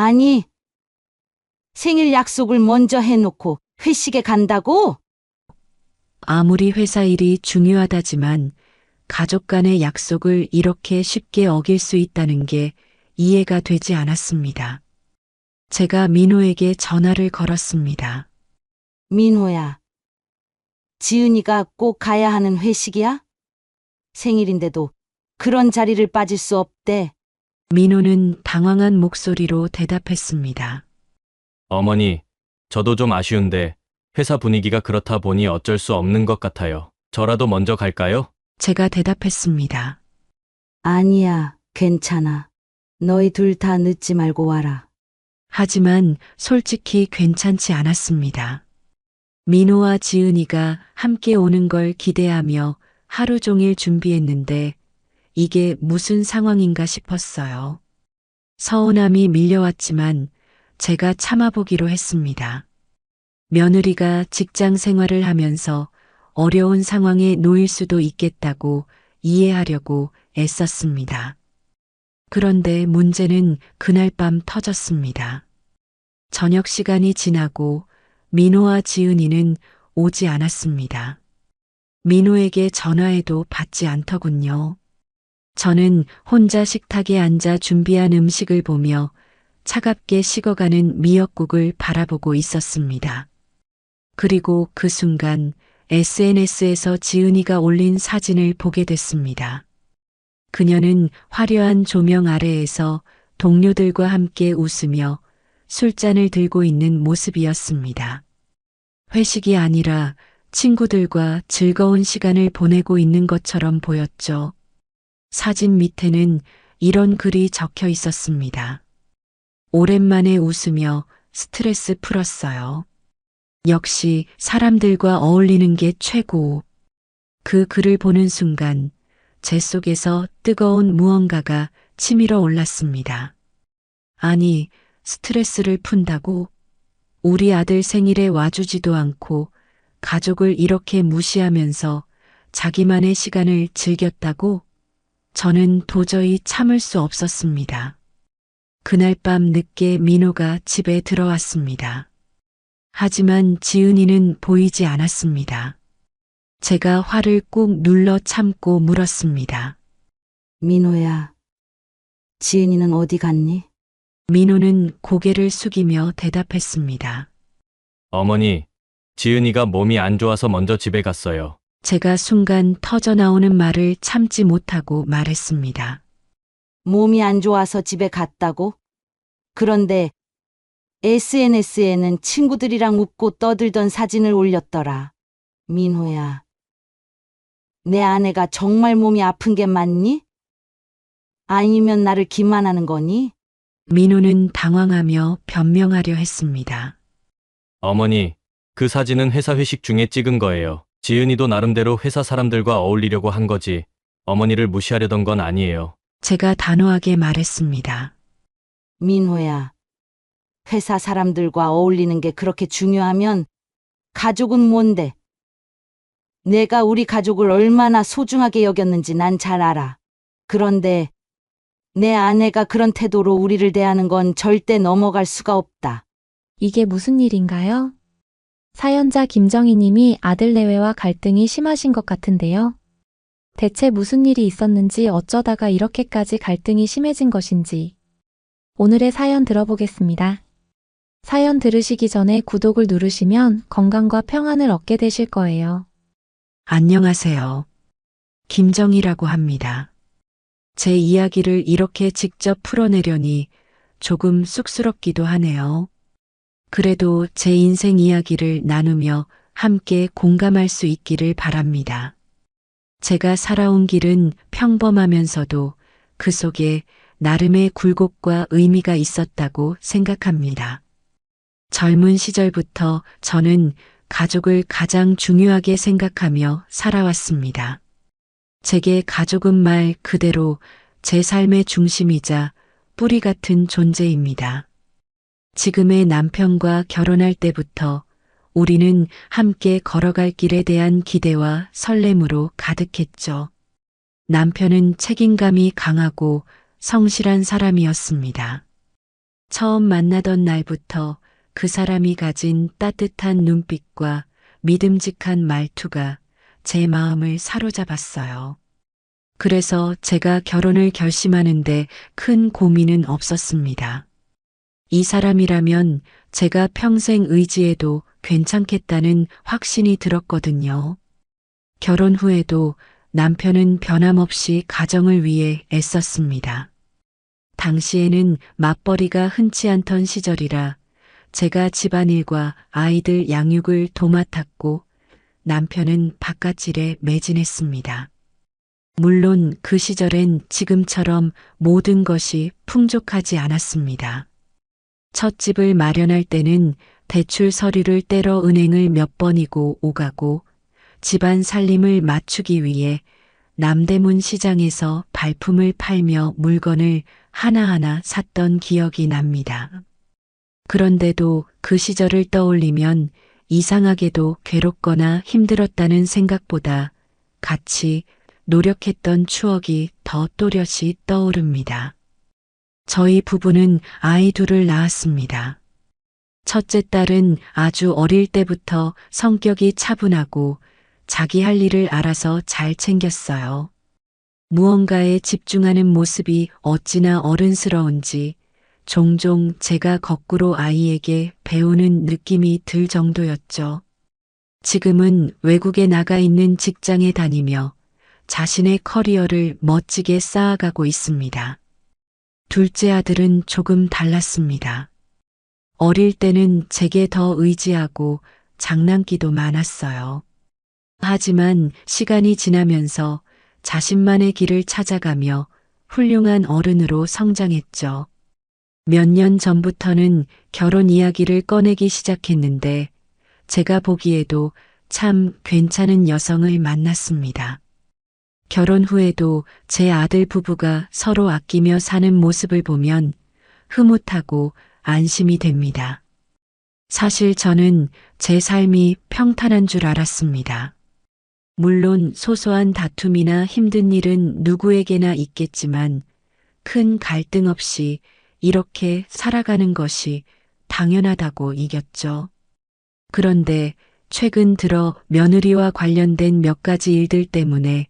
아니, 생일 약속을 먼저 해놓고 회식에 간다고? 아무리 회사 일이 중요하다지만 가족 간의 약속을 이렇게 쉽게 어길 수 있다는 게 이해가 되지 않았습니다. 제가 민호에게 전화를 걸었습니다. 민호야, 지은이가 꼭 가야 하는 회식이야? 생일인데도 그런 자리를 빠질 수 없대. 민호는 당황한 목소리로 대답했습니다. 어머니, 저도 좀 아쉬운데 회사 분위기가 그렇다 보니 어쩔 수 없는 것 같아요. 저라도 먼저 갈까요? 제가 대답했습니다. 아니야, 괜찮아. 너희 둘 다 늦지 말고 와라. 하지만 솔직히 괜찮지 않았습니다. 민호와 지은이가 함께 오는 걸 기대하며 하루 종일 준비했는데 이게 무슨 상황인가 싶었어요. 서운함이 밀려왔지만 제가 참아보기로 했습니다. 며느리가 직장 생활을 하면서 어려운 상황에 놓일 수도 있겠다고 이해하려고 애썼습니다. 그런데 문제는 그날 밤 터졌습니다. 저녁 시간이 지나고 민호와 지은이는 오지 않았습니다. 민호에게 전화해도 받지 않더군요. 저는 혼자 식탁에 앉아 준비한 음식을 보며 차갑게 식어가는 미역국을 바라보고 있었습니다. 그리고 그 순간 SNS에서 지은이가 올린 사진을 보게 됐습니다. 그녀는 화려한 조명 아래에서 동료들과 함께 웃으며 술잔을 들고 있는 모습이었습니다. 회식이 아니라 친구들과 즐거운 시간을 보내고 있는 것처럼 보였죠. 사진 밑에는 이런 글이 적혀 있었습니다. 오랜만에 웃으며 스트레스 풀었어요. 역시 사람들과 어울리는 게 최고. 그 글을 보는 순간 제 속에서 뜨거운 무언가가 치밀어 올랐습니다. 아니, 스트레스를 푼다고? 우리 아들 생일에 와주지도 않고 가족을 이렇게 무시하면서 자기만의 시간을 즐겼다고? 저는 도저히 참을 수 없었습니다. 그날 밤 늦게 민호가 집에 들어왔습니다. 하지만 지은이는 보이지 않았습니다. 제가 화를 꾹 눌러 참고 물었습니다. 민호야, 지은이는 어디 갔니? 민호는 고개를 숙이며 대답했습니다. 어머니, 지은이가 몸이 안 좋아서 먼저 집에 갔어요. 제가 순간 터져나오는 말을 참지 못하고 말했습니다. 몸이 안 좋아서 집에 갔다고? 그런데 SNS에는 친구들이랑 웃고 떠들던 사진을 올렸더라. 민호야, 내 아내가 정말 몸이 아픈 게 맞니? 아니면 나를 기만하는 거니? 민호는 당황하며 변명하려 했습니다. 어머니, 그 사진은 회사 회식 중에 찍은 거예요. 지은이도 나름대로 회사 사람들과 어울리려고 한 거지. 어머니를 무시하려던 건 아니에요. 제가 단호하게 말했습니다. 민호야, 회사 사람들과 어울리는 게 그렇게 중요하면 가족은 뭔데? 내가 우리 가족을 얼마나 소중하게 여겼는지 난 잘 알아. 그런데 내 아내가 그런 태도로 우리를 대하는 건 절대 넘어갈 수가 없다. 이게 무슨 일인가요? 사연자 김정희 님이 아들 내외와 갈등이 심하신 것 같은데요. 대체 무슨 일이 있었는지 어쩌다가 이렇게까지 갈등이 심해진 것인지 오늘의 사연 들어보겠습니다. 사연 들으시기 전에 구독을 누르시면 건강과 평안을 얻게 되실 거예요. 안녕하세요. 김정희라고 합니다. 제 이야기를 이렇게 직접 풀어내려니 조금 쑥스럽기도 하네요. 그래도 제 인생 이야기를 나누며 함께 공감할 수 있기를 바랍니다. 제가 살아온 길은 평범하면서도 그 속에 나름의 굴곡과 의미가 있었다고 생각합니다. 젊은 시절부터 저는 가족을 가장 중요하게 생각하며 살아왔습니다. 제게 가족은 말 그대로 제 삶의 중심이자 뿌리 같은 존재입니다. 지금의 남편과 결혼할 때부터 우리는 함께 걸어갈 길에 대한 기대와 설렘으로 가득했죠. 남편은 책임감이 강하고 성실한 사람이었습니다. 처음 만나던 날부터 그 사람이 가진 따뜻한 눈빛과 믿음직한 말투가 제 마음을 사로잡았어요. 그래서 제가 결혼을 결심하는데 큰 고민은 없었습니다. 이 사람이라면 제가 평생 의지해도 괜찮겠다는 확신이 들었거든요. 결혼 후에도 남편은 변함없이 가정을 위해 애썼습니다. 당시에는 맞벌이가 흔치 않던 시절이라 제가 집안일과 아이들 양육을 도맡았고 남편은 바깥일에 매진했습니다. 물론 그 시절엔 지금처럼 모든 것이 풍족하지 않았습니다. 첫 집을 마련할 때는 대출 서류를 떼러 은행을 몇 번이고 오가고 집안 살림을 맞추기 위해 남대문 시장에서 발품을 팔며 물건을 하나하나 샀던 기억이 납니다. 그런데도 그 시절을 떠올리면 이상하게도 괴롭거나 힘들었다는 생각보다 같이 노력했던 추억이 더 또렷이 떠오릅니다. 저희 부부는 아이 둘을 낳았습니다. 첫째 딸은 아주 어릴 때부터 성격이 차분하고 자기 할 일을 알아서 잘 챙겼어요. 무언가에 집중하는 모습이 어찌나 어른스러운지 종종 제가 거꾸로 아이에게 배우는 느낌이 들 정도였죠. 지금은 외국에 나가 있는 직장에 다니며 자신의 커리어를 멋지게 쌓아가고 있습니다. 둘째 아들은 조금 달랐습니다. 어릴 때는 제게 더 의지하고 장난기도 많았어요. 하지만 시간이 지나면서 자신만의 길을 찾아가며 훌륭한 어른으로 성장했죠. 몇 년 전부터는 결혼 이야기를 꺼내기 시작했는데 제가 보기에도 참 괜찮은 여성을 만났습니다. 결혼 후에도 제 아들 부부가 서로 아끼며 사는 모습을 보면 흐뭇하고 안심이 됩니다. 사실 저는 제 삶이 평탄한 줄 알았습니다. 물론 소소한 다툼이나 힘든 일은 누구에게나 있겠지만 큰 갈등 없이 이렇게 살아가는 것이 당연하다고 이겼죠. 그런데 최근 들어 며느리와 관련된 몇 가지 일들 때문에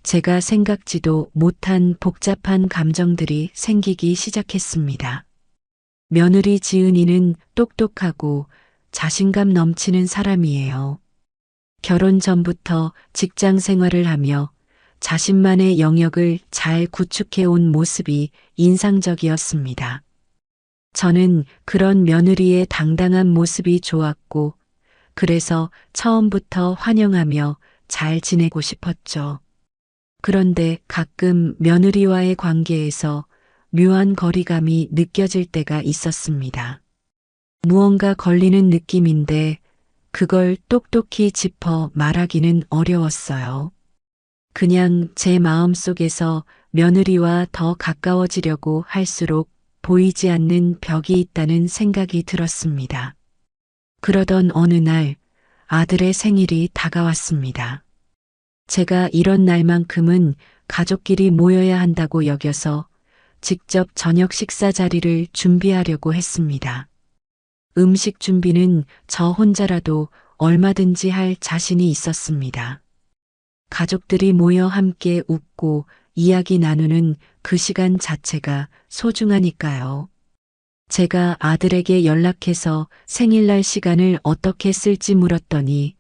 제가 생각지도 못한 복잡한 감정들이 생기기 시작했습니다. 며느리 지은이는 똑똑하고 자신감 넘치는 사람이에요. 결혼 전부터 직장 생활을 하며 자신만의 영역을 잘 구축해 온 모습이 인상적이었습니다. 저는 그런 며느리의 당당한 모습이 좋았고, 그래서 처음부터 환영하며 잘 지내고 싶었죠. 그런데 가끔 며느리와의 관계에서 묘한 거리감이 느껴질 때가 있었습니다. 무언가 걸리는 느낌인데 그걸 똑똑히 짚어 말하기는 어려웠어요. 그냥 제 마음속에서 며느리와 더 가까워지려고 할수록 보이지 않는 벽이 있다는 생각이 들었습니다. 그러던 어느 날 아들의 생일이 다가왔습니다. 제가 이런 날만큼은 가족끼리 모여야 한다고 여겨서 직접 저녁 식사 자리를 준비하려고 했습니다. 음식 준비는 저 혼자라도 얼마든지 할 자신이 있었습니다. 가족들이 모여 함께 웃고 이야기 나누는 그 시간 자체가 소중하니까요. 제가 아들에게 연락해서 생일날 시간을 어떻게 쓸지 물었더니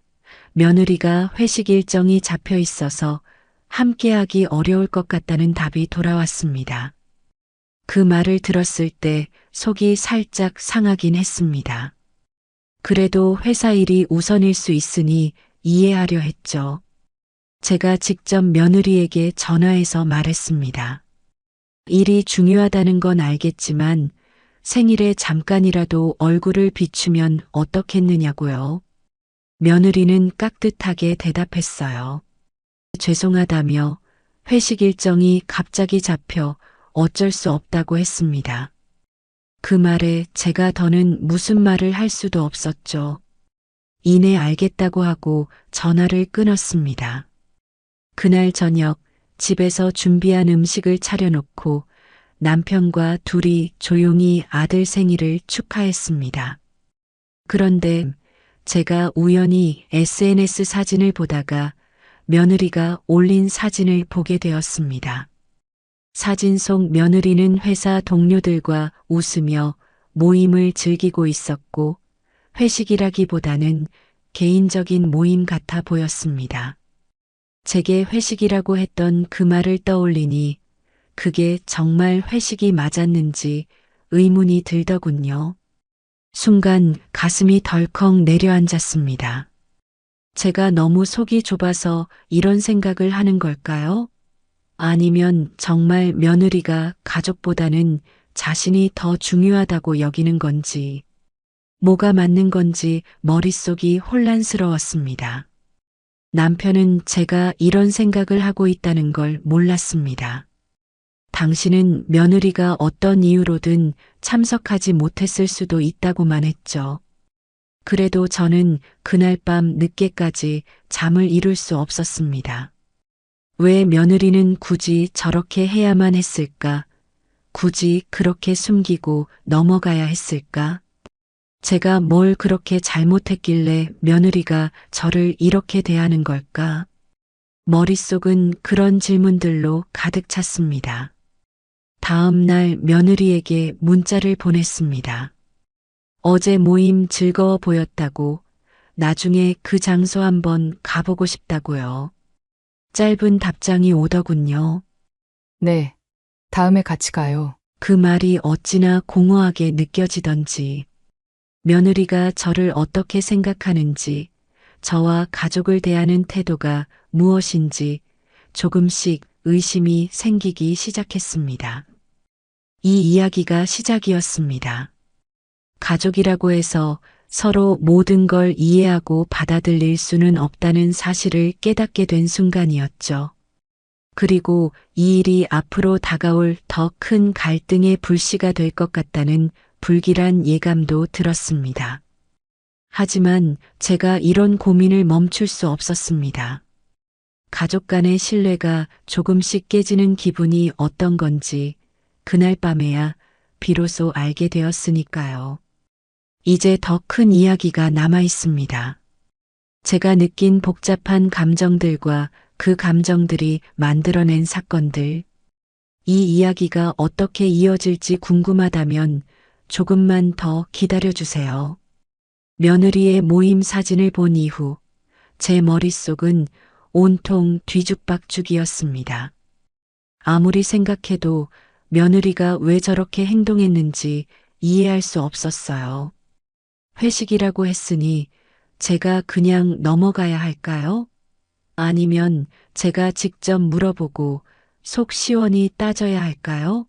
며느리가 회식 일정이 잡혀 있어서 함께하기 어려울 것 같다는 답이 돌아왔습니다. 그 말을 들었을 때 속이 살짝 상하긴 했습니다. 그래도 회사 일이 우선일 수 있으니 이해하려 했죠. 제가 직접 며느리에게 전화해서 말했습니다. 일이 중요하다는 건 알겠지만 생일에 잠깐이라도 얼굴을 비추면 어떻겠느냐고요. 며느리는 깍듯하게 대답했어요. 죄송하다며 회식 일정이 갑자기 잡혀 어쩔 수 없다고 했습니다. 그 말에 제가 더는 무슨 말을 할 수도 없었죠. 이내 알겠다고 하고 전화를 끊었습니다. 그날 저녁 집에서 준비한 음식을 차려놓고 남편과 둘이 조용히 아들 생일을 축하했습니다. 그런데 제가 우연히 SNS 사진을 보다가 며느리가 올린 사진을 보게 되었습니다. 사진 속 며느리는 회사 동료들과 웃으며 모임을 즐기고 있었고 회식이라기보다는 개인적인 모임 같아 보였습니다. 제게 회식이라고 했던 그 말을 떠올리니 그게 정말 회식이 맞았는지 의문이 들더군요. 순간 가슴이 덜컥 내려앉았습니다. 제가 너무 속이 좁아서 이런 생각을 하는 걸까요? 아니면 정말 며느리가 가족보다는 자신이 더 중요하다고 여기는 건지, 뭐가 맞는 건지 머릿속이 혼란스러웠습니다. 남편은 제가 이런 생각을 하고 있다는 걸 몰랐습니다. 당신은 며느리가 어떤 이유로든 참석하지 못했을 수도 있다고만 했죠. 그래도 저는 그날 밤 늦게까지 잠을 이룰 수 없었습니다. 왜 며느리는 굳이 저렇게 해야만 했을까? 굳이 그렇게 숨기고 넘어가야 했을까? 제가 뭘 그렇게 잘못했길래 며느리가 저를 이렇게 대하는 걸까? 머릿속은 그런 질문들로 가득 찼습니다. 다음 날 며느리에게 문자를 보냈습니다. 어제 모임 즐거워 보였다고, 나중에 그 장소 한번 가보고 싶다고요. 짧은 답장이 오더군요. 네, 다음에 같이 가요. 그 말이 어찌나 공허하게 느껴지던지, 며느리가 저를 어떻게 생각하는지, 저와 가족을 대하는 태도가 무엇인지 조금씩 의심이 생기기 시작했습니다. 이 이야기가 시작이었습니다. 가족이라고 해서 서로 모든 걸 이해하고 받아들일 수는 없다는 사실을 깨닫게 된 순간이었죠. 그리고 이 일이 앞으로 다가올 더 큰 갈등의 불씨가 될 것 같다는 불길한 예감도 들었습니다. 하지만 제가 이런 고민을 멈출 수 없었습니다. 가족 간의 신뢰가 조금씩 깨지는 기분이 어떤 건지 그날 밤에야 비로소 알게 되었으니까요. 이제 더 큰 이야기가 남아 있습니다. 제가 느낀 복잡한 감정들과 그 감정들이 만들어낸 사건들. 이 이야기가 어떻게 이어질지 궁금하다면 조금만 더 기다려주세요. 며느리의 모임 사진을 본 이후 제 머릿속은 온통 뒤죽박죽이었습니다. 아무리 생각해도 며느리가 왜 저렇게 행동했는지 이해할 수 없었어요. 회식이라고 했으니 제가 그냥 넘어가야 할까요? 아니면 제가 직접 물어보고 속 시원히 따져야 할까요?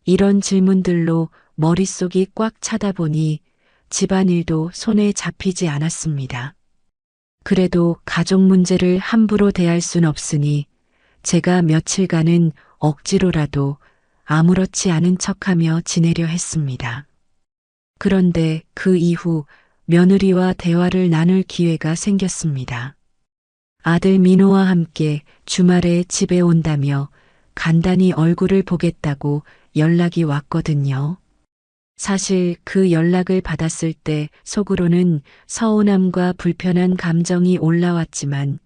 이런 질문들로 머릿속이 꽉 차다 보니 집안일도 손에 잡히지 않았습니다. 그래도 가족 문제를 함부로 대할 순 없으니 제가 며칠간은 억지로라도 아무렇지 않은 척하며 지내려 했습니다. 그런데 그 이후 며느리와 대화를 나눌 기회가 생겼습니다. 아들 민호와 함께 주말에 집에 온다며 간단히 얼굴을 보겠다고 연락이 왔거든요. 사실 그 연락을 받았을 때 속으로는 서운함과 불편한 감정이 올라왔지만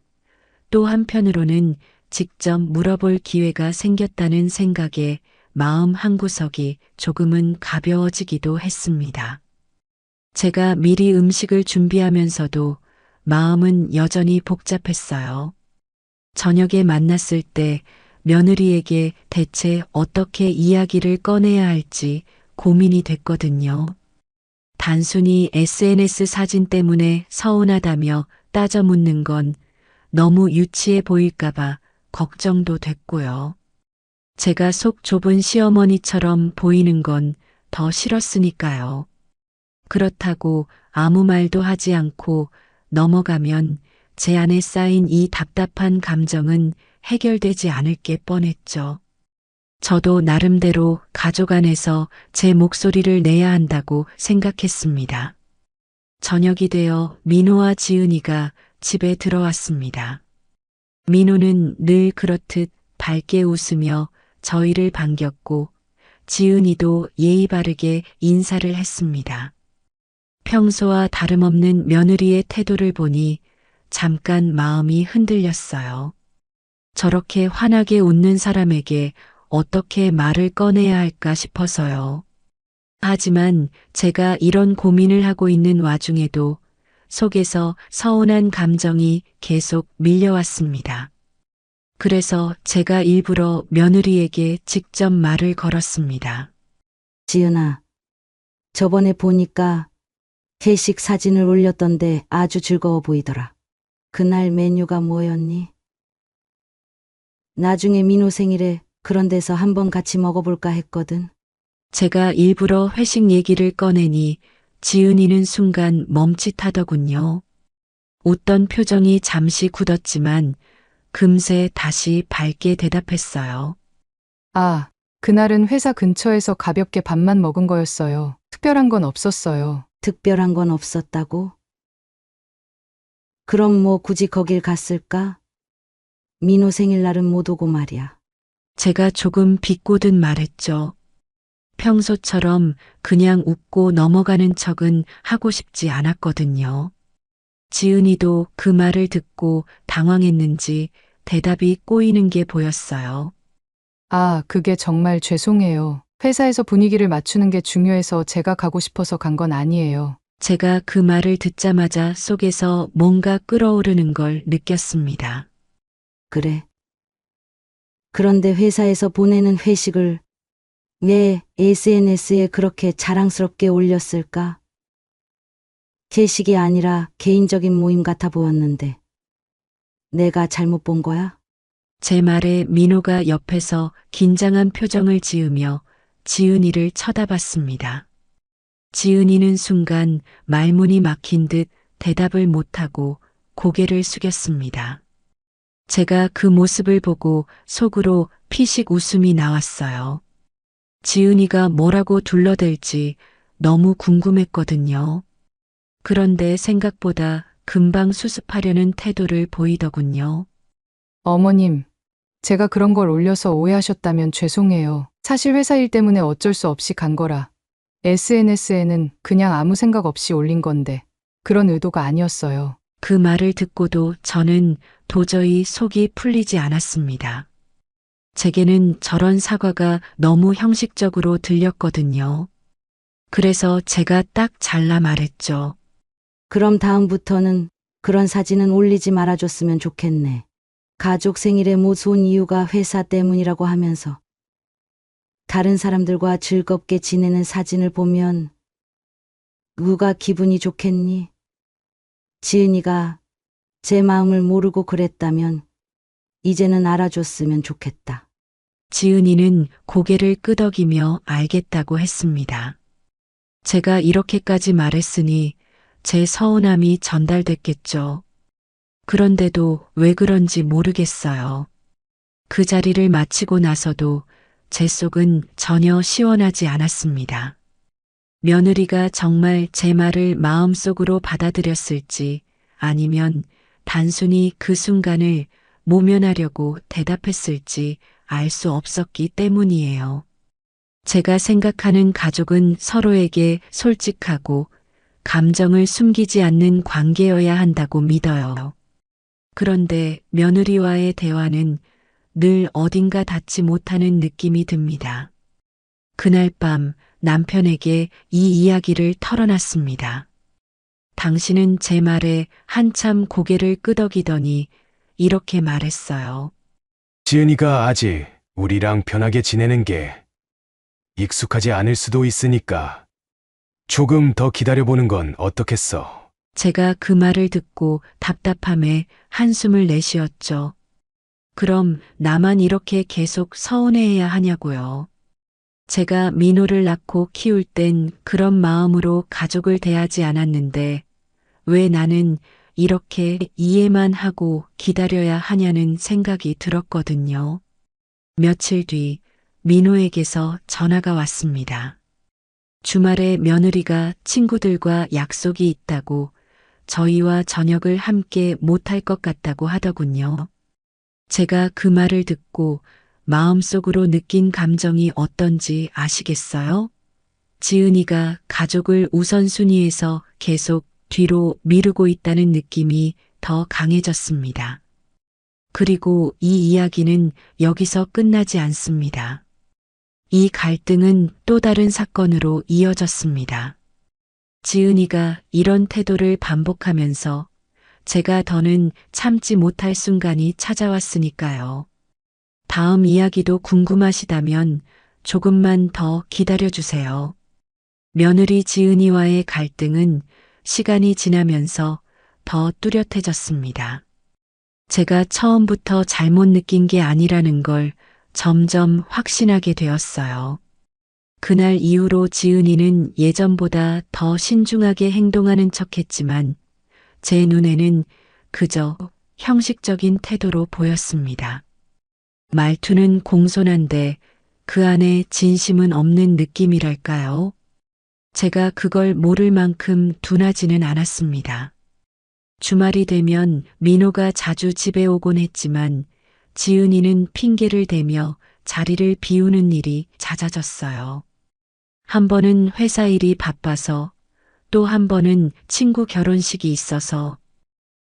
또 한편으로는 직접 물어볼 기회가 생겼다는 생각에 마음 한구석이 조금은 가벼워지기도 했습니다. 제가 미리 음식을 준비하면서도 마음은 여전히 복잡했어요. 저녁에 만났을 때 며느리에게 대체 어떻게 이야기를 꺼내야 할지 고민이 됐거든요. 단순히 SNS 사진 때문에 서운하다며 따져 묻는 건 너무 유치해 보일까봐 걱정도 됐고요. 제가 속 좁은 시어머니처럼 보이는 건 더 싫었으니까요. 그렇다고 아무 말도 하지 않고 넘어가면 제 안에 쌓인 이 답답한 감정은 해결되지 않을 게 뻔했죠. 저도 나름대로 가족 안에서 제 목소리를 내야 한다고 생각했습니다. 저녁이 되어 민호와 지은이가 집에 들어왔습니다. 민호는 늘 그렇듯 밝게 웃으며 저희를 반겼고 지은이도 예의 바르게 인사를 했습니다. 평소와 다름없는 며느리의 태도를 보니 잠깐 마음이 흔들렸어요. 저렇게 환하게 웃는 사람에게 어떻게 말을 꺼내야 할까 싶어서요. 하지만 제가 이런 고민을 하고 있는 와중에도 속에서 서운한 감정이 계속 밀려왔습니다. 그래서 제가 일부러 며느리에게 직접 말을 걸었습니다. 지은아, 저번에 보니까 회식 사진을 올렸던데 아주 즐거워 보이더라. 그날 메뉴가 뭐였니? 나중에 민호 생일에 그런 데서 한번 같이 먹어볼까 했거든. 제가 일부러 회식 얘기를 꺼내니 지은이는 순간 멈칫하더군요. 웃던 표정이 잠시 굳었지만 금세 다시 밝게 대답했어요. 아, 그날은 회사 근처에서 가볍게 밥만 먹은 거였어요. 특별한 건 없었어요. 특별한 건 없었다고? 그럼 뭐 굳이 거길 갔을까? 민호 생일날은 못 오고 말이야. 제가 조금 비꼬듯 말했죠. 평소처럼 그냥 웃고 넘어가는 척은 하고 싶지 않았거든요. 지은이도 그 말을 듣고 당황했는지 대답이 꼬이는 게 보였어요. 아, 그게 정말 죄송해요. 회사에서 분위기를 맞추는 게 중요해서 제가 가고 싶어서 간 건 아니에요. 제가 그 말을 듣자마자 속에서 뭔가 끓어오르는 걸 느꼈습니다. 그래. 그런데 회사에서 보내는 회식을 왜 SNS에 그렇게 자랑스럽게 올렸을까? 회식이 아니라 개인적인 모임 같아 보였는데 내가 잘못 본 거야? 제 말에 민호가 옆에서 긴장한 표정을 지으며 지은이를 쳐다봤습니다. 지은이는 순간 말문이 막힌 듯 대답을 못하고 고개를 숙였습니다. 제가 그 모습을 보고 속으로 피식 웃음이 나왔어요. 지은이가 뭐라고 둘러댈지 너무 궁금했거든요. 그런데 생각보다 금방 수습하려는 태도를 보이더군요. 어머님, 제가 그런 걸 올려서 오해하셨다면 죄송해요. 사실 회사 일 때문에 어쩔 수 없이 간 거라. SNS에는 그냥 아무 생각 없이 올린 건데 그런 의도가 아니었어요. 그 말을 듣고도 저는 도저히 속이 풀리지 않았습니다. 제게는 저런 사과가 너무 형식적으로 들렸거든요. 그래서 제가 딱 잘라 말했죠. 그럼 다음부터는 그런 사진은 올리지 말아줬으면 좋겠네. 가족 생일에 못 온 이유가 회사 때문이라고 하면서 다른 사람들과 즐겁게 지내는 사진을 보면 누가 기분이 좋겠니? 지은이가 제 마음을 모르고 그랬다면 이제는 알아줬으면 좋겠다. 지은이는 고개를 끄덕이며 알겠다고 했습니다. 제가 이렇게까지 말했으니 제 서운함이 전달됐겠죠. 그런데도 왜 그런지 모르겠어요. 그 자리를 마치고 나서도 제 속은 전혀 시원하지 않았습니다. 며느리가 정말 제 말을 마음속으로 받아들였을지 아니면 단순히 그 순간을 모면하려고 대답했을지 알 수 없었기 때문이에요. 제가 생각하는 가족은 서로에게 솔직하고 감정을 숨기지 않는 관계여야 한다고 믿어요. 그런데 며느리와의 대화는 늘 어딘가 닿지 못하는 느낌이 듭니다. 그날 밤 남편에게 이 이야기를 털어놨습니다. 당신은 제 말에 한참 고개를 끄덕이더니 이렇게 말했어요. 지은이가 아직 우리랑 편하게 지내는 게 익숙하지 않을 수도 있으니까 조금 더 기다려보는 건 어떻겠어? 제가 그 말을 듣고 답답함에 한숨을 내쉬었죠. 그럼 나만 이렇게 계속 서운해해야 하냐고요. 제가 민호를 낳고 키울 땐 그런 마음으로 가족을 대하지 않았는데 왜 나는 이렇게 이해만 하고 기다려야 하냐는 생각이 들었거든요. 며칠 뒤 민호에게서 전화가 왔습니다. 주말에 며느리가 친구들과 약속이 있다고 저희와 저녁을 함께 못할 것 같다고 하더군요. 제가 그 말을 듣고 마음속으로 느낀 감정이 어떤지 아시겠어요? 지은이가 가족을 우선순위에서 계속 뒤로 미루고 있다는 느낌이 더 강해졌습니다. 그리고 이 이야기는 여기서 끝나지 않습니다. 이 갈등은 또 다른 사건으로 이어졌습니다. 지은이가 이런 태도를 반복하면서 제가 더는 참지 못할 순간이 찾아왔으니까요. 다음 이야기도 궁금하시다면 조금만 더 기다려주세요. 며느리 지은이와의 갈등은 시간이 지나면서 더 뚜렷해졌습니다. 제가 처음부터 잘못 느낀 게 아니라는 걸 점점 확신하게 되었어요. 그날 이후로 지은이는 예전보다 더 신중하게 행동하는 척했지만 제 눈에는 그저 형식적인 태도로 보였습니다. 말투는 공손한데 그 안에 진심은 없는 느낌이랄까요? 제가 그걸 모를 만큼 둔하지는 않았습니다. 주말이 되면 민호가 자주 집에 오곤 했지만 지은이는 핑계를 대며 자리를 비우는 일이 잦아졌어요. 한 번은 회사 일이 바빠서, 또 한 번은 친구 결혼식이 있어서.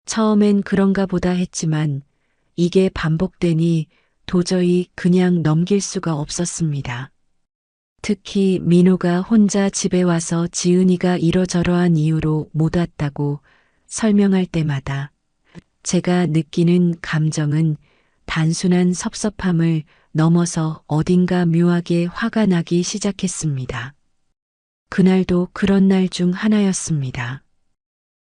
처음엔 그런가 보다 했지만 이게 반복되니 도저히 그냥 넘길 수가 없었습니다. 특히 민호가 혼자 집에 와서 지은이가 이러저러한 이유로 못 왔다고 설명할 때마다 제가 느끼는 감정은 단순한 섭섭함을 넘어서 어딘가 묘하게 화가 나기 시작했습니다. 그날도 그런 날 중 하나였습니다.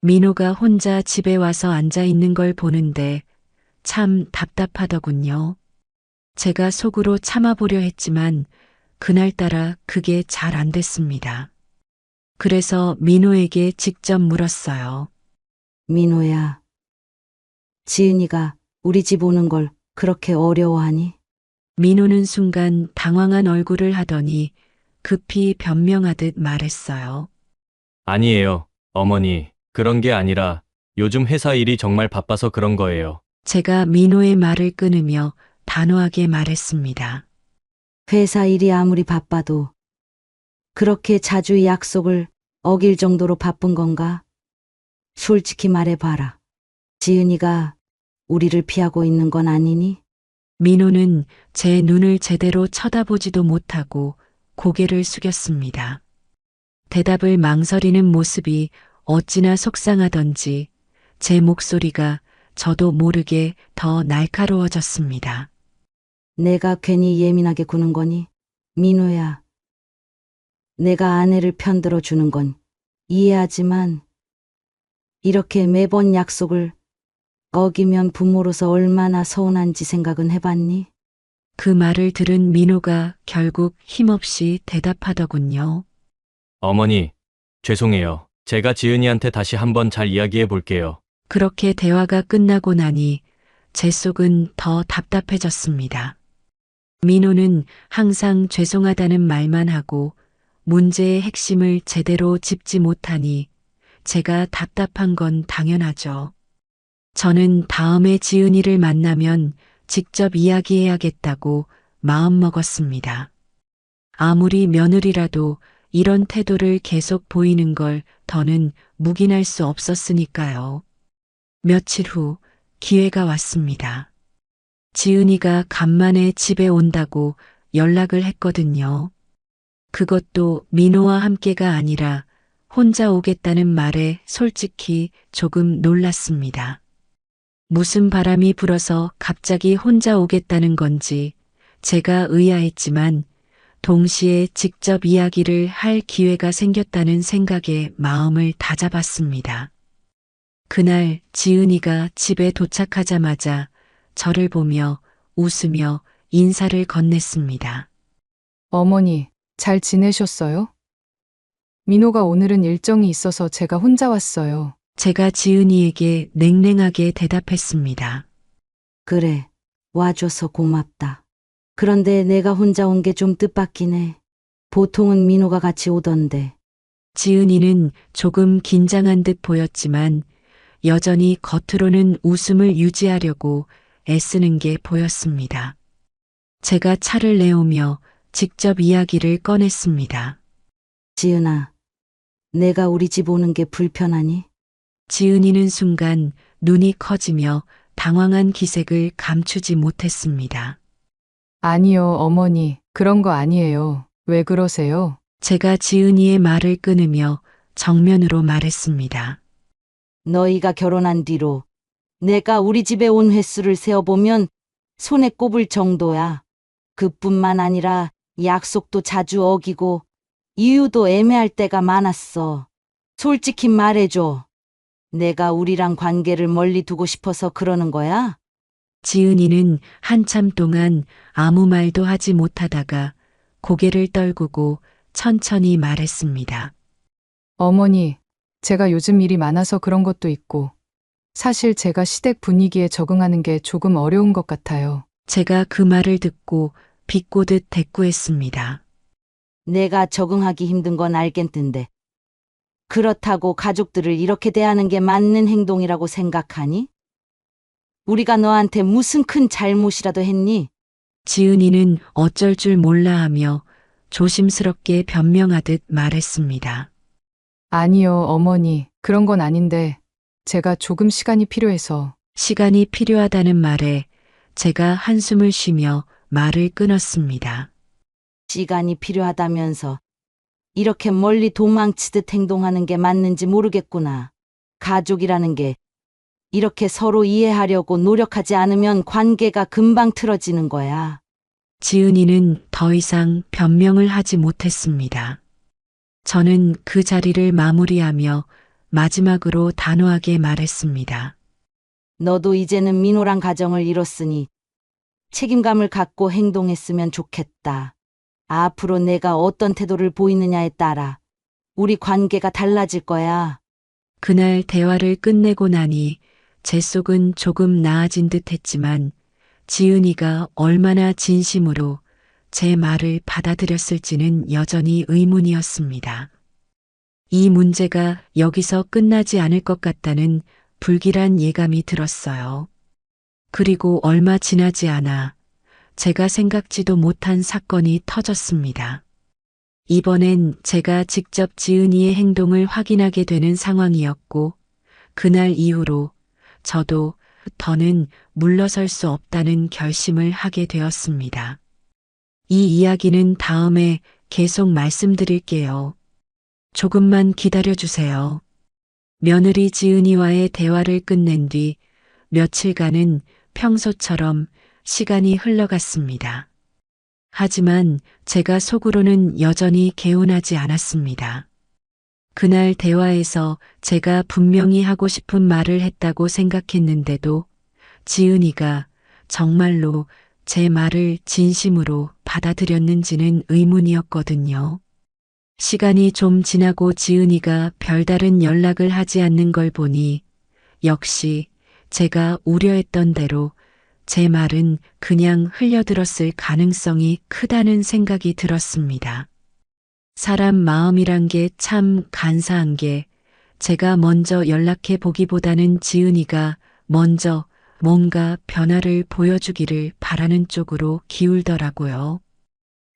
민호가 혼자 집에 와서 앉아 있는 걸 보는데 참 답답하더군요. 제가 속으로 참아보려 했지만 그날따라 그게 잘 안 됐습니다. 그래서 민호에게 직접 물었어요. 민호야, 지은이가 우리 집 오는 걸 그렇게 어려워하니? 민호는 순간 당황한 얼굴을 하더니 급히 변명하듯 말했어요. 아니에요, 어머니. 그런 게 아니라 요즘 회사 일이 정말 바빠서 그런 거예요. 제가 민호의 말을 끊으며 단호하게 말했습니다. 회사 일이 아무리 바빠도 그렇게 자주 약속을 어길 정도로 바쁜 건가? 솔직히 말해봐라. 지은이가 우리를 피하고 있는 건 아니니? 민호는 제 눈을 제대로 쳐다보지도 못하고 고개를 숙였습니다. 대답을 망설이는 모습이 어찌나 속상하던지 제 목소리가 저도 모르게 더 날카로워졌습니다. 내가 괜히 예민하게 구는 거니? 민호야, 내가 아내를 편들어 주는 건 이해하지만 이렇게 매번 약속을 어기면 부모로서 얼마나 서운한지 생각은 해봤니? 그 말을 들은 민호가 결국 힘없이 대답하더군요. 어머니, 죄송해요. 제가 지은이한테 다시 한번 잘 이야기해 볼게요. 그렇게 대화가 끝나고 나니 제 속은 더 답답해졌습니다. 민호는 항상 죄송하다는 말만 하고 문제의 핵심을 제대로 짚지 못하니 제가 답답한 건 당연하죠. 저는 다음에 지은이를 만나면 직접 이야기해야겠다고 마음먹었습니다. 아무리 며느리라도 이런 태도를 계속 보이는 걸 더는 묵인할 수 없었으니까요. 며칠 후 기회가 왔습니다. 지은이가 간만에 집에 온다고 연락을 했거든요. 그것도 민호와 함께가 아니라 혼자 오겠다는 말에 솔직히 조금 놀랐습니다. 무슨 바람이 불어서 갑자기 혼자 오겠다는 건지 제가 의아했지만 동시에 직접 이야기를 할 기회가 생겼다는 생각에 마음을 다잡았습니다. 그날 지은이가 집에 도착하자마자 저를 보며 웃으며 인사를 건넸습니다. 어머니, 잘 지내셨어요? 민호가 오늘은 일정이 있어서 제가 혼자 왔어요. 제가 지은이에게 냉랭하게 대답했습니다. 그래, 와줘서 고맙다. 그런데 내가 혼자 온 게 좀 뜻밖긴 해. 보통은 민호가 같이 오던데. 지은이는 조금 긴장한 듯 보였지만 여전히 겉으로는 웃음을 유지하려고 애쓰는 게 보였습니다. 제가 차를 내오며 직접 이야기를 꺼냈습니다. 지은아, 내가 우리 집 오는 게 불편하니? 지은이는 순간 눈이 커지며 당황한 기색을 감추지 못했습니다. 아니요, 어머니. 그런 거 아니에요. 왜 그러세요? 제가 지은이의 말을 끊으며 정면으로 말했습니다. 너희가 결혼한 뒤로 내가 우리 집에 온 횟수를 세어보면 손에 꼽을 정도야. 그뿐만 아니라 약속도 자주 어기고 이유도 애매할 때가 많았어. 솔직히 말해줘. 내가 우리랑 관계를 멀리 두고 싶어서 그러는 거야? 지은이는 한참 동안 아무 말도 하지 못하다가 고개를 떨구고 천천히 말했습니다. 어머니, 제가 요즘 일이 많아서 그런 것도 있고, 사실 제가 시댁 분위기에 적응하는 게 조금 어려운 것 같아요. 제가 그 말을 듣고 비꼬듯 대꾸했습니다. 내가 적응하기 힘든 건 알겠는데. 그렇다고 가족들을 이렇게 대하는 게 맞는 행동이라고 생각하니? 우리가 너한테 무슨 큰 잘못이라도 했니? 지은이는 어쩔 줄 몰라 하며 조심스럽게 변명하듯 말했습니다. 아니요, 어머니. 그런 건 아닌데, 제가 조금 시간이 필요해서. 시간이 필요하다는 말에 제가 한숨을 쉬며 말을 끊었습니다. 시간이 필요하다면서 이렇게 멀리 도망치듯 행동하는 게 맞는지 모르겠구나. 가족이라는 게 이렇게 서로 이해하려고 노력하지 않으면 관계가 금방 틀어지는 거야. 지은이는 더 이상 변명을 하지 못했습니다. 저는 그 자리를 마무리하며 마지막으로 단호하게 말했습니다. 너도 이제는 민호랑 가정을 이뤘으니 책임감을 갖고 행동했으면 좋겠다. 앞으로 내가 어떤 태도를 보이느냐에 따라 우리 관계가 달라질 거야. 그날 대화를 끝내고 나니 제 속은 조금 나아진 듯 했지만 지은이가 얼마나 진심으로 제 말을 받아들였을지는 여전히 의문이었습니다. 이 문제가 여기서 끝나지 않을 것 같다는 불길한 예감이 들었어요. 그리고 얼마 지나지 않아 제가 생각지도 못한 사건이 터졌습니다. 이번엔 제가 직접 지은이의 행동을 확인하게 되는 상황이었고, 그날 이후로 저도 더는 물러설 수 없다는 결심을 하게 되었습니다. 이 이야기는 다음에 계속 말씀드릴게요. 조금만 기다려주세요. 며느리 지은이와의 대화를 끝낸 뒤 며칠간은 평소처럼 시간이 흘러갔습니다. 하지만 제가 속으로는 여전히 개운하지 않았습니다. 그날 대화에서 제가 분명히 하고 싶은 말을 했다고 생각했는데도 지은이가 정말로 제 말을 진심으로 받아들였는지는 의문이었거든요. 시간이 좀 지나고 지은이가 별다른 연락을 하지 않는 걸 보니 역시 제가 우려했던 대로 제 말은 그냥 흘려들었을 가능성이 크다는 생각이 들었습니다. 사람 마음이란 게 참 간사한 게 제가 먼저 연락해 보기보다는 지은이가 먼저 뭔가 변화를 보여주기를 바라는 쪽으로 기울더라고요.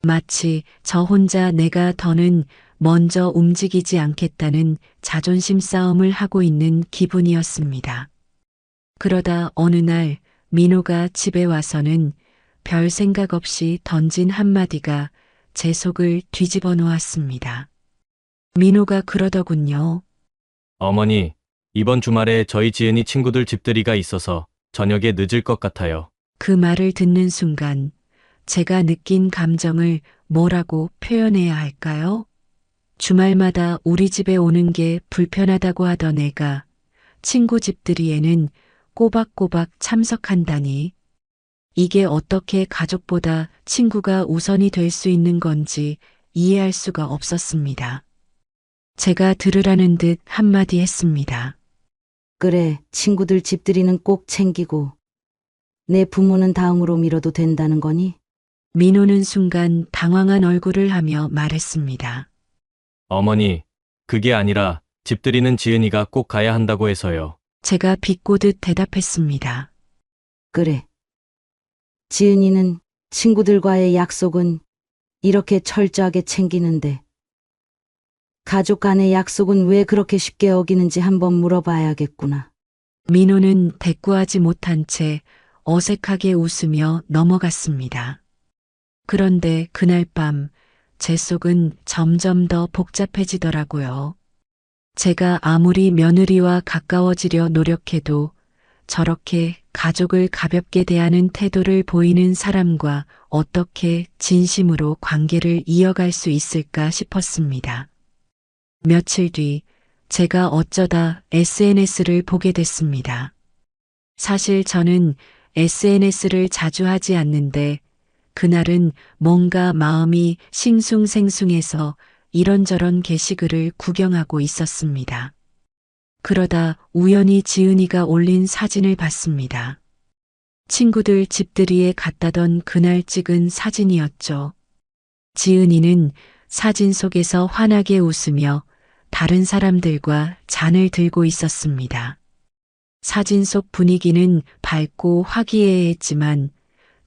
마치 저 혼자 내가 더는 먼저 움직이지 않겠다는 자존심 싸움을 하고 있는 기분이었습니다. 그러다 어느 날 민호가 집에 와서는 별 생각 없이 던진 한마디가 제 속을 뒤집어 놓았습니다. 민호가 그러더군요. 어머니, 이번 주말에 저희 지은이 친구들 집들이가 있어서 저녁에 늦을 것 같아요. 그 말을 듣는 순간 제가 느낀 감정을 뭐라고 표현해야 할까요? 주말마다 우리 집에 오는 게 불편하다고 하던 애가 친구 집들이에는 꼬박꼬박 참석한다니. 이게 어떻게 가족보다 친구가 우선이 될 수 있는 건지 이해할 수가 없었습니다. 제가 들으라는 듯 한마디 했습니다. 그래, 친구들 집들이는 꼭 챙기고 내 부모는 다음으로 미뤄도 된다는 거니? 민호는 순간 당황한 얼굴을 하며 말했습니다. 어머니, 그게 아니라 집들이는 지은이가 꼭 가야 한다고 해서요. 제가 비꼬듯 대답했습니다. 그래. 지은이는 친구들과의 약속은 이렇게 철저하게 챙기는데 가족 간의 약속은 왜 그렇게 쉽게 어기는지 한번 물어봐야겠구나. 민호는 대꾸하지 못한 채 어색하게 웃으며 넘어갔습니다. 그런데 그날 밤 제 속은 점점 더 복잡해지더라고요. 제가 아무리 며느리와 가까워지려 노력해도 저렇게 가족을 가볍게 대하는 태도를 보이는 사람과 어떻게 진심으로 관계를 이어갈 수 있을까 싶었습니다. 며칠 뒤 제가 어쩌다 SNS를 보게 됐습니다. 사실 저는 SNS를 자주 하지 않는데 그날은 뭔가 마음이 싱숭생숭해서 이런저런 게시글을 구경하고 있었습니다. 그러다 우연히 지은이가 올린 사진을 봤습니다. 친구들 집들이에 갔다던 그날 찍은 사진이었죠. 지은이는 사진 속에서 환하게 웃으며 다른 사람들과 잔을 들고 있었습니다. 사진 속 분위기는 밝고 화기애애했지만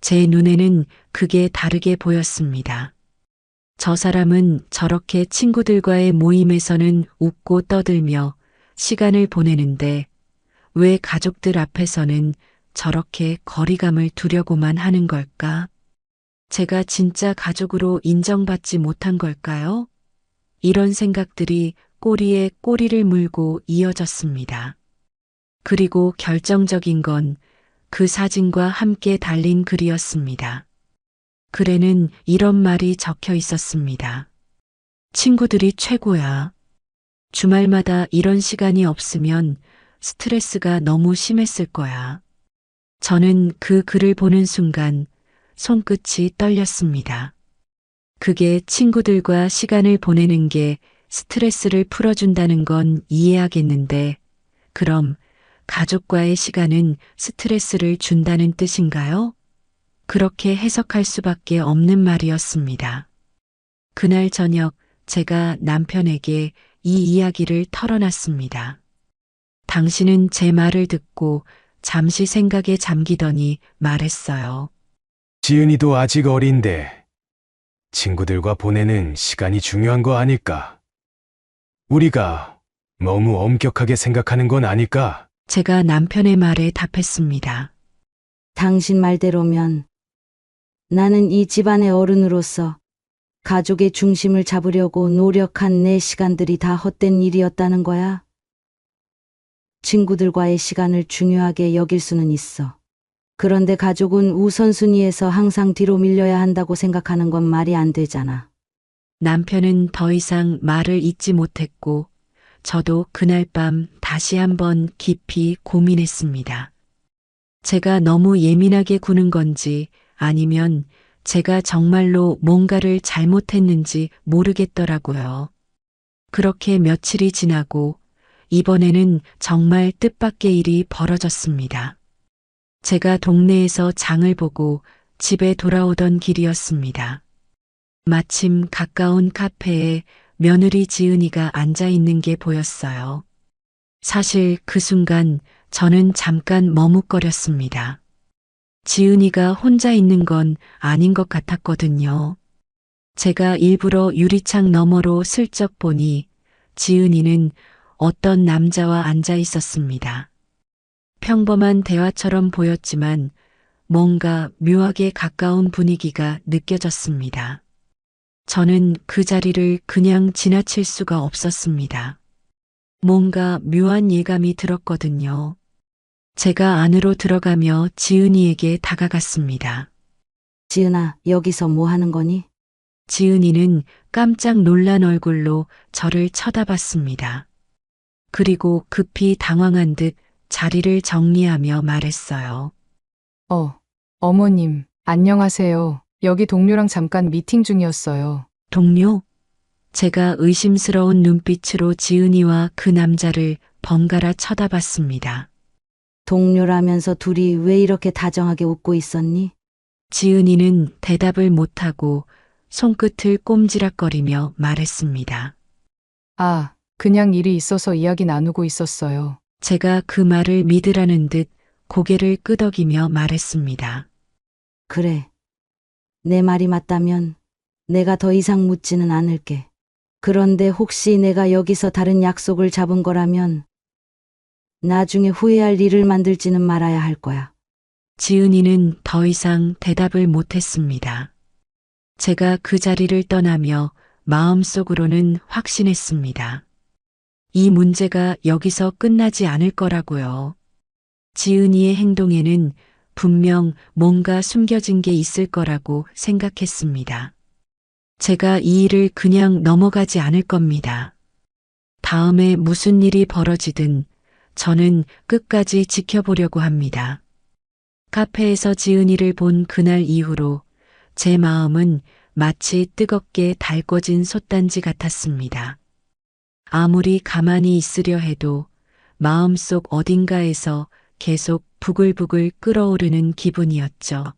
제 눈에는 그게 다르게 보였습니다. 저 사람은 저렇게 친구들과의 모임에서는 웃고 떠들며 시간을 보내는데 왜 가족들 앞에서는 저렇게 거리감을 두려고만 하는 걸까? 제가 진짜 가족으로 인정받지 못한 걸까요? 이런 생각들이 꼬리에 꼬리를 물고 이어졌습니다. 그리고 결정적인 건 그 사진과 함께 달린 글이었습니다. 글에는 이런 말이 적혀 있었습니다. 친구들이 최고야. 주말마다 이런 시간이 없으면 스트레스가 너무 심했을 거야. 저는 그 글을 보는 순간 손끝이 떨렸습니다. 그게 친구들과 시간을 보내는 게 스트레스를 풀어준다는 건 이해하겠는데, 그럼 가족과의 시간은 스트레스를 준다는 뜻인가요? 그렇게 해석할 수밖에 없는 말이었습니다. 그날 저녁 제가 남편에게 이 이야기를 털어놨습니다. 당신은 제 말을 듣고 잠시 생각에 잠기더니 말했어요. 지은이도 아직 어린데 친구들과 보내는 시간이 중요한 거 아닐까? 우리가 너무 엄격하게 생각하는 건 아닐까? 제가 남편의 말에 답했습니다. 당신 말대로면 나는 이 집안의 어른으로서 가족의 중심을 잡으려고 노력한 내 시간들이 다 헛된 일이었다는 거야. 친구들과의 시간을 중요하게 여길 수는 있어. 그런데 가족은 우선순위에서 항상 뒤로 밀려야 한다고 생각하는 건 말이 안 되잖아. 남편은 더 이상 말을 잇지 못했고 저도 그날 밤 다시 한번 깊이 고민했습니다. 제가 너무 예민하게 구는 건지 아니면 제가 정말로 뭔가를 잘못했는지 모르겠더라고요. 그렇게 며칠이 지나고 이번에는 정말 뜻밖의 일이 벌어졌습니다. 제가 동네에서 장을 보고 집에 돌아오던 길이었습니다. 마침 가까운 카페에 며느리 지은이가 앉아 있는 게 보였어요. 사실 그 순간 저는 잠깐 머뭇거렸습니다. 지은이가 혼자 있는 건 아닌 것 같았거든요. 제가 일부러 유리창 너머로 슬쩍 보니 지은이는 어떤 남자와 앉아 있었습니다. 평범한 대화처럼 보였지만 뭔가 묘하게 가까운 분위기가 느껴졌습니다. 저는 그 자리를 그냥 지나칠 수가 없었습니다. 뭔가 묘한 예감이 들었거든요. 제가 안으로 들어가며 지은이에게 다가갔습니다. 지은아, 여기서 뭐 하는 거니? 지은이는 깜짝 놀란 얼굴로 저를 쳐다봤습니다. 그리고 급히 당황한 듯 자리를 정리하며 말했어요. 어머님, 안녕하세요. 여기 동료랑 잠깐 미팅 중이었어요. 동료? 제가 의심스러운 눈빛으로 지은이와 그 남자를 번갈아 쳐다봤습니다. 동료라면서 둘이 왜 이렇게 다정하게 웃고 있었니? 지은이는 대답을 못하고 손끝을 꼼지락거리며 말했습니다. 아, 그냥 일이 있어서 이야기 나누고 있었어요. 제가 그 말을 믿으라는 듯 고개를 끄덕이며 말했습니다. 그래. 내 말이 맞다면 내가 더 이상 묻지는 않을게. 그런데 혹시 내가 여기서 다른 약속을 잡은 거라면 나중에 후회할 일을 만들지는 말아야 할 거야. 지은이는 더 이상 대답을 못했습니다. 제가 그 자리를 떠나며 마음속으로는 확신했습니다. 이 문제가 여기서 끝나지 않을 거라고요. 지은이의 행동에는 분명 뭔가 숨겨진 게 있을 거라고 생각했습니다. 제가 이 일을 그냥 넘어가지 않을 겁니다. 다음에 무슨 일이 벌어지든 저는 끝까지 지켜보려고 합니다. 카페에서 지은이를 본 그날 이후로 제 마음은 마치 뜨겁게 달궈진 솥단지 같았습니다. 아무리 가만히 있으려 해도 마음속 어딘가에서 계속 부글부글 끓어오르는 기분이었죠.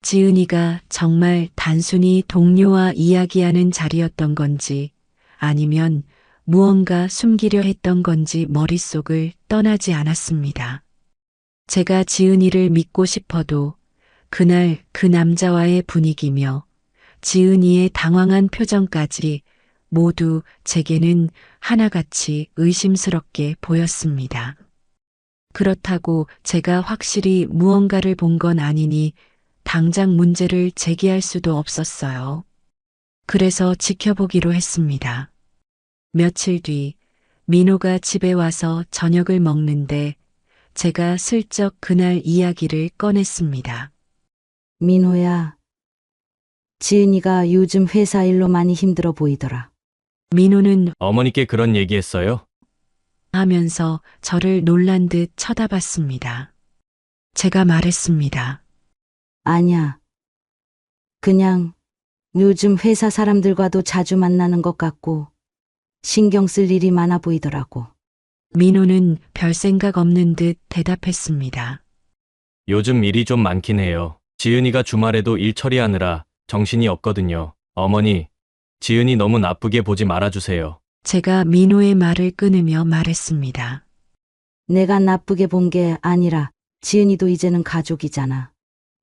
지은이가 정말 단순히 동료와 이야기하는 자리였던 건지 아니면 무언가 숨기려 했던 건지 머릿속을 떠나지 않았습니다. 제가 지은이를 믿고 싶어도 그날 그 남자와의 분위기며 지은이의 당황한 표정까지 모두 제게는 하나같이 의심스럽게 보였습니다. 그렇다고 제가 확실히 무언가를 본 건 아니니 당장 문제를 제기할 수도 없었어요. 그래서 지켜보기로 했습니다. 며칠 뒤 민호가 집에 와서 저녁을 먹는데 제가 슬쩍 그날 이야기를 꺼냈습니다. 민호야, 지은이가 요즘 회사 일로 많이 힘들어 보이더라. 민호는 어머니께 그런 얘기했어요? 하면서 저를 놀란 듯 쳐다봤습니다. 제가 말했습니다. 아냐. 그냥 요즘 회사 사람들과도 자주 만나는 것 같고 신경 쓸 일이 많아 보이더라고. 민호는 별 생각 없는 듯 대답했습니다. 요즘 일이 좀 많긴 해요. 지은이가 주말에도 일 처리하느라 정신이 없거든요. 어머니, 지은이 너무 나쁘게 보지 말아주세요. 제가 민호의 말을 끊으며 말했습니다. 내가 나쁘게 본 게 아니라 지은이도 이제는 가족이잖아.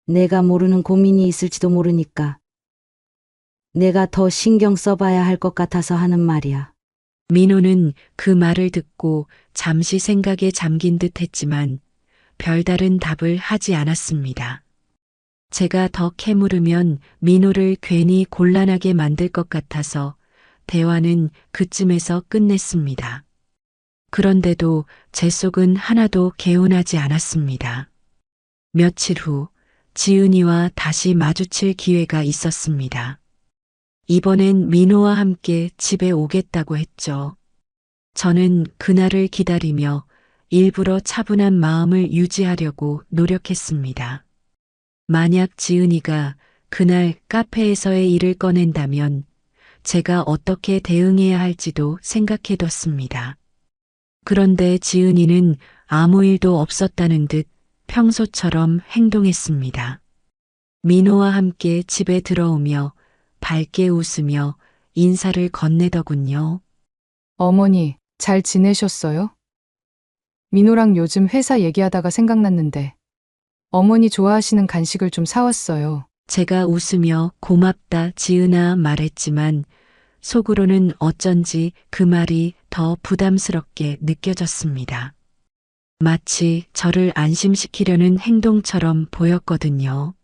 내가 모르는 고민이 있을지도 모르니까 내가 더 신경 써봐야 할 것 같아서 하는 말이야. 민호는 그 말을 듣고 잠시 생각에 잠긴 듯 했지만 별다른 답을 하지 않았습니다. 제가 더 캐물으면 민호를 괜히 곤란하게 만들 것 같아서 대화는 그쯤에서 끝냈습니다. 그런데도 제 속은 하나도 개운하지 않았습니다. 며칠 후 지은이와 다시 마주칠 기회가 있었습니다. 이번엔 민호와 함께 집에 오겠다고 했죠. 저는 그날을 기다리며 일부러 차분한 마음을 유지하려고 노력했습니다. 만약 지은이가 그날 카페에서의 일을 꺼낸다면 제가 어떻게 대응해야 할지도 생각해뒀습니다. 그런데 지은이는 아무 일도 없었다는 듯 평소처럼 행동했습니다. 민호와 함께 집에 들어오며 밝게 웃으며 인사를 건네더군요. 어머니, 잘 지내셨어요? 민호랑 요즘 회사 얘기하다가 생각났는데 어머니 좋아하시는 간식을 좀 사왔어요. 제가 웃으며 고맙다 지은아 말했지만 속으로는 어쩐지 그 말이 더 부담스럽게 느껴졌습니다. 마치 저를 안심시키려는 행동처럼 보였거든요.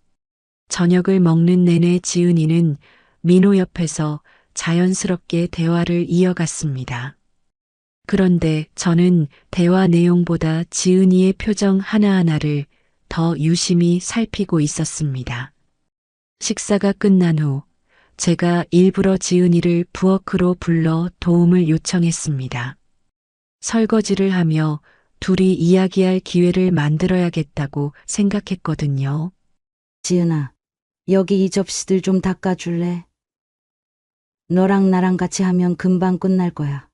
저녁을 먹는 내내 지은이는 민호 옆에서 자연스럽게 대화를 이어갔습니다. 그런데 저는 대화 내용보다 지은이의 표정 하나하나를 더 유심히 살피고 있었습니다. 식사가 끝난 후 제가 일부러 지은이를 부엌으로 불러 도움을 요청했습니다. 설거지를 하며 둘이 이야기할 기회를 만들어야겠다고 생각했거든요. 지은아, 여기 이 접시들 좀 닦아줄래? 너랑 나랑 같이 하면 금방 끝날 거야.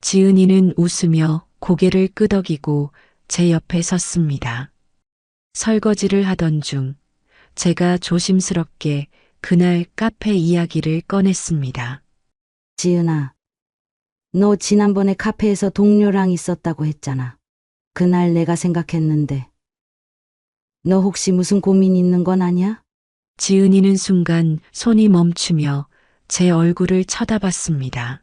지은이는 웃으며 고개를 끄덕이고 제 옆에 섰습니다. 설거지를 하던 중 제가 조심스럽게 그날 카페 이야기를 꺼냈습니다. 지은아, 너 지난번에 카페에서 동료랑 있었다고 했잖아. 그날 내가 생각했는데 너 혹시 무슨 고민 있는 건 아니야? 지은이는 순간 손이 멈추며 제 얼굴을 쳐다봤습니다.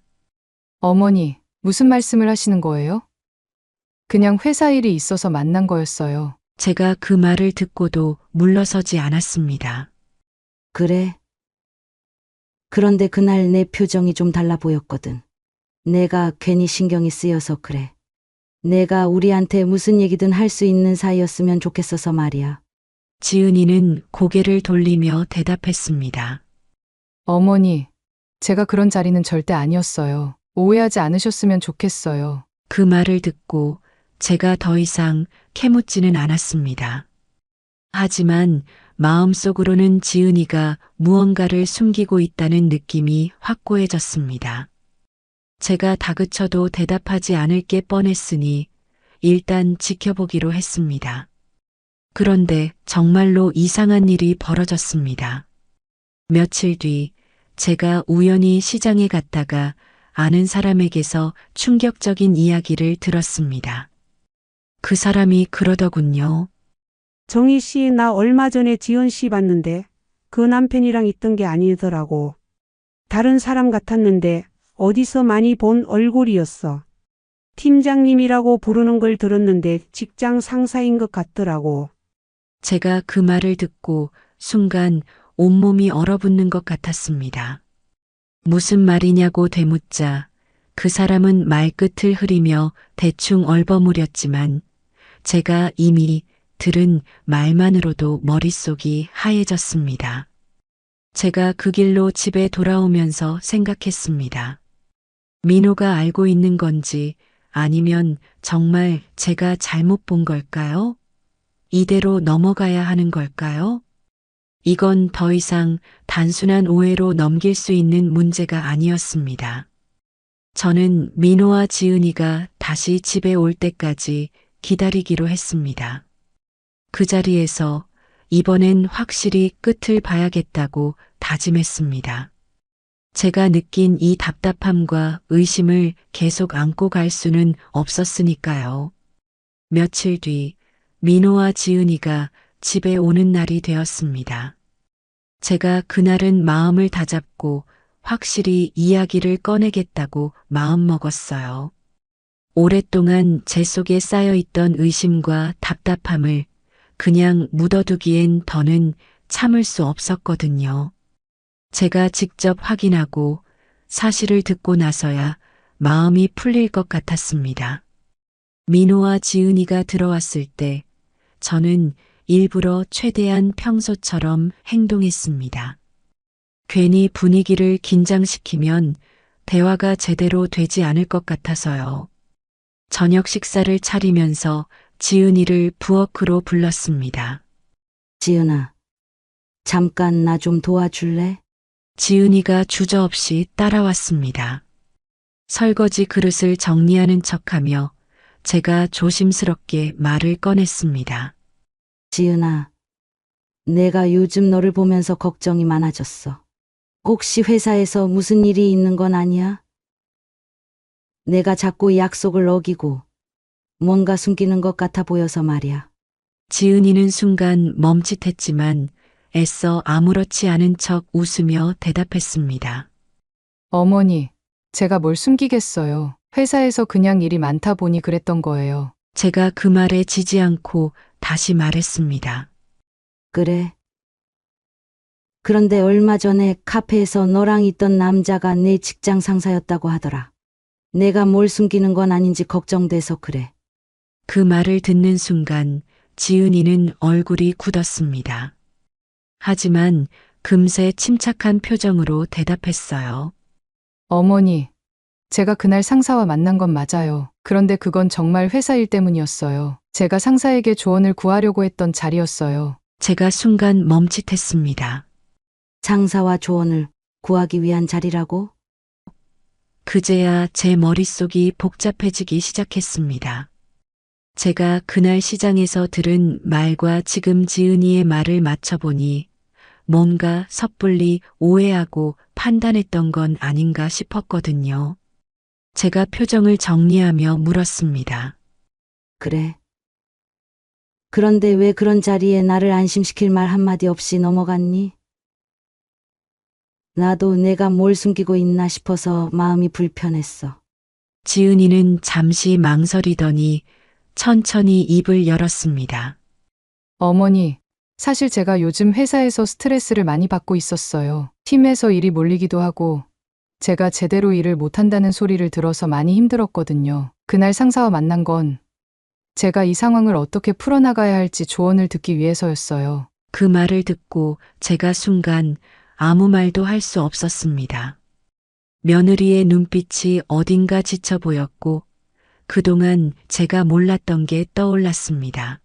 어머니, 무슨 말씀을 하시는 거예요? 그냥 회사 일이 있어서 만난 거였어요. 제가 그 말을 듣고도 물러서지 않았습니다. 그래. 그런데 그날 내 표정이 좀 달라 보였거든. 내가 괜히 신경이 쓰여서 그래. 내가 우리한테 무슨 얘기든 할 수 있는 사이였으면 좋겠어서 말이야. 지은이는 고개를 돌리며 대답했습니다. 어머니, 제가 그런 자리는 절대 아니었어요. 오해하지 않으셨으면 좋겠어요. 그 말을 듣고 제가 더 이상 캐묻지는 않았습니다. 하지만 마음속으로는 지은이가 무언가를 숨기고 있다는 느낌이 확고해졌습니다. 제가 다그쳐도 대답하지 않을 게 뻔했으니 일단 지켜보기로 했습니다. 그런데 정말로 이상한 일이 벌어졌습니다. 며칠 뒤 제가 우연히 시장에 갔다가 아는 사람에게서 충격적인 이야기를 들었습니다. 그 사람이 그러더군요. 정희 씨, 나 얼마 전에 지연 씨 봤는데 그 남편이랑 있던 게 아니더라고. 다른 사람 같았는데 어디서 많이 본 얼굴이었어. 팀장님이라고 부르는 걸 들었는데 직장 상사인 것 같더라고. 제가 그 말을 듣고 순간 온몸이 얼어붙는 것 같았습니다. 무슨 말이냐고 되묻자 그 사람은 말끝을 흐리며 대충 얼버무렸지만 제가 이미 들은 말만으로도 머릿속이 하얘졌습니다. 제가 그 길로 집에 돌아오면서 생각했습니다. 민호가 알고 있는 건지 아니면 정말 제가 잘못 본 걸까요? 이대로 넘어가야 하는 걸까요? 이건 더 이상 단순한 오해로 넘길 수 있는 문제가 아니었습니다. 저는 민호와 지은이가 다시 집에 올 때까지 기다리기로 했습니다. 그 자리에서 이번엔 확실히 끝을 봐야겠다고 다짐했습니다. 제가 느낀 이 답답함과 의심을 계속 안고 갈 수는 없었으니까요. 며칠 뒤 민호와 지은이가 집에 오는 날이 되었습니다. 제가 그날은 마음을 다잡고 확실히 이야기를 꺼내겠다고 마음먹었어요. 오랫동안 제 속에 쌓여있던 의심과 답답함을 그냥 묻어두기엔 더는 참을 수 없었거든요. 제가 직접 확인하고 사실을 듣고 나서야 마음이 풀릴 것 같았습니다. 민호와 지은이가 들어왔을 때 저는 일부러 최대한 평소처럼 행동했습니다. 괜히 분위기를 긴장시키면 대화가 제대로 되지 않을 것 같아서요. 저녁 식사를 차리면서 지은이를 부엌으로 불렀습니다. 지은아, 잠깐 나 좀 도와줄래? 지은이가 주저없이 따라왔습니다. 설거지 그릇을 정리하는 척하며 제가 조심스럽게 말을 꺼냈습니다. 지은아, 내가 요즘 너를 보면서 걱정이 많아졌어. 혹시 회사에서 무슨 일이 있는 건 아니야? 내가 자꾸 약속을 어기고 뭔가 숨기는 것 같아 보여서 말이야. 지은이는 순간 멈칫했지만 애써 아무렇지 않은 척 웃으며 대답했습니다. 어머니, 제가 뭘 숨기겠어요. 회사에서 그냥 일이 많다 보니 그랬던 거예요. 제가 그 말에 지지 않고 다시 말했습니다. 그래. 그런데 얼마 전에 카페에서 너랑 있던 남자가 내 직장 상사였다고 하더라. 내가 뭘 숨기는 건 아닌지 걱정돼서 그래. 그 말을 듣는 순간 지은이는 얼굴이 굳었습니다. 하지만 금세 침착한 표정으로 대답했어요. 어머니, 제가 그날 상사와 만난 건 맞아요. 그런데 그건 정말 회사 일 때문이었어요. 제가 상사에게 조언을 구하려고 했던 자리였어요. 제가 순간 멈칫했습니다. 상사와 조언을 구하기 위한 자리라고? 그제야 제 머릿속이 복잡해지기 시작했습니다. 제가 그날 시장에서 들은 말과 지금 지은이의 말을 맞춰보니 뭔가 섣불리 오해하고 판단했던 건 아닌가 싶었거든요. 제가 표정을 정리하며 물었습니다. 그래. 그런데 왜 그런 자리에 나를 안심시킬 말 한마디 없이 넘어갔니? 나도 내가 뭘 숨기고 있나 싶어서 마음이 불편했어. 지은이는 잠시 망설이더니 천천히 입을 열었습니다. 어머니, 사실 제가 요즘 회사에서 스트레스를 많이 받고 있었어요. 팀에서 일이 몰리기도 하고, 제가 제대로 일을 못한다는 소리를 들어서 많이 힘들었거든요. 그날 상사와 만난 건 제가 이 상황을 어떻게 풀어나가야 할지 조언을 듣기 위해서였어요. 그 말을 듣고 제가 순간 아무 말도 할 수 없었습니다. 며느리의 눈빛이 어딘가 지쳐 보였고 그동안 제가 몰랐던 게 떠올랐습니다.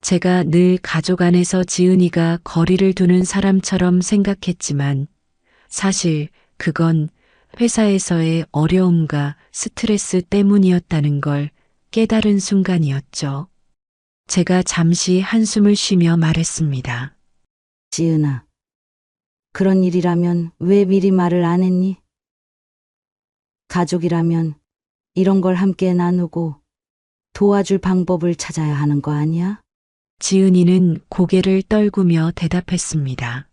제가 늘 가족 안에서 지은이가 거리를 두는 사람처럼 생각했지만 사실 그건 회사에서의 어려움과 스트레스 때문이었다는 걸 깨달은 순간이었죠. 제가 잠시 한숨을 쉬며 말했습니다. 지은아, 그런 일이라면 왜 미리 말을 안 했니? 가족이라면 이런 걸 함께 나누고 도와줄 방법을 찾아야 하는 거 아니야? 지은이는 고개를 떨구며 대답했습니다.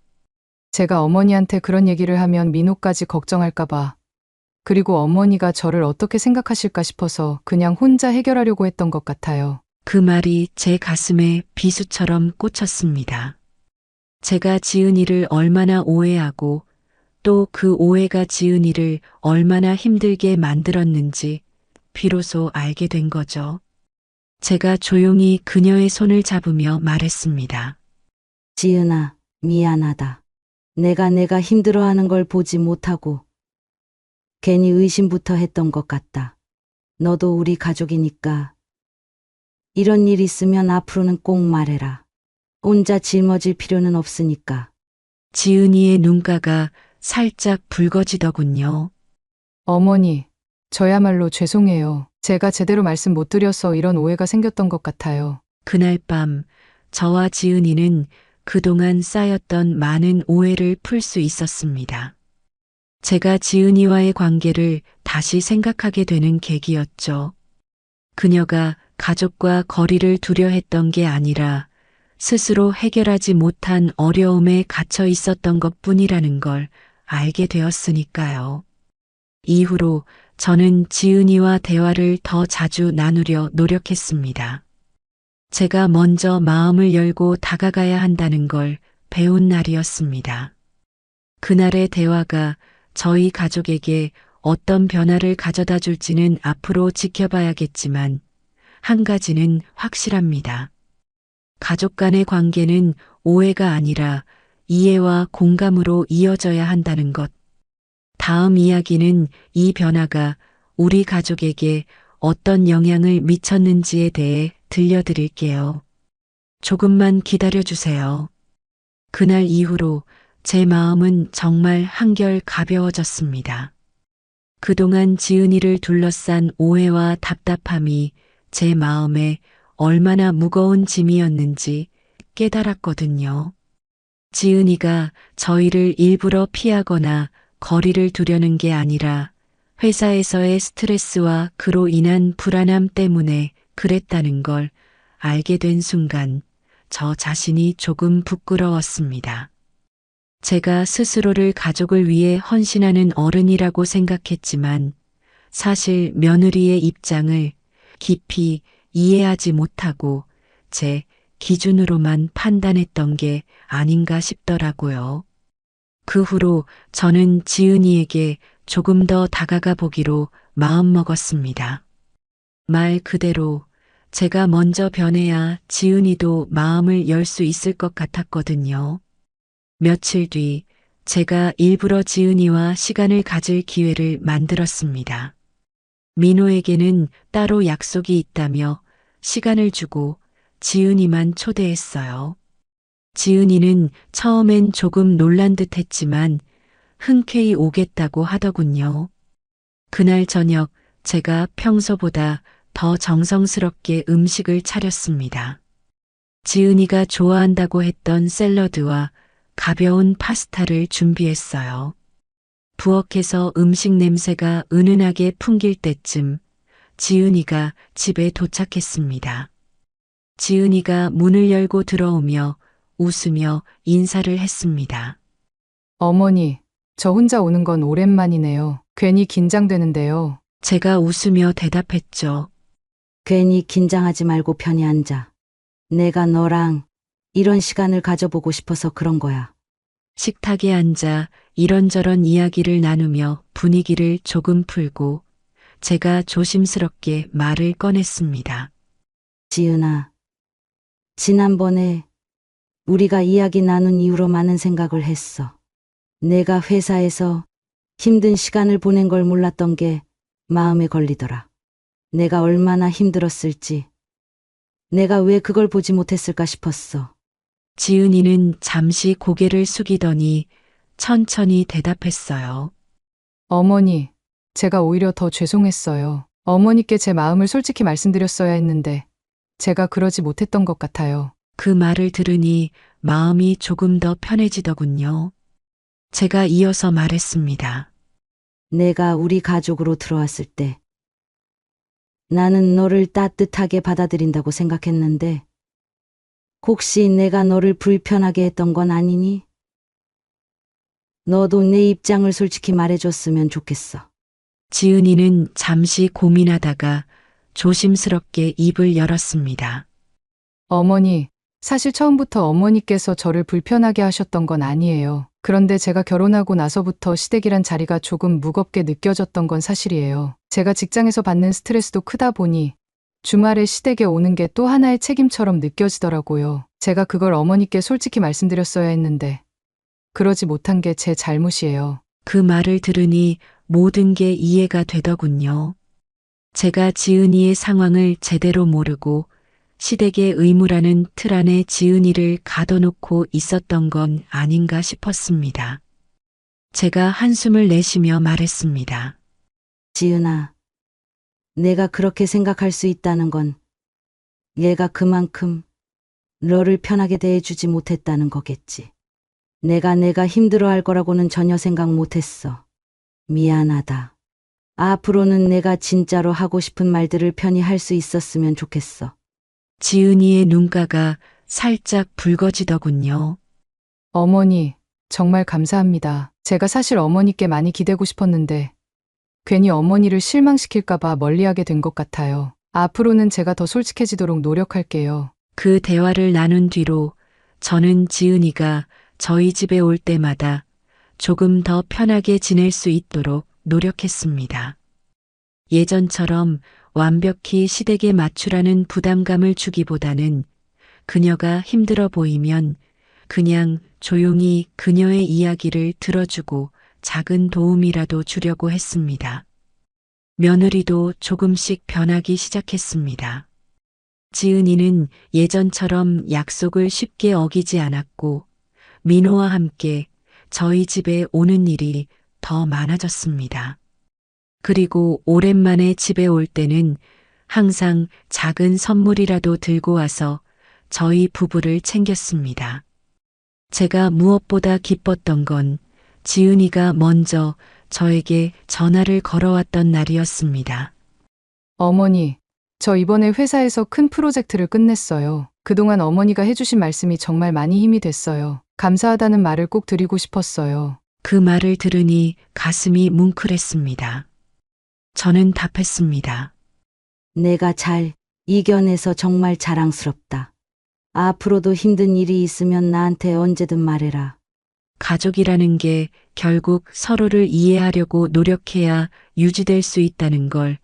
제가 어머니한테 그런 얘기를 하면 민호까지 걱정할까봐, 그리고 어머니가 저를 어떻게 생각하실까 싶어서 그냥 혼자 해결하려고 했던 것 같아요. 그 말이 제 가슴에 비수처럼 꽂혔습니다. 제가 지은이를 얼마나 오해하고 또 그 오해가 지은이를 얼마나 힘들게 만들었는지 비로소 알게 된 거죠. 제가 조용히 그녀의 손을 잡으며 말했습니다. 지은아, 미안하다. 내가 힘들어하는 걸 보지 못하고 괜히 의심부터 했던 것 같다. 너도 우리 가족이니까 이런 일 있으면 앞으로는 꼭 말해라. 혼자 짊어질 필요는 없으니까. 지은이의 눈가가 살짝 붉어지더군요. 어머니, 저야말로 죄송해요. 제가 제대로 말씀 못 드려서 이런 오해가 생겼던 것 같아요. 그날 밤 저와 지은이는 그동안 쌓였던 많은 오해를 풀 수 있었습니다. 제가 지은이와의 관계를 다시 생각하게 되는 계기였죠. 그녀가 가족과 거리를 두려 했던 게 아니라 스스로 해결하지 못한 어려움에 갇혀 있었던 것 뿐이라는 걸 알게 되었으니까요. 이후로 저는 지은이와 대화를 더 자주 나누려 노력했습니다. 제가 먼저 마음을 열고 다가가야 한다는 걸 배운 날이었습니다. 그날의 대화가 저희 가족에게 어떤 변화를 가져다 줄지는 앞으로 지켜봐야겠지만 한 가지는 확실합니다. 가족 간의 관계는 오해가 아니라 이해와 공감으로 이어져야 한다는 것. 다음 이야기는 이 변화가 우리 가족에게 어떤 영향을 미쳤는지에 대해 들려드릴게요. 조금만 기다려주세요. 그날 이후로 제 마음은 정말 한결 가벼워졌습니다. 그동안 지은이를 둘러싼 오해와 답답함이 제 마음에 얼마나 무거운 짐이었는지 깨달았거든요. 지은이가 저희를 일부러 피하거나 거리를 두려는 게 아니라 회사에서의 스트레스와 그로 인한 불안함 때문에 그랬다는 걸 알게 된 순간 저 자신이 조금 부끄러웠습니다. 제가 스스로를 가족을 위해 헌신하는 어른이라고 생각했지만 사실 며느리의 입장을 깊이 이해하지 못하고 제 기준으로만 판단했던 게 아닌가 싶더라고요. 그 후로 저는 지은이에게 조금 더 다가가 보기로 마음먹었습니다. 말 그대로 제가 먼저 변해야 지은이도 마음을 열 수 있을 것 같았거든요. 며칠 뒤 제가 일부러 지은이와 시간을 가질 기회를 만들었습니다. 민호에게는 따로 약속이 있다며 시간을 주고 지은이만 초대했어요. 지은이는 처음엔 조금 놀란 듯 했지만 흔쾌히 오겠다고 하더군요. 그날 저녁 제가 평소보다 더 정성스럽게 음식을 차렸습니다. 지은이가 좋아한다고 했던 샐러드와 가벼운 파스타를 준비했어요. 부엌에서 음식 냄새가 은은하게 풍길 때쯤 지은이가 집에 도착했습니다. 지은이가 문을 열고 들어오며 웃으며 인사를 했습니다. 어머니, 저 혼자 오는 건 오랜만이네요. 괜히 긴장되는데요. 제가 웃으며 대답했죠. 괜히 긴장하지 말고 편히 앉아. 내가 너랑 이런 시간을 가져보고 싶어서 그런 거야. 식탁에 앉아 이런저런 이야기를 나누며 분위기를 조금 풀고 제가 조심스럽게 말을 꺼냈습니다. 지은아, 지난번에 우리가 이야기 나눈 이후로 많은 생각을 했어. 내가 회사에서 힘든 시간을 보낸 걸 몰랐던 게 마음에 걸리더라. 내가 얼마나 힘들었을지, 내가 왜 그걸 보지 못했을까 싶었어. 지은이는 잠시 고개를 숙이더니 천천히 대답했어요. 어머니, 제가 오히려 더 죄송했어요. 어머니께 제 마음을 솔직히 말씀드렸어야 했는데 제가 그러지 못했던 것 같아요. 그 말을 들으니 마음이 조금 더 편해지더군요. 제가 이어서 말했습니다. 내가 우리 가족으로 들어왔을 때 나는 너를 따뜻하게 받아들인다고 생각했는데 혹시 내가 너를 불편하게 했던 건 아니니? 너도 내 입장을 솔직히 말해줬으면 좋겠어. 지은이는 잠시 고민하다가 조심스럽게 입을 열었습니다. 어머니, 사실 처음부터 어머니께서 저를 불편하게 하셨던 건 아니에요. 그런데 제가 결혼하고 나서부터 시댁이란 자리가 조금 무겁게 느껴졌던 건 사실이에요. 제가 직장에서 받는 스트레스도 크다 보니 주말에 시댁에 오는 게 또 하나의 책임처럼 느껴지더라고요. 제가 그걸 어머니께 솔직히 말씀드렸어야 했는데 그러지 못한 게 제 잘못이에요. 그 말을 들으니 모든 게 이해가 되더군요. 제가 지은이의 상황을 제대로 모르고 시댁의 의무라는 틀 안에 지은이를 가둬놓고 있었던 건 아닌가 싶었습니다. 제가 한숨을 내쉬며 말했습니다. 지은아, 내가 그렇게 생각할 수 있다는 건 얘가 그만큼 너를 편하게 대해주지 못했다는 거겠지. 내가 힘들어할 거라고는 전혀 생각 못했어. 미안하다. 앞으로는 내가 진짜로 하고 싶은 말들을 편히 할 수 있었으면 좋겠어. 지은이의 눈가가 살짝 붉어지더군요. 어머니, 정말 감사합니다. 제가 사실 어머니께 많이 기대고 싶었는데 괜히 어머니를 실망시킬까봐 멀리하게 된 것 같아요. 앞으로는 제가 더 솔직해지도록 노력할게요. 그 대화를 나눈 뒤로 저는 지은이가 저희 집에 올 때마다 조금 더 편하게 지낼 수 있도록 노력했습니다. 예전처럼 완벽히 시댁에 맞추라는 부담감을 주기보다는 그녀가 힘들어 보이면 그냥 조용히 그녀의 이야기를 들어주고 작은 도움이라도 주려고 했습니다. 며느리도 조금씩 변하기 시작했습니다. 지은이는 예전처럼 약속을 쉽게 어기지 않았고 민호와 함께 저희 집에 오는 일이 더 많아졌습니다. 그리고 오랜만에 집에 올 때는 항상 작은 선물이라도 들고 와서 저희 부부를 챙겼습니다. 제가 무엇보다 기뻤던 건 지은이가 먼저 저에게 전화를 걸어왔던 날이었습니다. 어머니, 저 이번에 회사에서 큰 프로젝트를 끝냈어요. 그동안 어머니가 해주신 말씀이 정말 많이 힘이 됐어요. 감사하다는 말을 꼭 드리고 싶었어요. 그 말을 들으니 가슴이 뭉클했습니다. 저는 답했습니다. 내가 잘 이겨내서 정말 자랑스럽다. 앞으로도 힘든 일이 있으면 나한테 언제든 말해라. 가족이라는 게 결국 서로를 이해하려고 노력해야 유지될 수 있다는 걸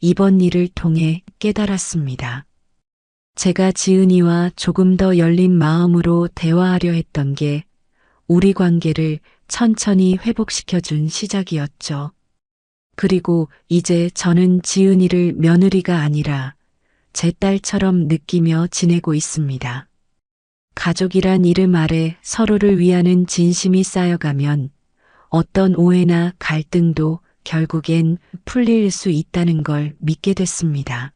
이번 일을 통해 깨달았습니다. 제가 지은이와 조금 더 열린 마음으로 대화하려 했던 게 우리 관계를 천천히 회복시켜준 시작이었죠. 그리고 이제 저는 지은이를 며느리가 아니라 제 딸처럼 느끼며 지내고 있습니다. 가족이란 이름 아래 서로를 위하는 진심이 쌓여가면 어떤 오해나 갈등도 결국엔 풀릴 수 있다는 걸 믿게 됐습니다.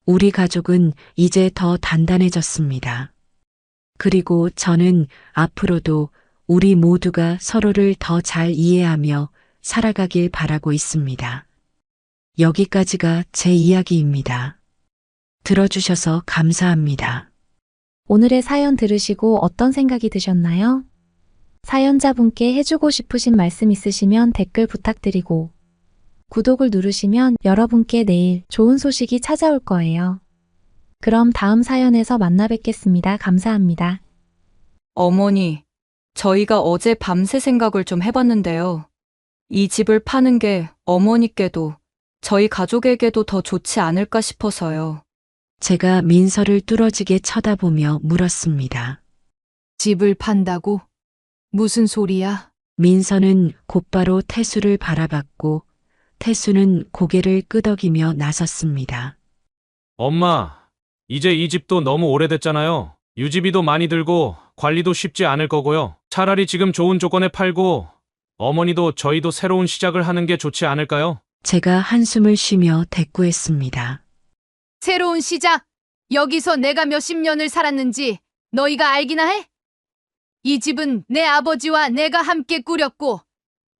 우리 가족은 이제 더 단단해졌습니다. 그리고 저는 앞으로도 우리 모두가 서로를 더 잘 이해하며 살아가길 바라고 있습니다. 여기까지가 제 이야기입니다. 들어주셔서 감사합니다. 오늘의 사연 들으시고 어떤 생각이 드셨나요? 사연자분께 해주고 싶으신 말씀 있으시면 댓글 부탁드리고 구독을 누르시면 여러분께 내일 좋은 소식이 찾아올 거예요. 그럼 다음 사연에서 만나 뵙겠습니다. 감사합니다. 어머니, 저희가 어제 밤새 생각을 좀 해봤는데요. 이 집을 파는 게 어머니께도 저희 가족에게도 더 좋지 않을까 싶어서요. 제가 민서를 뚫어지게 쳐다보며 물었습니다. 집을 판다고? 무슨 소리야? 민서는 곧바로 태수를 바라봤고 태수는 고개를 끄덕이며 나섰습니다. 엄마, 이제 이 집도 너무 오래됐잖아요. 유지비도 많이 들고 관리도 쉽지 않을 거고요. 차라리 지금 좋은 조건에 팔고 어머니도 저희도 새로운 시작을 하는 게 좋지 않을까요? 제가 한숨을 쉬며 대꾸했습니다. 새로운 시작. 여기서 내가 몇십 년을 살았는지 너희가 알기나 해? 이 집은 내 아버지와 내가 함께 꾸렸고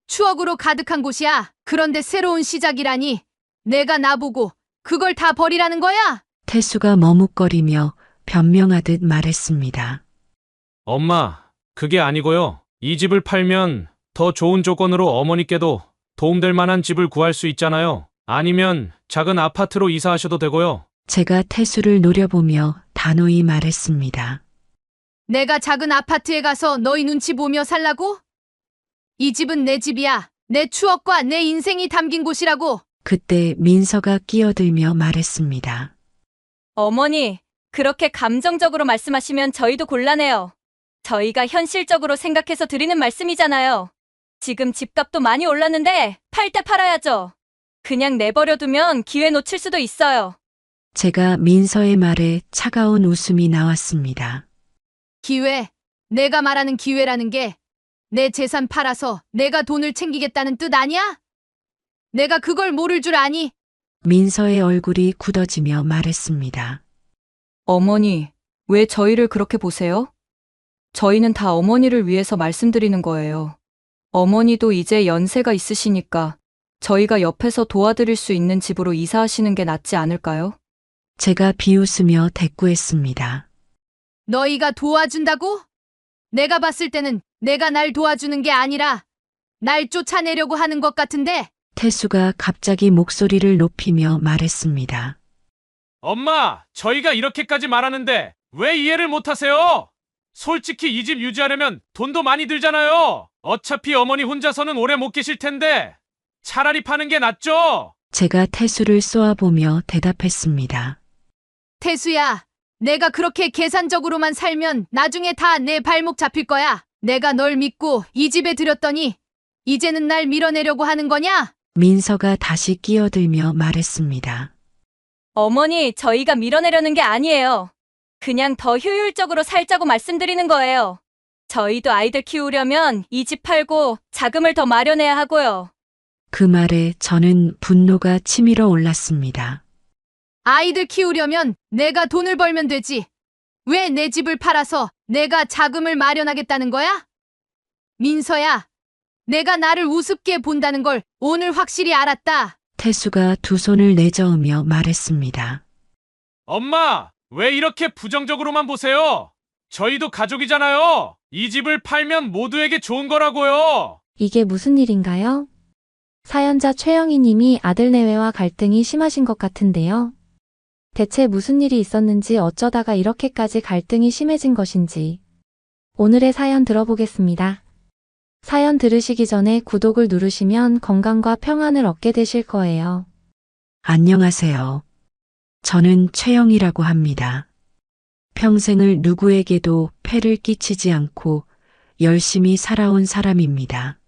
추억으로 가득한 곳이야. 그런데 새로운 시작이라니 내가 나보고 그걸 다 버리라는 거야? 태수가 머뭇거리며 변명하듯 말했습니다. 엄마, 그게 아니고요. 이 집을 팔면 더 좋은 조건으로 어머니께도 도움될 만한 집을 구할 수 있잖아요. 아니면 작은 아파트로 이사하셔도 되고요. 제가 태수를 노려보며 단호히 말했습니다. 내가 작은 아파트에 가서 너희 눈치 보며 살라고? 이 집은 내 집이야. 내 추억과 내 인생이 담긴 곳이라고. 그때 민서가 끼어들며 말했습니다. 어머니, 그렇게 감정적으로 말씀하시면 저희도 곤란해요. 저희가 현실적으로 생각해서 드리는 말씀이잖아요. 지금 집값도 많이 올랐는데 팔 때 팔아야죠. 그냥 내버려두면 기회 놓칠 수도 있어요. 제가 민서의 말에 차가운 웃음이 나왔습니다. 기회. 내가 말하는 기회라는 게 내 재산 팔아서 내가 돈을 챙기겠다는 뜻 아니야? 내가 그걸 모를 줄 아니? 민서의 얼굴이 굳어지며 말했습니다. 어머니, 왜 저희를 그렇게 보세요? 저희는 다 어머니를 위해서 말씀드리는 거예요. 어머니도 이제 연세가 있으시니까 저희가 옆에서 도와드릴 수 있는 집으로 이사하시는 게 낫지 않을까요? 제가 비웃으며 대꾸했습니다. 너희가 도와준다고? 내가 봤을 때는 내가 날 도와주는 게 아니라 날 쫓아내려고 하는 것 같은데? 태수가 갑자기 목소리를 높이며 말했습니다. 엄마, 저희가 이렇게까지 말하는데 왜 이해를 못하세요? 솔직히 이 집 유지하려면 돈도 많이 들잖아요. 어차피 어머니 혼자서는 오래 못 계실 텐데 차라리 파는 게 낫죠? 제가 태수를 쏘아보며 대답했습니다. 태수야, 내가 그렇게 계산적으로만 살면 나중에 다 내 발목 잡힐 거야. 내가 널 믿고 이 집에 들였더니 이제는 날 밀어내려고 하는 거냐? 민서가 다시 끼어들며 말했습니다. 어머니, 저희가 밀어내려는 게 아니에요. 그냥 더 효율적으로 살자고 말씀드리는 거예요. 저희도 아이들 키우려면 이 집 팔고 자금을 더 마련해야 하고요. 그 말에 저는 분노가 치밀어 올랐습니다. 아이들 키우려면 내가 돈을 벌면 되지. 왜 내 집을 팔아서 내가 자금을 마련하겠다는 거야? 민서야, 내가 나를 우습게 본다는 걸 오늘 확실히 알았다. 태수가 두 손을 내저으며 말했습니다. 엄마, 왜 이렇게 부정적으로만 보세요? 저희도 가족이잖아요. 이 집을 팔면 모두에게 좋은 거라고요. 이게 무슨 일인가요? 사연자 최영희 님이 아들 내외와 갈등이 심하신 것 같은데요. 대체 무슨 일이 있었는지 어쩌다가 이렇게까지 갈등이 심해진 것인지 오늘의 사연 들어보겠습니다. 사연 들으시기 전에 구독을 누르시면 건강과 평안을 얻게 되실 거예요. 안녕하세요. 저는 최영이라고 합니다. 평생을 누구에게도 폐를 끼치지 않고 열심히 살아온 사람입니다.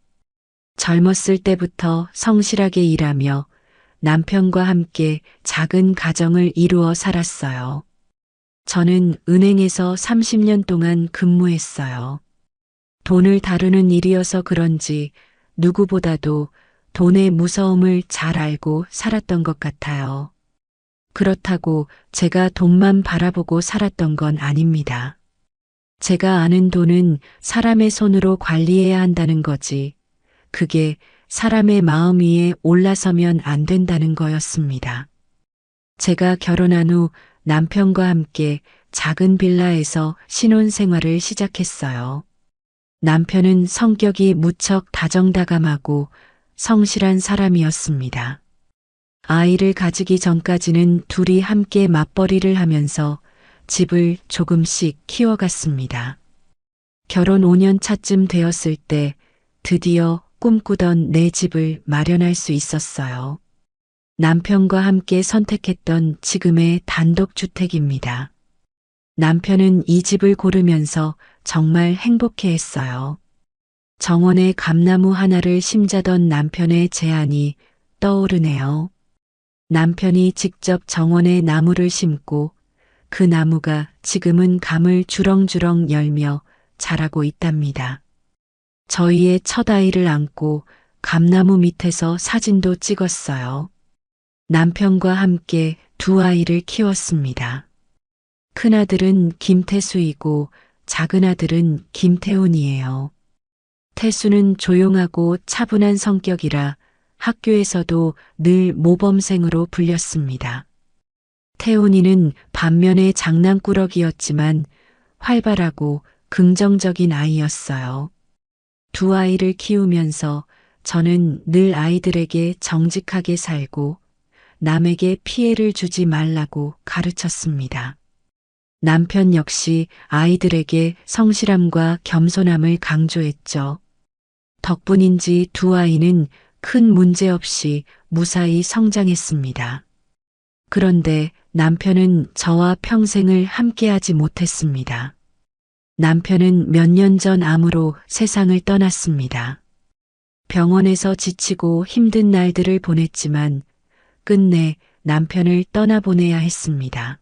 젊었을 때부터 성실하게 일하며 남편과 함께 작은 가정을 이루어 살았어요. 저는 은행에서 30년 동안 근무했어요. 돈을 다루는 일이어서 그런지 누구보다도 돈의 무서움을 잘 알고 살았던 것 같아요. 그렇다고 제가 돈만 바라보고 살았던 건 아닙니다. 제가 아는 돈은 사람의 손으로 관리해야 한다는 거지, 그게 사람의 마음 위에 올라서면 안 된다는 거였습니다. 제가 결혼한 후 남편과 함께 작은 빌라에서 신혼생활을 시작했어요. 남편은 성격이 무척 다정다감하고 성실한 사람이었습니다. 아이를 가지기 전까지는 둘이 함께 맞벌이를 하면서 집을 조금씩 키워갔습니다. 결혼 5년 차쯤 되었을 때 드디어 꿈꾸던 내 집을 마련할 수 있었어요. 남편과 함께 선택했던 지금의 단독주택입니다. 남편은 이 집을 고르면서 정말 행복해했어요. 정원에 감나무 하나를 심자던 남편의 제안이 떠오르네요. 남편이 직접 정원에 나무를 심고 그 나무가 지금은 감을 주렁주렁 열며 자라고 있답니다. 저희의 첫 아이를 안고 감나무 밑에서 사진도 찍었어요. 남편과 함께 두 아이를 키웠습니다. 큰아들은 김태수이고 작은아들은 김태훈이에요. 태수는 조용하고 차분한 성격이라 학교에서도 늘 모범생으로 불렸습니다. 태훈이는 반면에 장난꾸러기였지만 활발하고 긍정적인 아이였어요. 두 아이를 키우면서 저는 늘 아이들에게 정직하게 살고 남에게 피해를 주지 말라고 가르쳤습니다. 남편 역시 아이들에게 성실함과 겸손함을 강조했죠. 덕분인지 두 아이는 큰 문제 없이 무사히 성장했습니다. 그런데 남편은 저와 평생을 함께하지 못했습니다. 남편은 몇 년 전 암으로 세상을 떠났습니다. 병원에서 지치고 힘든 날들을 보냈지만 끝내 남편을 떠나보내야 했습니다.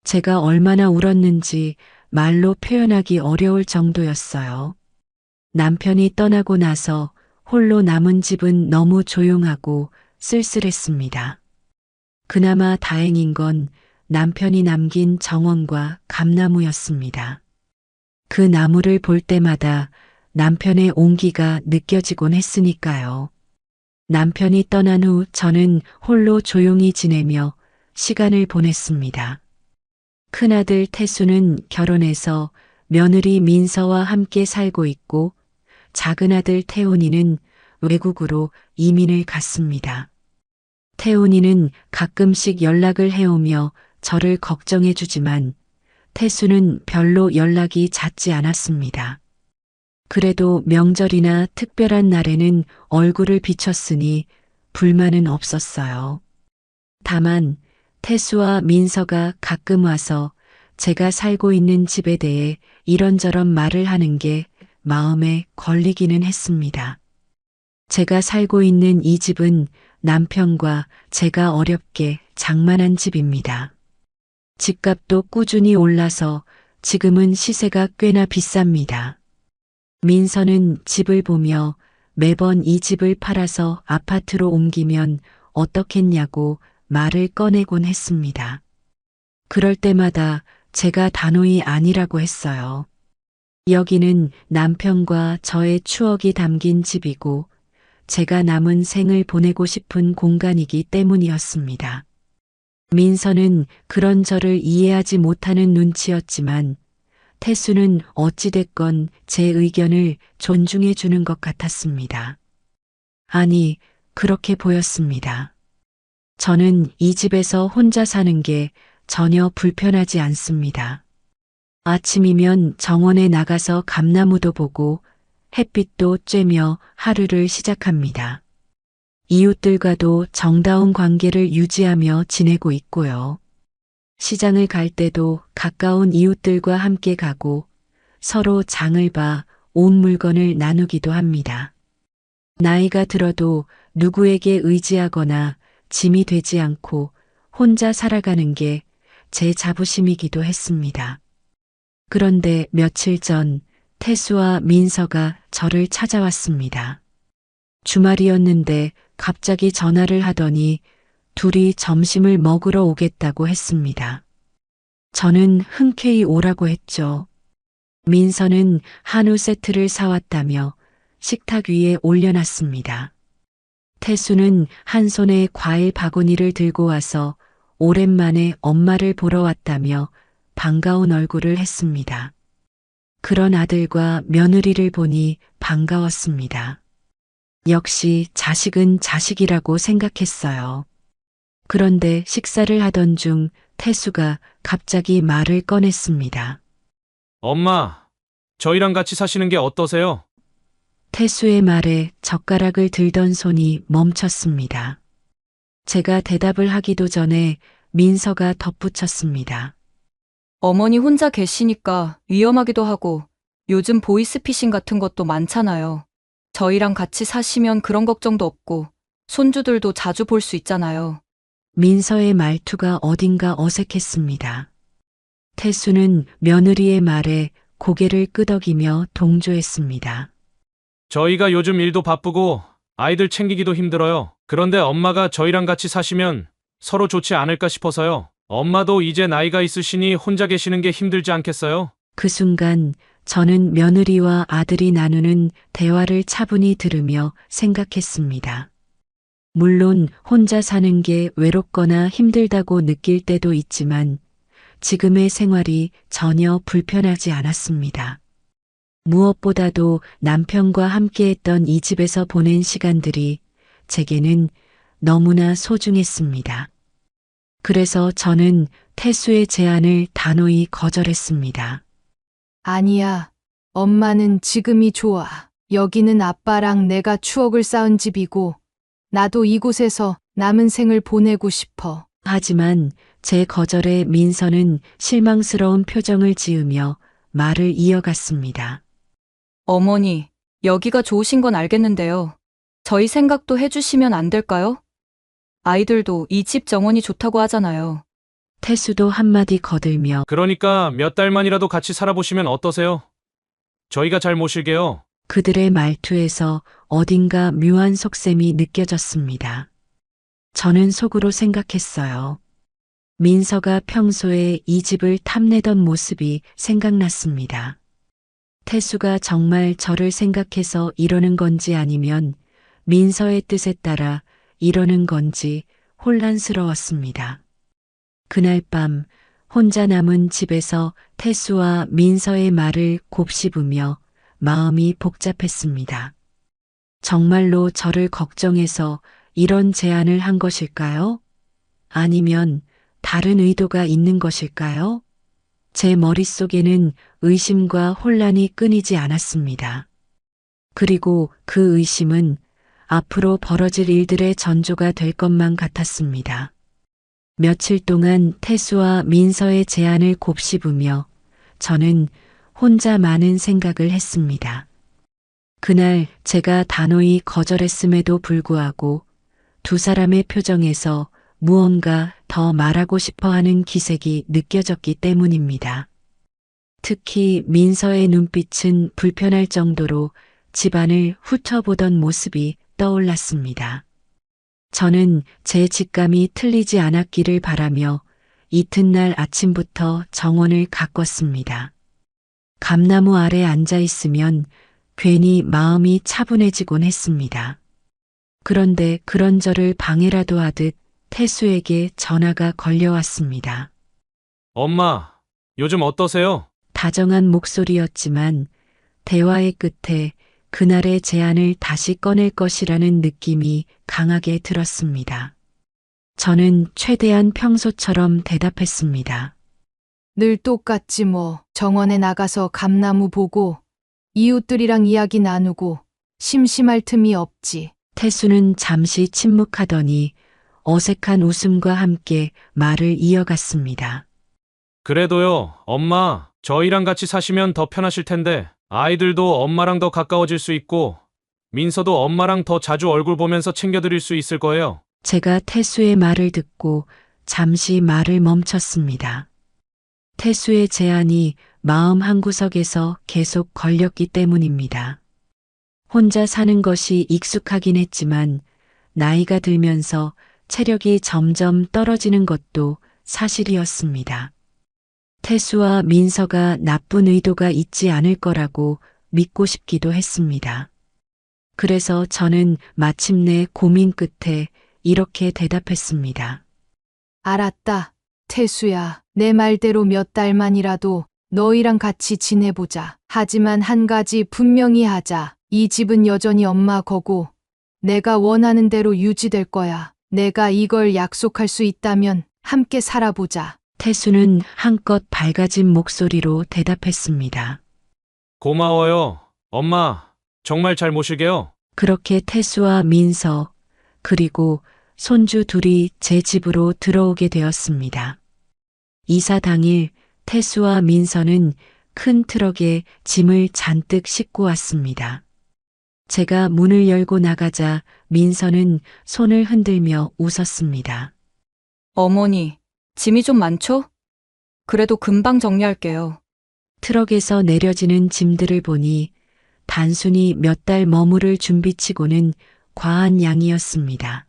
제가 얼마나 울었는지 말로 표현하기 어려울 정도였어요. 남편이 떠나고 나서 홀로 남은 집은 너무 조용하고 쓸쓸했습니다. 그나마 다행인 건 남편이 남긴 정원과 감나무였습니다. 그 나무를 볼 때마다 남편의 온기가 느껴지곤 했으니까요. 남편이 떠난 후 저는 홀로 조용히 지내며 시간을 보냈습니다. 큰아들 태수는 결혼해서 며느리 민서와 함께 살고 있고 작은아들 태훈이는 외국으로 이민을 갔습니다. 태훈이는 가끔씩 연락을 해오며 저를 걱정해 주지만 태수는 별로 연락이 잦지 않았습니다. 그래도 명절이나 특별한 날에는 얼굴을 비췄으니 불만은 없었어요. 다만 태수와 민서가 가끔 와서 제가 살고 있는 집에 대해 이런저런 말을 하는 게 마음에 걸리기는 했습니다. 제가 살고 있는 이 집은 남편과 제가 어렵게 장만한 집입니다. 집값도 꾸준히 올라서 지금은 시세가 꽤나 비쌉니다. 민서는 집을 보며 매번 이 집을 팔아서 아파트로 옮기면 어떻겠냐고 말을 꺼내곤 했습니다. 그럴 때마다 제가 단호히 아니라고 했어요. 여기는 남편과 저의 추억이 담긴 집이고 제가 남은 생을 보내고 싶은 공간이기 때문이었습니다. 민서는 그런 저를 이해하지 못하는 눈치였지만 태수는 어찌됐건 제 의견을 존중해 주는 것 같았습니다. 아니, 그렇게 보였습니다. 저는 이 집에서 혼자 사는 게 전혀 불편하지 않습니다. 아침이면 정원에 나가서 감나무도 보고 햇빛도 쬐며 하루를 시작합니다. 이웃들과도 정다운 관계를 유지하며 지내고 있고요. 시장을 갈 때도 가까운 이웃들과 함께 가고 서로 장을 봐 온 물건을 나누기도 합니다. 나이가 들어도 누구에게 의지하거나 짐이 되지 않고 혼자 살아가는 게 제 자부심이기도 했습니다. 그런데 며칠 전 태수와 민서가 저를 찾아왔습니다. 주말이었는데 갑자기 전화를 하더니 둘이 점심을 먹으러 오겠다고 했습니다. 저는 흔쾌히 오라고 했죠. 민서는 한우 세트를 사왔다며 식탁 위에 올려놨습니다. 태수는 한 손에 과일 바구니를 들고 와서 오랜만에 엄마를 보러 왔다며 반가운 얼굴을 했습니다. 그런 아들과 며느리를 보니 반가웠습니다. 역시 자식은 자식이라고 생각했어요. 그런데 식사를 하던 중 태수가 갑자기 말을 꺼냈습니다. 엄마, 저희랑 같이 사시는 게 어떠세요? 태수의 말에 젓가락을 들던 손이 멈췄습니다. 제가 대답을 하기도 전에 민서가 덧붙였습니다. 어머니 혼자 계시니까 위험하기도 하고 요즘 보이스피싱 같은 것도 많잖아요. 저희랑 같이 사시면 그런 걱정도 없고 손주들도 자주 볼 수 있잖아요. 민서의 말투가 어딘가 어색했습니다. 태수는 며느리의 말에 고개를 끄덕이며 동조했습니다. 저희가 요즘 일도 바쁘고 아이들 챙기기도 힘들어요. 그런데 엄마가 저희랑 같이 사시면 서로 좋지 않을까 싶어서요. 엄마도 이제 나이가 있으시니 혼자 계시는 게 힘들지 않겠어요? 그 순간 저는 며느리와 아들이 나누는 대화를 차분히 들으며 생각했습니다. 물론 혼자 사는 게 외롭거나 힘들다고 느낄 때도 있지만 지금의 생활이 전혀 불편하지 않았습니다. 무엇보다도 남편과 함께했던 이 집에서 보낸 시간들이 제게는 너무나 소중했습니다. 그래서 저는 태수의 제안을 단호히 거절했습니다. 아니야. 엄마는 지금이 좋아. 여기는 아빠랑 내가 추억을 쌓은 집이고, 나도 이곳에서 남은 생을 보내고 싶어. 하지만 제 거절에 민서는 실망스러운 표정을 지으며 말을 이어갔습니다. 어머니, 여기가 좋으신 건 알겠는데요. 저희 생각도 해주시면 안 될까요? 아이들도 이 집 정원이 좋다고 하잖아요. 태수도 한마디 거들며 그러니까 몇 달만이라도 같이 살아보시면 어떠세요? 저희가 잘 모실게요. 그들의 말투에서 어딘가 묘한 속셈이 느껴졌습니다. 저는 속으로 생각했어요. 민서가 평소에 이 집을 탐내던 모습이 생각났습니다. 태수가 정말 저를 생각해서 이러는 건지 아니면 민서의 뜻에 따라 이러는 건지 혼란스러웠습니다. 그날 밤 혼자 남은 집에서 태수와 민서의 말을 곱씹으며 마음이 복잡했습니다. 정말로 저를 걱정해서 이런 제안을 한 것일까요? 아니면 다른 의도가 있는 것일까요? 제 머릿속에는 의심과 혼란이 끊이지 않았습니다. 그리고 그 의심은 앞으로 벌어질 일들의 전조가 될 것만 같았습니다. 며칠 동안 태수와 민서의 제안을 곱씹으며 저는 혼자 많은 생각을 했습니다. 그날 제가 단호히 거절했음에도 불구하고 두 사람의 표정에서 무언가 더 말하고 싶어 하는 기색이 느껴졌기 때문입니다. 특히 민서의 눈빛은 불편할 정도로 집안을 훑어보던 모습이 떠올랐습니다. 저는 제 직감이 틀리지 않았기를 바라며 이튿날 아침부터 정원을 가꿨습니다. 감나무 아래 앉아 있으면 괜히 마음이 차분해지곤 했습니다. 그런데 그런저를 방해라도 하듯 태수에게 전화가 걸려왔습니다. 엄마, 요즘 어떠세요? 다정한 목소리였지만 대화의 끝에 그날의 제안을 다시 꺼낼 것이라는 느낌이 강하게 들었습니다. 저는 최대한 평소처럼 대답했습니다. 늘 똑같지 뭐. 정원에 나가서 감나무 보고 이웃들이랑 이야기 나누고 심심할 틈이 없지. 태수는 잠시 침묵하더니 어색한 웃음과 함께 말을 이어갔습니다. 그래도요, 엄마, 저희랑 같이 사시면 더 편하실 텐데 아이들도 엄마랑 더 가까워질 수 있고 민서도 엄마랑 더 자주 얼굴 보면서 챙겨드릴 수 있을 거예요. 제가 태수의 말을 듣고 잠시 말을 멈췄습니다. 태수의 제안이 마음 한구석에서 계속 걸렸기 때문입니다. 혼자 사는 것이 익숙하긴 했지만 나이가 들면서 체력이 점점 떨어지는 것도 사실이었습니다. 태수와 민서가 나쁜 의도가 있지 않을 거라고 믿고 싶기도 했습니다. 그래서 저는 마침내 고민 끝에 이렇게 대답했습니다. 알았다. 태수야, 내 말대로 몇 달만이라도 너희랑 같이 지내보자. 하지만 한 가지 분명히 하자. 이 집은 여전히 엄마 거고 내가 원하는 대로 유지될 거야. 내가 이걸 약속할 수 있다면 함께 살아보자. 태수는 한껏 밝아진 목소리로 대답했습니다. 고마워요. 엄마, 정말 잘 모실게요. 그렇게 태수와 민서, 그리고 손주 둘이 제 집으로 들어오게 되었습니다. 이사 당일 태수와 민서는 큰 트럭에 짐을 잔뜩 싣고 왔습니다. 제가 문을 열고 나가자 민서는 손을 흔들며 웃었습니다. 어머니, 짐이 좀 많죠? 그래도 금방 정리할게요. 트럭에서 내려지는 짐들을 보니 단순히 몇 달 머무를 준비치고는 과한 양이었습니다.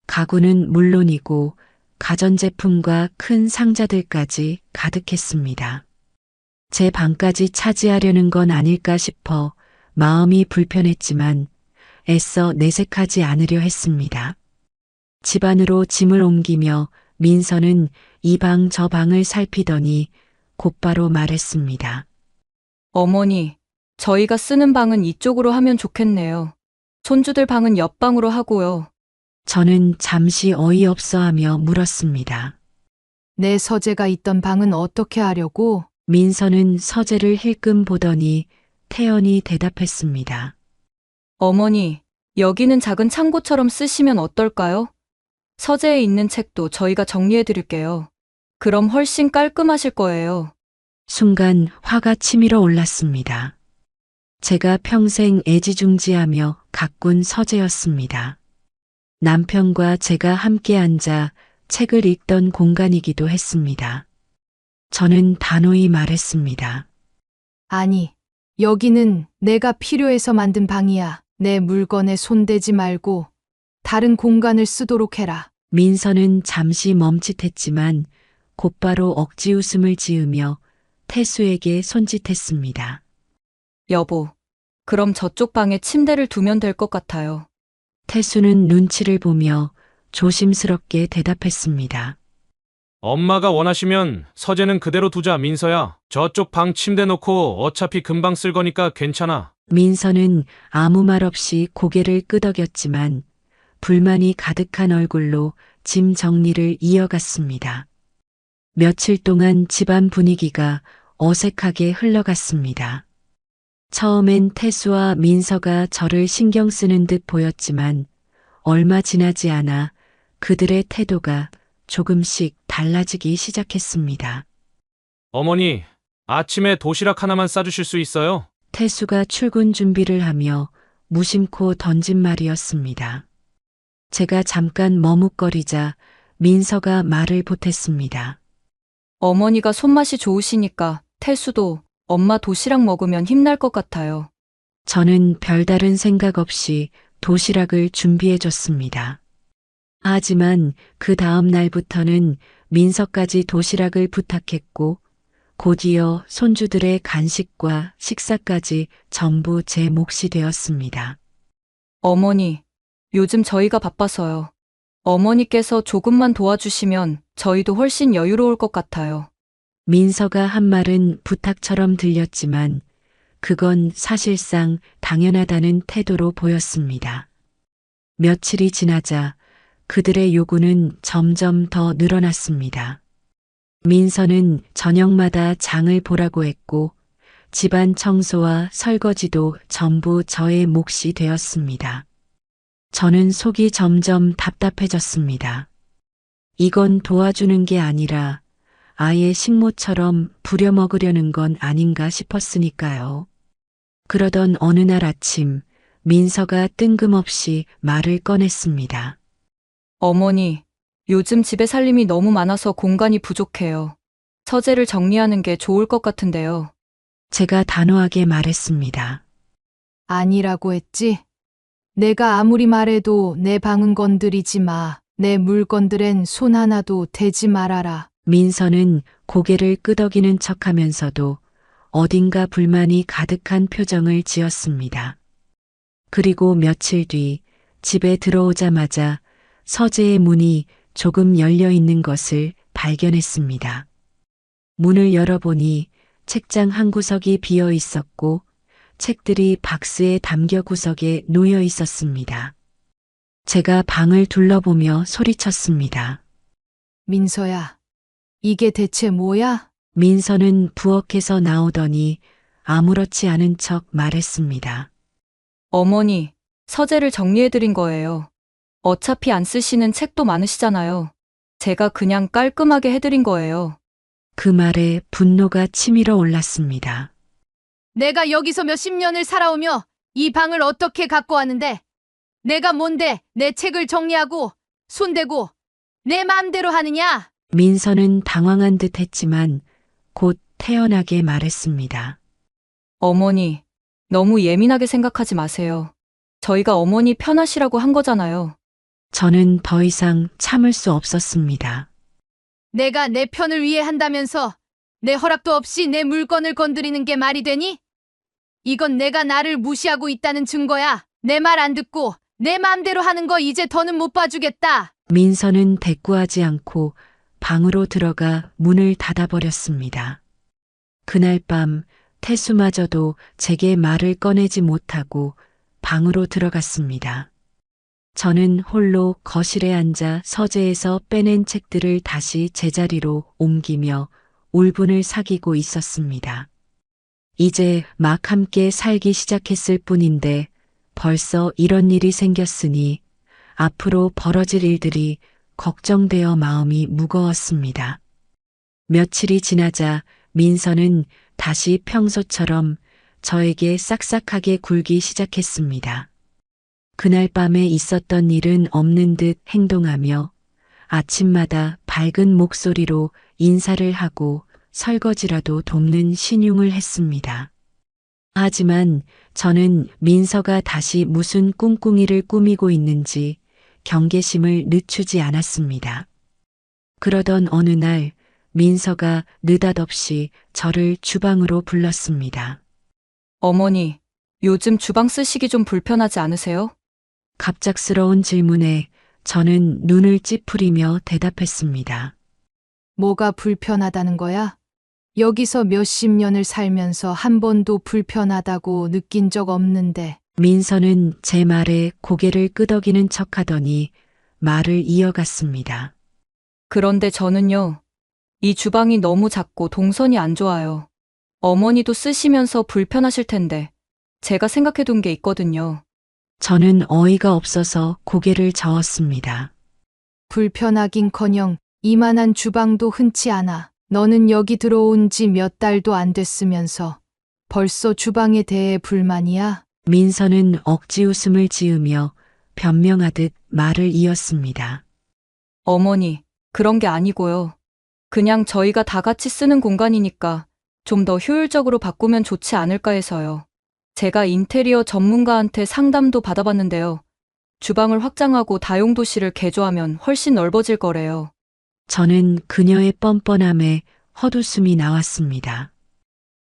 가구는 물론이고 가전제품과 큰 상자들까지 가득했습니다. 제 방까지 차지하려는 건 아닐까 싶어 마음이 불편했지만 애써 내색하지 않으려 했습니다. 집 안으로 짐을 옮기며 민서는 이 방 저 방을 살피더니 곧바로 말했습니다. 어머니, 저희가 쓰는 방은 이쪽으로 하면 좋겠네요. 손주들 방은 옆방으로 하고요. 저는 잠시 어이없어하며 물었습니다. 내 서재가 있던 방은 어떻게 하려고? 민서는 서재를 힐끔 보더니 태연히 대답했습니다. 어머니, 여기는 작은 창고처럼 쓰시면 어떨까요? 서재에 있는 책도 저희가 정리해 드릴게요. 그럼 훨씬 깔끔하실 거예요. 순간 화가 치밀어 올랐습니다. 제가 평생 애지중지하며 가꾼 서재였습니다. 남편과 제가 함께 앉아 책을 읽던 공간이기도 했습니다. 저는 단호히 말했습니다. 아니, 여기는 내가 필요해서 만든 방이야. 내 물건에 손대지 말고 다른 공간을 쓰도록 해라. 민서는 잠시 멈칫했지만 곧바로 억지 웃음을 지으며 태수에게 손짓했습니다. 여보, 그럼 저쪽 방에 침대를 두면 될 것 같아요. 태수는 눈치를 보며 조심스럽게 대답했습니다. 엄마가 원하시면 서재는 그대로 두자, 민서야. 저쪽 방 침대 놓고 어차피 금방 쓸 거니까 괜찮아. 민서는 아무 말 없이 고개를 끄덕였지만 불만이 가득한 얼굴로 짐 정리를 이어갔습니다. 며칠 동안 집안 분위기가 어색하게 흘러갔습니다. 처음엔 태수와 민서가 저를 신경 쓰는 듯 보였지만 얼마 지나지 않아 그들의 태도가 조금씩 달라지기 시작했습니다. 어머니, 아침에 도시락 하나만 싸주실 수 있어요? 태수가 출근 준비를 하며 무심코 던진 말이었습니다. 제가 잠깐 머뭇거리자 민서가 말을 보탰습니다. 어머니가 손맛이 좋으시니까 태수도 엄마 도시락 먹으면 힘날 것 같아요. 저는 별다른 생각 없이 도시락을 준비해줬습니다. 하지만 그 다음 날부터는 민서까지 도시락을 부탁했고 곧이어 손주들의 간식과 식사까지 전부 제 몫이 되었습니다. 어머니, 요즘 저희가 바빠서요. 어머니께서 조금만 도와주시면 저희도 훨씬 여유로울 것 같아요. 민서가 한 말은 부탁처럼 들렸지만 그건 사실상 당연하다는 태도로 보였습니다. 며칠이 지나자 그들의 요구는 점점 더 늘어났습니다. 민서는 저녁마다 장을 보라고 했고 집안 청소와 설거지도 전부 저의 몫이 되었습니다. 저는 속이 점점 답답해졌습니다. 이건 도와주는 게 아니라 아예 식모처럼 부려먹으려는 건 아닌가 싶었으니까요. 그러던 어느 날 아침 민서가 뜬금없이 말을 꺼냈습니다. 어머니, 요즘 집에 살림이 너무 많아서 공간이 부족해요. 서재를 정리하는 게 좋을 것 같은데요. 제가 단호하게 말했습니다. 아니라고 했지? 내가 아무리 말해도 내 방은 건드리지 마. 내 물건들엔 손 하나도 대지 말아라. 민서는 고개를 끄덕이는 척하면서도 어딘가 불만이 가득한 표정을 지었습니다. 그리고 며칠 뒤 집에 들어오자마자 서재의 문이 조금 열려 있는 것을 발견했습니다. 문을 열어보니 책장 한 구석이 비어 있었고 책들이 박스에 담겨 구석에 놓여 있었습니다. 제가 방을 둘러보며 소리쳤습니다. 민서야, 이게 대체 뭐야? 민서는 부엌에서 나오더니 아무렇지 않은 척 말했습니다. 어머니, 서재를 정리해드린 거예요. 어차피 안 쓰시는 책도 많으시잖아요. 제가 그냥 깔끔하게 해드린 거예요. 그 말에 분노가 치밀어 올랐습니다. 내가 여기서 몇십 년을 살아오며 이 방을 어떻게 갖고 왔는데 내가 뭔데 내 책을 정리하고 손대고 내 마음대로 하느냐? 민서는 당황한 듯 했지만 곧 태연하게 말했습니다. 어머니, 너무 예민하게 생각하지 마세요. 저희가 어머니 편하시라고 한 거잖아요. 저는 더 이상 참을 수 없었습니다. 내가 내 편을 위해 한다면서 내 허락도 없이 내 물건을 건드리는 게 말이 되니? 이건 내가 나를 무시하고 있다는 증거야. 내 말 안 듣고 내 마음대로 하는 거 이제 더는 못 봐주겠다. 민서는 대꾸하지 않고 방으로 들어가 문을 닫아버렸습니다. 그날 밤 태수마저도 제게 말을 꺼내지 못하고 방으로 들어갔습니다. 저는 홀로 거실에 앉아 서재에서 빼낸 책들을 다시 제자리로 옮기며 울분을 사귀고 있었습니다. 이제 막 함께 살기 시작했을 뿐인데 벌써 이런 일이 생겼으니 앞으로 벌어질 일들이 걱정되어 마음이 무거웠습니다. 며칠이 지나자 민서는 다시 평소처럼 저에게 싹싹하게 굴기 시작했습니다. 그날 밤에 있었던 일은 없는 듯 행동하며 아침마다 밝은 목소리로 인사를 하고 설거지라도 돕는 신용을 했습니다. 하지만 저는 민서가 다시 무슨 꿍꿍이를 꾸미고 있는지 경계심을 늦추지 않았습니다. 그러던 어느 날 민서가 느닷없이 저를 주방으로 불렀습니다. 어머니, 요즘 주방 쓰시기 좀 불편하지 않으세요? 갑작스러운 질문에 저는 눈을 찌푸리며 대답했습니다. 뭐가 불편하다는 거야? 여기서 몇십 년을 살면서 한 번도 불편하다고 느낀 적 없는데. 민서는 제 말에 고개를 끄덕이는 척하더니 말을 이어갔습니다. 그런데 저는요, 이 주방이 너무 작고 동선이 안 좋아요. 어머니도 쓰시면서 불편하실 텐데 제가 생각해둔 게 있거든요. 저는 어이가 없어서 고개를 저었습니다. 불편하긴커녕 이만한 주방도 흔치 않아. 너는 여기 들어온 지 몇 달도 안 됐으면서 벌써 주방에 대해 불만이야? 민서는 억지 웃음을 지으며 변명하듯 말을 이었습니다. 어머니, 그런 게 아니고요. 그냥 저희가 다 같이 쓰는 공간이니까 좀 더 효율적으로 바꾸면 좋지 않을까 해서요. 제가 인테리어 전문가한테 상담도 받아봤는데요. 주방을 확장하고 다용도실을 개조하면 훨씬 넓어질 거래요. 저는 그녀의 뻔뻔함에 헛웃음이 나왔습니다.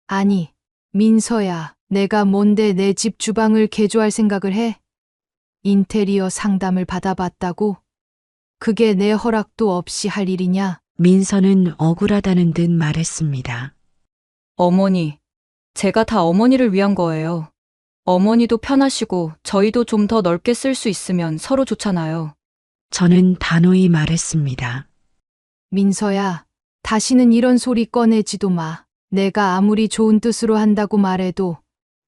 아니, 민서야, 내가 뭔데 내 집 주방을 개조할 생각을 해? 인테리어 상담을 받아봤다고? 그게 내 허락도 없이 할 일이냐? 민서는 억울하다는 듯 말했습니다. 어머니, 제가 다 어머니를 위한 거예요. 어머니도 편하시고 저희도 좀 더 넓게 쓸 수 있으면 서로 좋잖아요. 저는 단호히 말했습니다. 민서야, 다시는 이런 소리 꺼내지도 마. 내가 아무리 좋은 뜻으로 한다고 말해도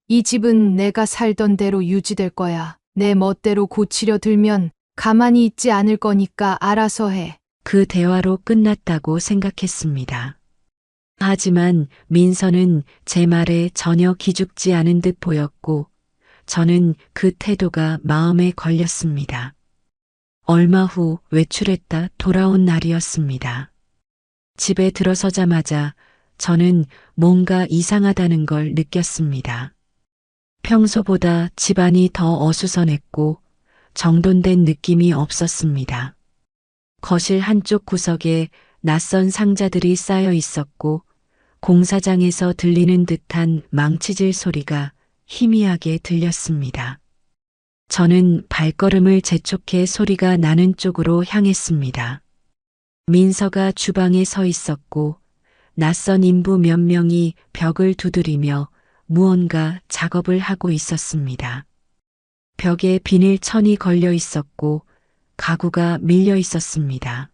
이 집은 내가 살던 대로 유지될 거야. 내 멋대로 고치려 들면 가만히 있지 않을 거니까 알아서 해. 그 대화로 끝났다고 생각했습니다. 하지만 민서는 제 말에 전혀 기죽지 않은 듯 보였고 저는 그 태도가 마음에 걸렸습니다. 얼마 후 외출했다 돌아온 날이었습니다. 집에 들어서자마자 저는 뭔가 이상하다는 걸 느꼈습니다. 평소보다 집안이 더 어수선했고 정돈된 느낌이 없었습니다. 거실 한쪽 구석에 낯선 상자들이 쌓여 있었고 공사장에서 들리는 듯한 망치질 소리가 희미하게 들렸습니다. 저는 발걸음을 재촉해 소리가 나는 쪽으로 향했습니다. 민서가 주방에 서 있었고 낯선 인부 몇 명이 벽을 두드리며 무언가 작업을 하고 있었습니다. 벽에 비닐천이 걸려 있었고 가구가 밀려 있었습니다.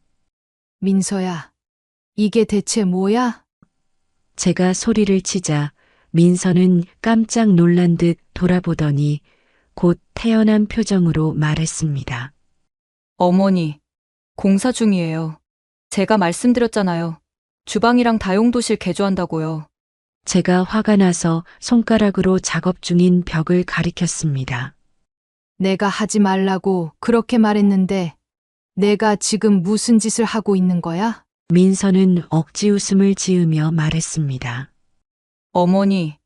민서야, 이게 대체 뭐야? 제가 소리를 치자 민서는 깜짝 놀란 듯 돌아보더니 곧 태연한 표정으로 말했습니다. 어머니, 공사 중이에요. 제가 말씀드렸잖아요. 주방이랑 다용도실 개조한다고요. 제가 화가 나서 손가락으로 작업 중인 벽을 가리켰습니다. 내가 하지 말라고 그렇게 말했는데 내가 지금 무슨 짓을 하고 있는 거야? 민서는 억지 웃음을 지으며 말했습니다. 어머니,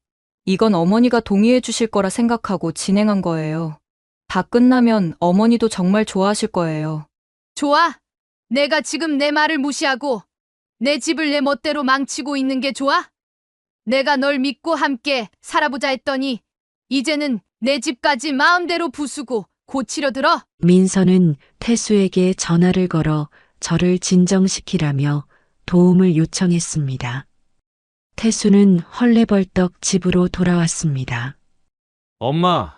이건 어머니가 동의해 주실 거라 생각하고 진행한 거예요. 다 끝나면 어머니도 정말 좋아하실 거예요. 좋아. 내가 지금 내 말을 무시하고 내 집을 내 멋대로 망치고 있는 게 좋아? 내가 널 믿고 함께 살아보자 했더니 이제는 내 집까지 마음대로 부수고 고치려 들어? 민서는 태수에게 전화를 걸어 저를 진정시키라며 도움을 요청했습니다. 태수는 헐레벌떡 집으로 돌아왔습니다. 엄마,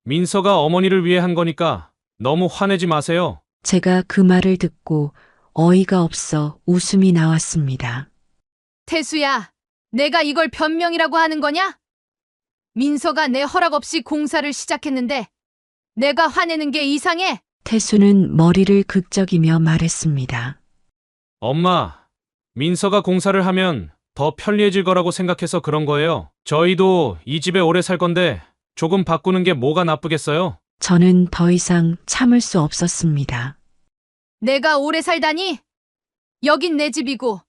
민서가 어머니를 위해 한 거니까 너무 화내지 마세요. 제가 그 말을 듣고 어이가 없어 웃음이 나왔습니다. 태수야, 내가 이걸 변명이라고 하는 거냐? 민서가 내 허락 없이 공사를 시작했는데 내가 화내는 게 이상해? 태수는 머리를 극적이며 말했습니다. 엄마, 민서가 공사를 하면 더 편리해질 거라고 생각해서 그런 거예요. 저희도 이 집에 오래 살 건데 조금 바꾸는 게 뭐가 나쁘겠어요? 저는 더 이상 참을 수 없었습니다. 내가 오래 살다니? 여긴 내 집이고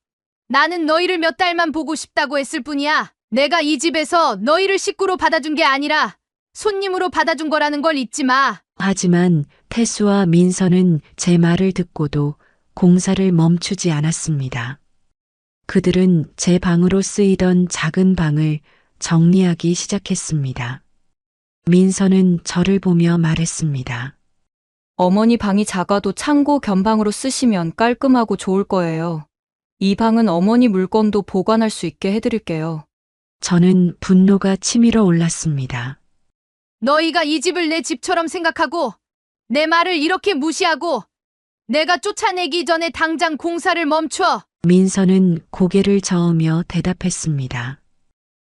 나는 너희를 몇 달만 보고 싶다고 했을 뿐이야. 내가 이 집에서 너희를 식구로 받아준 게 아니라 손님으로 받아준 거라는 걸 잊지 마. 하지만 태수와 민서는 제 말을 듣고도 공사를 멈추지 않았습니다. 그들은 제 방으로 쓰이던 작은 방을 정리하기 시작했습니다. 민서는 저를 보며 말했습니다. 어머니 방이 작아도 창고 겸방으로 쓰시면 깔끔하고 좋을 거예요. 이 방은 어머니 물건도 보관할 수 있게 해드릴게요. 저는 분노가 치밀어 올랐습니다. 너희가 이 집을 내 집처럼 생각하고 내 말을 이렇게 무시하고 내가 쫓아내기 전에 당장 공사를 멈춰. 민서는 고개를 저으며 대답했습니다.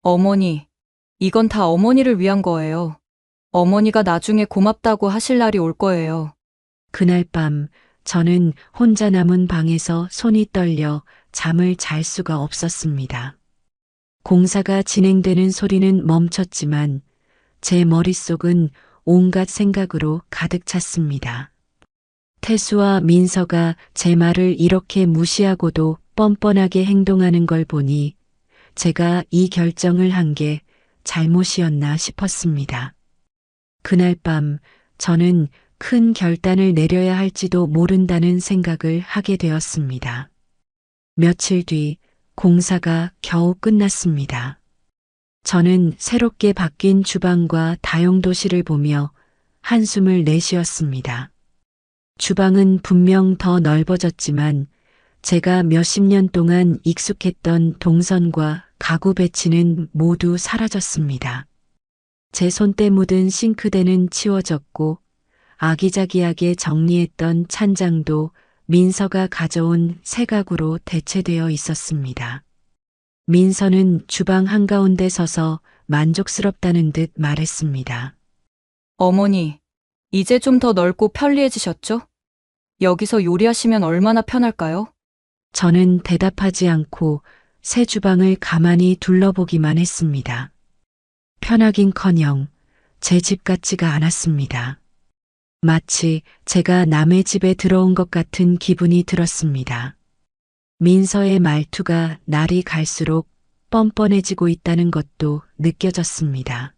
어머니, 이건 다 어머니를 위한 거예요. 어머니가 나중에 고맙다고 하실 날이 올 거예요. 그날 밤 저는 혼자 남은 방에서 손이 떨려 잠을 잘 수가 없었습니다. 공사가 진행되는 소리는 멈췄지만 제 머릿속은 온갖 생각으로 가득 찼습니다. 태수와 민서가 제 말을 이렇게 무시하고도 뻔뻔하게 행동하는 걸 보니 제가 이 결정을 한 게 잘못이었나 싶었습니다. 그날 밤 저는 큰 결단을 내려야 할지도 모른다는 생각을 하게 되었습니다. 며칠 뒤 공사가 겨우 끝났습니다. 저는 새롭게 바뀐 주방과 다용도실을 보며 한숨을 내쉬었습니다. 주방은 분명 더 넓어졌지만 제가 몇십 년 동안 익숙했던 동선과 가구 배치는 모두 사라졌습니다. 제 손때 묻은 싱크대는 치워졌고 아기자기하게 정리했던 찬장도 민서가 가져온 새 가구로 대체되어 있었습니다. 민서는 주방 한가운데 서서 만족스럽다는 듯 말했습니다. 어머니, 이제 좀 더 넓고 편리해지셨죠? 여기서 요리하시면 얼마나 편할까요? 저는 대답하지 않고 새 주방을 가만히 둘러보기만 했습니다. 편하긴커녕 제 집 같지가 않았습니다. 마치 제가 남의 집에 들어온 것 같은 기분이 들었습니다. 민서의 말투가 날이 갈수록 뻔뻔해지고 있다는 것도 느껴졌습니다.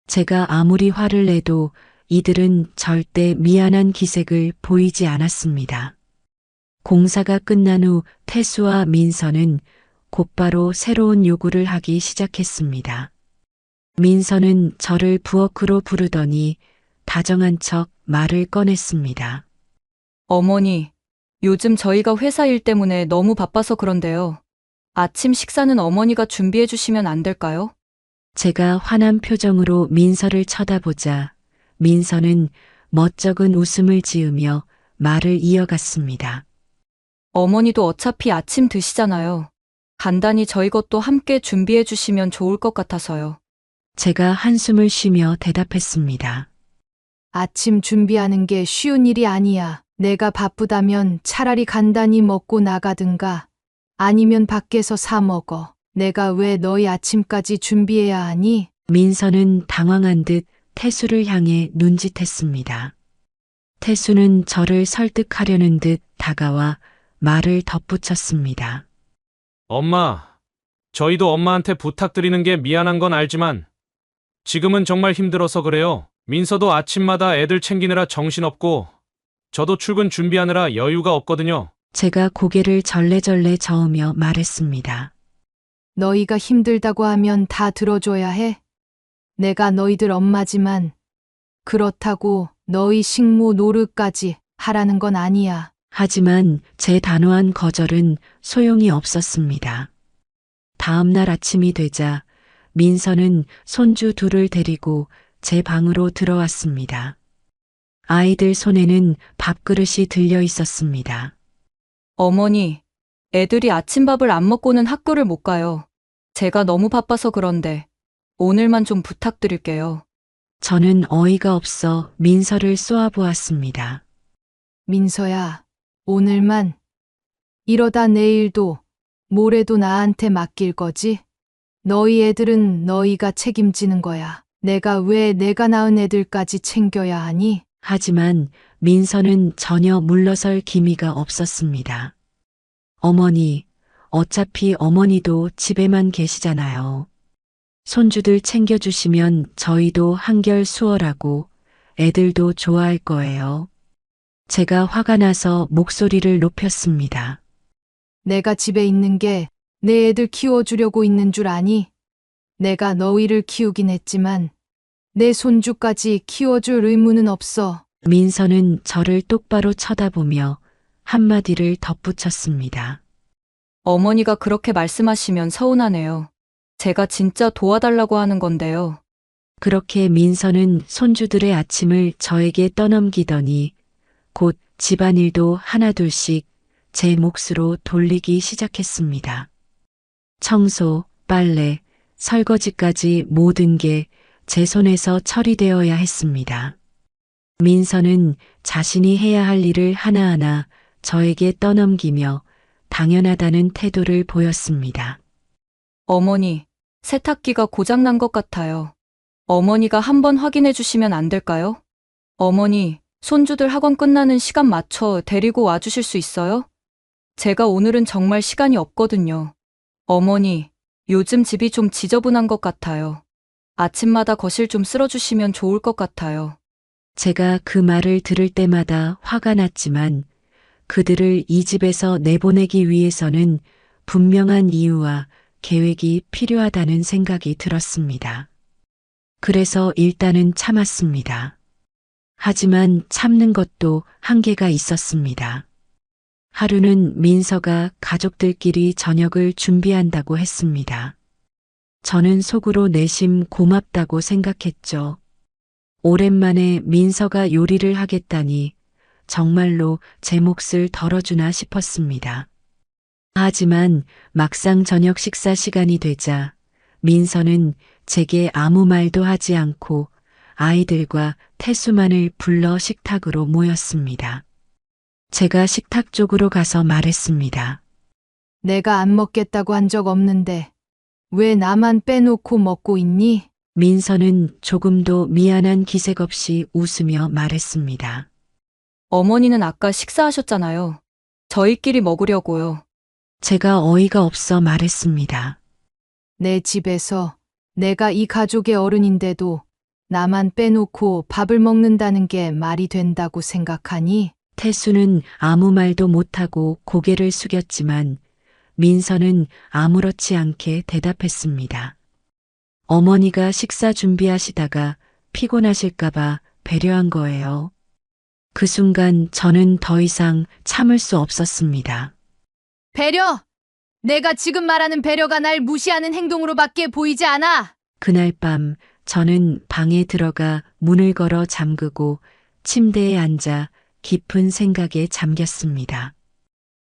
제가 아무리 화를 내도 이들은 절대 미안한 기색을 보이지 않았습니다. 공사가 끝난 후 태수와 민서는 곧바로 새로운 요구를 하기 시작했습니다. 민서는 저를 부엌으로 부르더니 다정한 척 말을 꺼냈습니다. 어머니, 요즘 저희가 회사 일 때문에 너무 바빠서 그런데요. 아침 식사는 어머니가 준비해 주시면 안 될까요? 제가 화난 표정으로 민서를 쳐다보자 민서는 멋쩍은 웃음을 지으며 말을 이어갔습니다. 어머니도 어차피 아침 드시잖아요. 간단히 저희 것도 함께 준비해 주시면 좋을 것 같아서요. 제가 한숨을 쉬며 대답했습니다. 아침 준비하는 게 쉬운 일이 아니야. 내가 바쁘다면 차라리 간단히 먹고 나가든가 아니면 밖에서 사 먹어. 내가 왜 너희 아침까지 준비해야 하니? 민서는 당황한 듯 태수를 향해 눈짓했습니다. 태수는 저를 설득하려는 듯 다가와 말을 덧붙였습니다. 엄마, 저희도 엄마한테 부탁드리는 게 미안한 건 알지만 지금은 정말 힘들어서 그래요. 민서도 아침마다 애들 챙기느라 정신없고 저도 출근 준비하느라 여유가 없거든요. 제가 고개를 절레절레 저으며 말했습니다. 너희가 힘들다고 하면 다 들어줘야 해. 내가 너희들 엄마지만 그렇다고 너희 식모 노릇까지 하라는 건 아니야. 하지만 제 단호한 거절은 소용이 없었습니다. 다음 날 아침이 되자 민서는 손주 둘을 데리고 제 방으로 들어왔습니다. 아이들 손에는 밥그릇이 들려 있었습니다. 어머니, 애들이 아침밥을 안 먹고는 학교를 못 가요. 제가 너무 바빠서 그런데 오늘만 좀 부탁드릴게요. 저는 어이가 없어 민서를 쏘아보았습니다. 민서야, 오늘만. 이러다 내일도 모레도 나한테 맡길 거지? 너희 애들은 너희가 책임지는 거야. 내가 낳은 애들까지 챙겨야 하니? 하지만 민서는 전혀 물러설 기미가 없었습니다. 어머니, 어차피 어머니도 집에만 계시잖아요. 손주들 챙겨주시면 저희도 한결 수월하고 애들도 좋아할 거예요. 제가 화가 나서 목소리를 높였습니다. 내가 집에 있는 게 내 애들 키워주려고 있는 줄 아니? 내가 너희를 키우긴 했지만 내 손주까지 키워줄 의무는 없어. 민서는 저를 똑바로 쳐다보며 한마디를 덧붙였습니다. 어머니가 그렇게 말씀하시면 서운하네요. 제가 진짜 도와달라고 하는 건데요. 그렇게 민서는 손주들의 아침을 저에게 떠넘기더니 곧 집안일도 하나둘씩 제 몫으로 돌리기 시작했습니다. 청소, 빨래, 설거지까지 모든 게 제 손에서 처리되어야 했습니다. 민서는 자신이 해야 할 일을 하나하나 저에게 떠넘기며 당연하다는 태도를 보였습니다. 어머니, 세탁기가 고장난 것 같아요. 어머니가 한번 확인해 주시면 안 될까요? 어머니, 손주들 학원 끝나는 시간 맞춰 데리고 와주실 수 있어요? 제가 오늘은 정말 시간이 없거든요. 어머니, 요즘 집이 좀 지저분한 것 같아요. 아침마다 거실 좀 쓸어주시면 좋을 것 같아요. 제가 그 말을 들을 때마다 화가 났지만 그들을 이 집에서 내보내기 위해서는 분명한 이유와 계획이 필요하다는 생각이 들었습니다. 그래서 일단은 참았습니다. 하지만 참는 것도 한계가 있었습니다. 하루는 민서가 가족들끼리 저녁을 준비한다고 했습니다. 저는 속으로 내심 고맙다고 생각했죠. 오랜만에 민서가 요리를 하겠다니 정말로 제 몫을 덜어주나 싶었습니다. 하지만 막상 저녁 식사 시간이 되자 민서는 제게 아무 말도 하지 않고 아이들과 태수만을 불러 식탁으로 모였습니다. 제가 식탁 쪽으로 가서 말했습니다. 내가 안 먹겠다고 한 적 없는데 왜 나만 빼놓고 먹고 있니? 민서는 조금도 미안한 기색 없이 웃으며 말했습니다. 어머니는 아까 식사하셨잖아요. 저희끼리 먹으려고요. 제가 어이가 없어 말했습니다. 내 집에서 내가 이 가족의 어른인데도 나만 빼놓고 밥을 먹는다는 게 말이 된다고 생각하니? 태수는 아무 말도 못하고 고개를 숙였지만 민서는 아무렇지 않게 대답했습니다. 어머니가 식사 준비하시다가 피곤하실까봐 배려한 거예요. 그 순간 저는 더 이상 참을 수 없었습니다. 배려! 내가 지금 말하는 배려가 날 무시하는 행동으로밖에 보이지 않아. 그날 밤 저는 방에 들어가 문을 걸어 잠그고 침대에 앉아 깊은 생각에 잠겼습니다.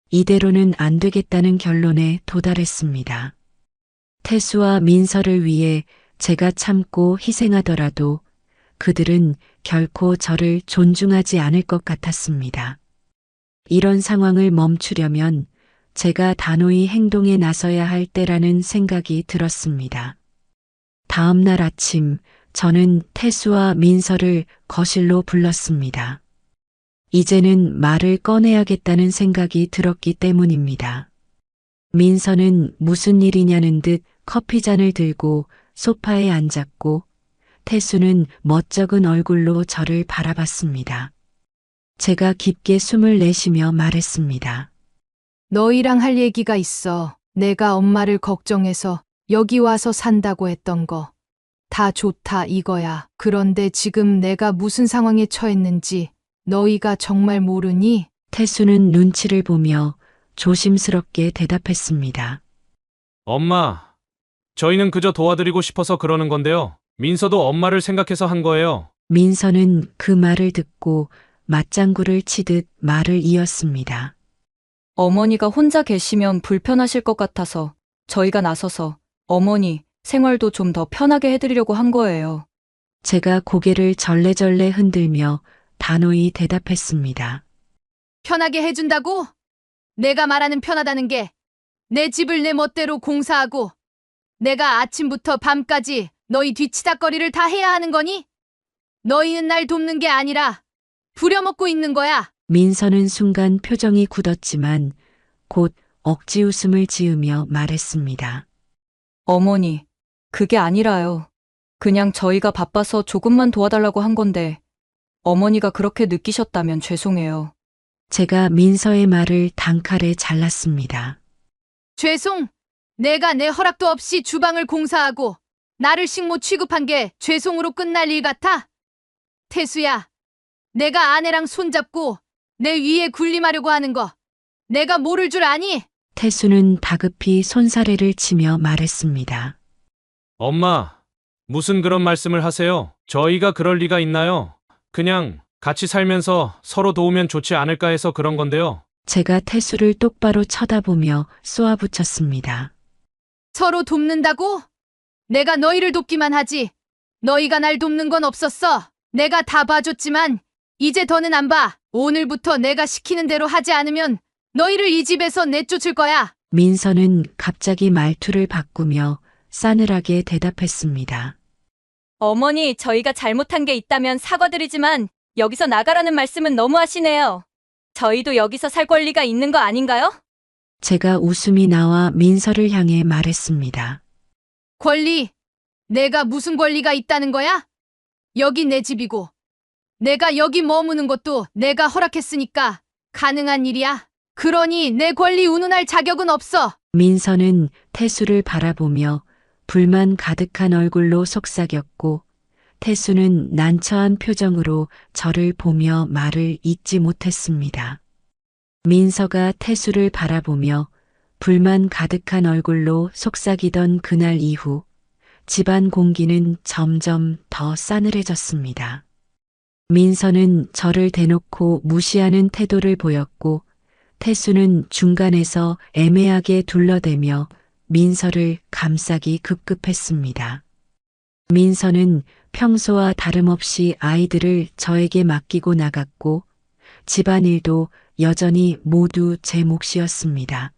이대로는 안 되겠다는 결론에 도달했습니다. 태수와 민서를 위해 제가 참고 희생하더라도 그들은 결코 저를 존중하지 않을 것 같았습니다. 이런 상황을 멈추려면 제가 단호히 행동에 나서야 할 때라는 생각이 들었습니다. 다음 날 아침 저는 태수와 민서를 거실로 불렀습니다. 이제는 말을 꺼내야겠다는 생각이 들었기 때문입니다. 민서는 무슨 일이냐는 듯 커피잔을 들고 소파에 앉았고 태수는 멋쩍은 얼굴로 저를 바라봤습니다. 제가 깊게 숨을 내쉬며 말했습니다. 너희랑 할 얘기가 있어. 내가 엄마를 걱정해서 여기 와서 산다고 했던 거. 다 좋다 이거야. 그런데 지금 내가 무슨 상황에 처했는지 너희가 정말 모르니? 태수는 눈치를 보며 조심스럽게 대답했습니다. 엄마, 저희는 그저 도와드리고 싶어서 그러는 건데요. 민서도 엄마를 생각해서 한 거예요. 민서는 그 말을 듣고 맞장구를 치듯 말을 이었습니다. 어머니가 혼자 계시면 불편하실 것 같아서 저희가 나서서 어머니 생활도 좀 더 편하게 해드리려고 한 거예요. 제가 고개를 절레절레 흔들며 단호히 대답했습니다. 편하게 해준다고? 내가 말하는 편하다는 게 내 집을 내 멋대로 공사하고 내가 아침부터 밤까지 너희 뒤치다꺼리를 다 해야 하는 거니? 너희는 날 돕는 게 아니라 부려먹고 있는 거야. 민서는 순간 표정이 굳었지만 곧 억지 웃음을 지으며 말했습니다. 어머니, 그게 아니라요. 그냥 저희가 바빠서 조금만 도와달라고 한 건데 어머니가 그렇게 느끼셨다면 죄송해요. 제가 민서의 말을 단칼에 잘랐습니다. 죄송. 내가 내 허락도 없이 주방을 공사하고 나를 식모 취급한 게 죄송으로 끝날 일 같아? 태수야, 내가 아내랑 손잡고 내 위에 군림하려고 하는 거 내가 모를 줄 아니? 태수는 다급히 손사래를 치며 말했습니다. 엄마, 무슨 그런 말씀을 하세요? 저희가 그럴 리가 있나요? 그냥 같이 살면서 서로 도우면 좋지 않을까 해서 그런 건데요. 제가 태수를 똑바로 쳐다보며 쏘아붙였습니다. 서로 돕는다고? 내가 너희를 돕기만 하지. 너희가 날 돕는 건 없었어. 내가 다 봐줬지만 이제 더는 안 봐. 오늘부터 내가 시키는 대로 하지 않으면 너희를 이 집에서 내쫓을 거야. 민서는 갑자기 말투를 바꾸며 싸늘하게 대답했습니다. 어머니, 저희가 잘못한 게 있다면 사과드리지만 여기서 나가라는 말씀은 너무하시네요. 저희도 여기서 살 권리가 있는 거 아닌가요? 제가 웃음이 나와 민서를 향해 말했습니다. 권리? 내가 무슨 권리가 있다는 거야? 여기 내 집이고 내가 여기 머무는 것도 내가 허락했으니까 가능한 일이야. 그러니 내 권리 운운할 자격은 없어. 민서는 태수를 바라보며 불만 가득한 얼굴로 속삭였고 태수는 난처한 표정으로 저를 보며 말을 잇지 못했습니다. 민서가 태수를 바라보며 불만 가득한 얼굴로 속삭이던 그날 이후 집안 공기는 점점 더 싸늘해졌습니다. 민서는 저를 대놓고 무시하는 태도를 보였고 태수는 중간에서 애매하게 둘러대며 민서를 감싸기 급급했습니다. 민서는 평소와 다름없이 아이들을 저에게 맡기고 나갔고 집안일도 여전히 모두 제 몫이었습니다.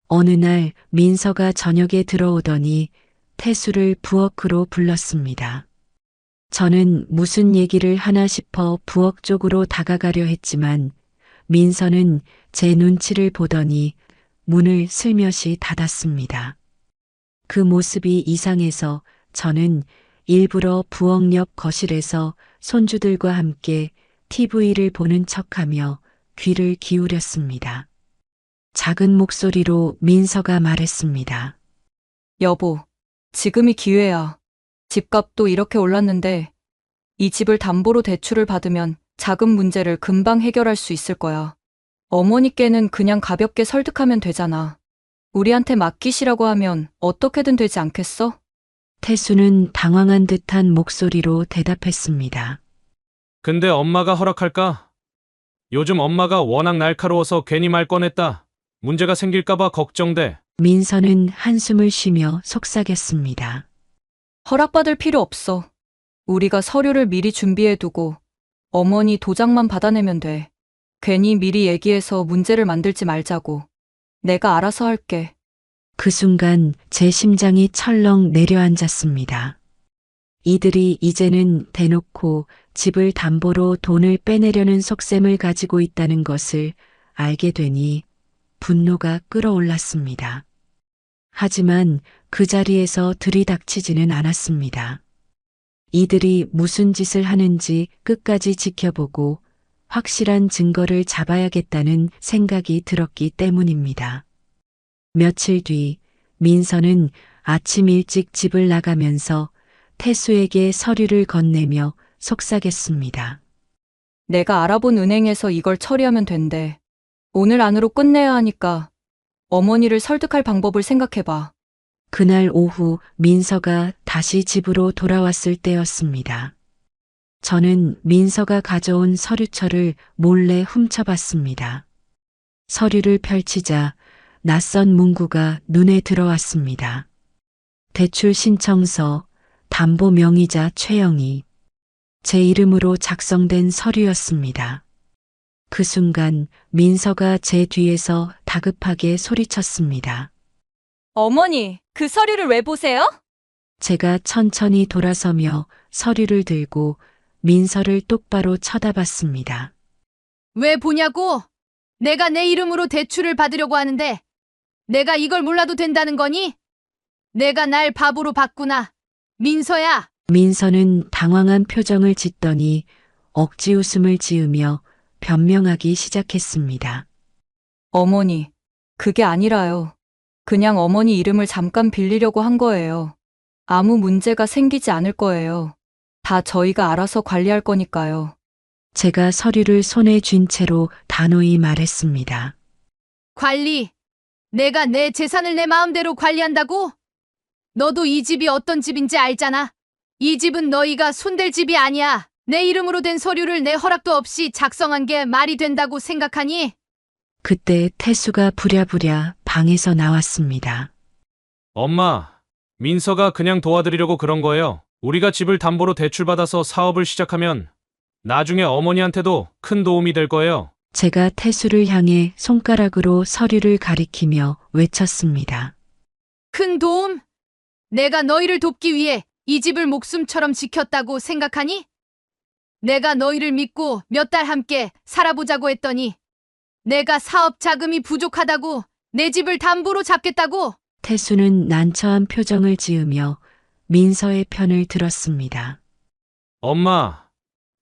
어느 날 민서가 저녁에 들어오더니 태수를 부엌으로 불렀습니다. 저는 무슨 얘기를 하나 싶어 부엌 쪽으로 다가가려 했지만 민서는 제 눈치를 보더니 문을 슬며시 닫았습니다. 그 모습이 이상해서 저는 일부러 부엌 옆 거실에서 손주들과 함께 TV를 보는 척하며 귀를 기울였습니다. 작은 목소리로 민서가 말했습니다. 여보, 지금이 기회야. 집값도 이렇게 올랐는데 이 집을 담보로 대출을 받으면 자금 문제를 금방 해결할 수 있을 거야. 어머니께는 그냥 가볍게 설득하면 되잖아. 우리한테 맡기시라고 하면 어떻게든 되지 않겠어? 태수는 당황한 듯한 목소리로 대답했습니다. 근데 엄마가 허락할까? 요즘 엄마가 워낙 날카로워서 괜히 말 꺼냈다. 문제가 생길까봐 걱정돼. 민서는 한숨을 쉬며 속삭였습니다. 허락받을 필요 없어. 우리가 서류를 미리 준비해두고 어머니 도장만 받아내면 돼. 괜히 미리 얘기해서 문제를 만들지 말자고. 내가 알아서 할게. 그 순간 제 심장이 철렁 내려앉았습니다. 이들이 이제는 대놓고 집을 담보로 돈을 빼내려는 속셈을 가지고 있다는 것을 알게 되니 분노가 끓어올랐습니다. 하지만 그 자리에서 들이닥치지는 않았습니다. 이들이 무슨 짓을 하는지 끝까지 지켜보고 확실한 증거를 잡아야겠다는 생각이 들었기 때문입니다. 며칠 뒤 민서는 아침 일찍 집을 나가면서 태수에게 서류를 건네며 속삭였습니다. 내가 알아본 은행에서 이걸 처리하면 된대. 오늘 안으로 끝내야 하니까 어머니를 설득할 방법을 생각해봐. 그날 오후 민서가 다시 집으로 돌아왔을 때였습니다. 저는 민서가 가져온 서류철을 몰래 훔쳐봤습니다. 서류를 펼치자 낯선 문구가 눈에 들어왔습니다. 대출 신청서, 담보 명의자 최영희. 제 이름으로 작성된 서류였습니다. 그 순간 민서가 제 뒤에서 다급하게 소리쳤습니다. 어머니, 그 서류를 왜 보세요? 제가 천천히 돌아서며 서류를 들고 민서를 똑바로 쳐다봤습니다. 왜 보냐고? 내가 내 이름으로 대출을 받으려고 하는데 내가 이걸 몰라도 된다는 거니? 내가 날 바보로 봤구나. 민서야. 민서는 당황한 표정을 짓더니 억지 웃음을 지으며 변명하기 시작했습니다. 어머니, 그게 아니라요. 그냥 어머니 이름을 잠깐 빌리려고 한 거예요. 아무 문제가 생기지 않을 거예요. 다 저희가 알아서 관리할 거니까요. 제가 서류를 손에 쥔 채로 단호히 말했습니다. 관리. 내가 내 재산을 내 마음대로 관리한다고? 너도 이 집이 어떤 집인지 알잖아. 이 집은 너희가 손댈 집이 아니야. 내 이름으로 된 서류를 내 허락도 없이 작성한 게 말이 된다고 생각하니? 그때 태수가 부랴부랴 방에서 나왔습니다. 엄마, 민서가 그냥 도와드리려고 그런 거예요. 우리가 집을 담보로 대출받아서 사업을 시작하면 나중에 어머니한테도 큰 도움이 될 거예요. 제가 태수를 향해 손가락으로 서류를 가리키며 외쳤습니다. 큰 도움? 내가 너희를 돕기 위해 이 집을 목숨처럼 지켰다고 생각하니? 내가 너희를 믿고 몇 달 함께 살아보자고 했더니 내가 사업 자금이 부족하다고 내 집을 담보로 잡겠다고? 태수는 난처한 표정을 지으며 민서의 편을 들었습니다. 엄마,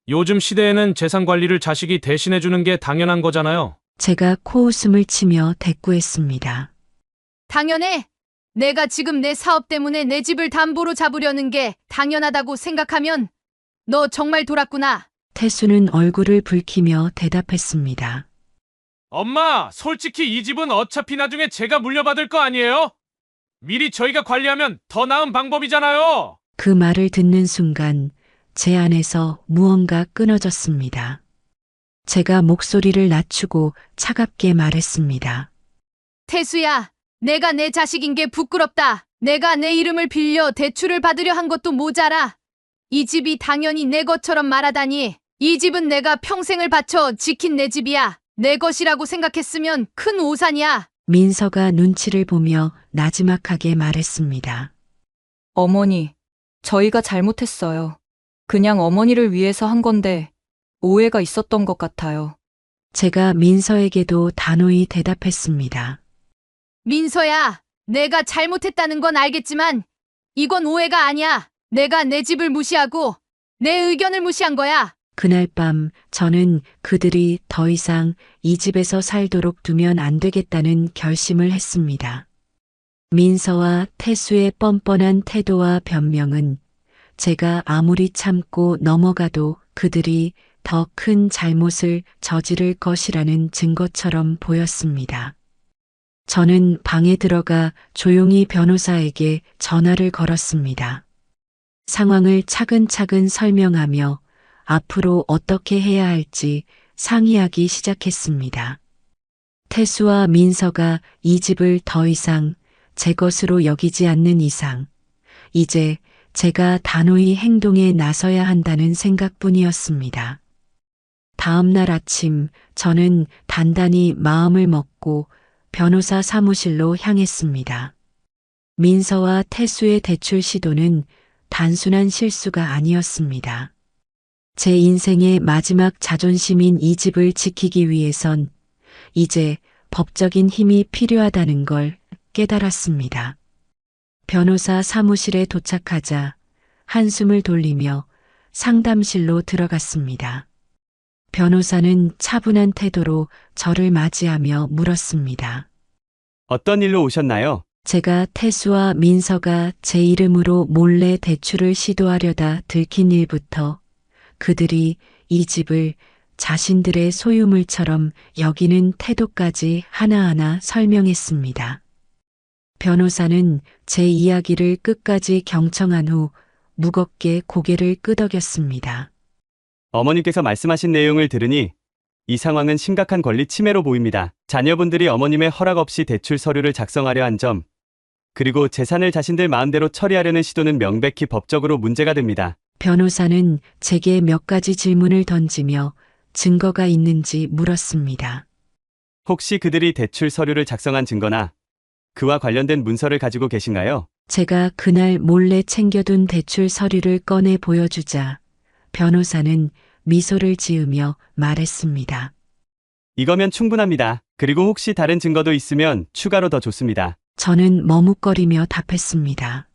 요즘 시대에는 재산 관리를 자식이 대신해주는 게 당연한 거잖아요. 제가 코웃음을 치며 대꾸했습니다. 당연해. 내가 지금 내 사업 때문에 내 집을 담보로 잡으려는 게 당연하다고 생각하면 너 정말 돌았구나. 태수는 얼굴을 붉히며 대답했습니다. 엄마, 솔직히 이 집은 어차피 나중에 제가 물려받을 거 아니에요? 미리 저희가 관리하면 더 나은 방법이잖아요. 그 말을 듣는 순간 제 안에서 무언가 끊어졌습니다. 제가 목소리를 낮추고 차갑게 말했습니다. 태수야, 내가 내 자식인 게 부끄럽다. 내가 내 이름을 빌려 대출을 받으려 한 것도 모자라. 이 집이 당연히 내 것처럼 말하다니. 이 집은 내가 평생을 바쳐 지킨 내 집이야. 내 것이라고 생각했으면 큰 오산이야. 민서가 눈치를 보며 나지막하게 말했습니다. 어머니, 저희가 잘못했어요. 그냥 어머니를 위해서 한 건데 오해가 있었던 것 같아요. 제가 민서에게도 단호히 대답했습니다. 민서야, 내가 잘못했다는 건 알겠지만 이건 오해가 아니야. 내가 내 집을 무시하고 내 의견을 무시한 거야. 그날 밤 저는 그들이 더 이상 이 집에서 살도록 두면 안 되겠다는 결심을 했습니다. 민서와 태수의 뻔뻔한 태도와 변명은 제가 아무리 참고 넘어가도 그들이 더 큰 잘못을 저지를 것이라는 증거처럼 보였습니다. 저는 방에 들어가 조용히 변호사에게 전화를 걸었습니다. 상황을 차근차근 설명하며 앞으로 어떻게 해야 할지 상의하기 시작했습니다. 태수와 민서가 이 집을 더 이상 제 것으로 여기지 않는 이상, 이제 제가 단호히 행동에 나서야 한다는 생각뿐이었습니다. 다음 날 아침 저는 단단히 마음을 먹고 변호사 사무실로 향했습니다. 민서와 태수의 대출 시도는 단순한 실수가 아니었습니다. 제 인생의 마지막 자존심인 이 집을 지키기 위해선 이제 법적인 힘이 필요하다는 걸 깨달았습니다. 변호사 사무실에 도착하자 한숨을 돌리며 상담실로 들어갔습니다. 변호사는 차분한 태도로 저를 맞이하며 물었습니다. 어떤 일로 오셨나요? 제가 태수와 민서가 제 이름으로 몰래 대출을 시도하려다 들킨 일부터 그들이 이 집을 자신들의 소유물처럼 여기는 태도까지 하나하나 설명했습니다. 변호사는 제 이야기를 끝까지 경청한 후 무겁게 고개를 끄덕였습니다. 어머님께서 말씀하신 내용을 들으니 이 상황은 심각한 권리 침해로 보입니다. 자녀분들이 어머님의 허락 없이 대출 서류를 작성하려 한 점, 그리고 재산을 자신들 마음대로 처리하려는 시도는 명백히 법적으로 문제가 됩니다. 변호사는 제게 몇 가지 질문을 던지며 증거가 있는지 물었습니다. 혹시 그들이 대출 서류를 작성한 증거나 그와 관련된 문서를 가지고 계신가요? 제가 그날 몰래 챙겨둔 대출 서류를 꺼내 보여주자 변호사는 미소를 지으며 말했습니다. 이거면 충분합니다. 그리고 혹시 다른 증거도 있으면 추가로 더 좋습니다. 저는 머뭇거리며 답했습니다.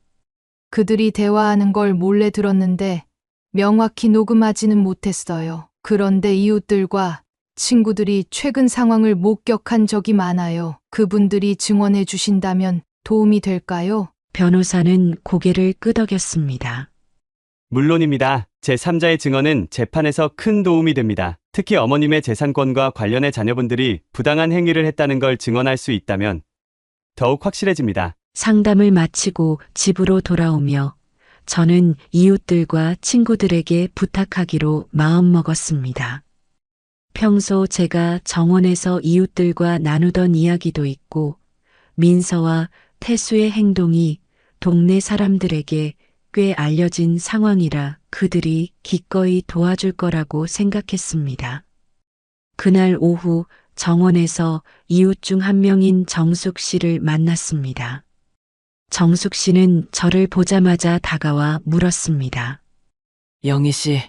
그들이 대화하는 걸 몰래 들었는데 명확히 녹음하지는 못했어요. 그런데 이웃들과 친구들이 최근 상황을 목격한 적이 많아요. 그분들이 증언해 주신다면 도움이 될까요? 변호사는 고개를 끄덕였습니다. 물론입니다. 제3자의 증언은 재판에서 큰 도움이 됩니다. 특히 어머님의 재산권과 관련해 자녀분들이 부당한 행위를 했다는 걸 증언할 수 있다면 더욱 확실해집니다. 상담을 마치고 집으로 돌아오며 저는 이웃들과 친구들에게 부탁하기로 마음먹었습니다. 평소 제가 정원에서 이웃들과 나누던 이야기도 있고 민서와 태수의 행동이 동네 사람들에게 꽤 알려진 상황이라 그들이 기꺼이 도와줄 거라고 생각했습니다. 그날 오후 정원에서 이웃 중 한 명인 정숙 씨를 만났습니다. 정숙 씨는 저를 보자마자 다가와 물었습니다. 영희 씨,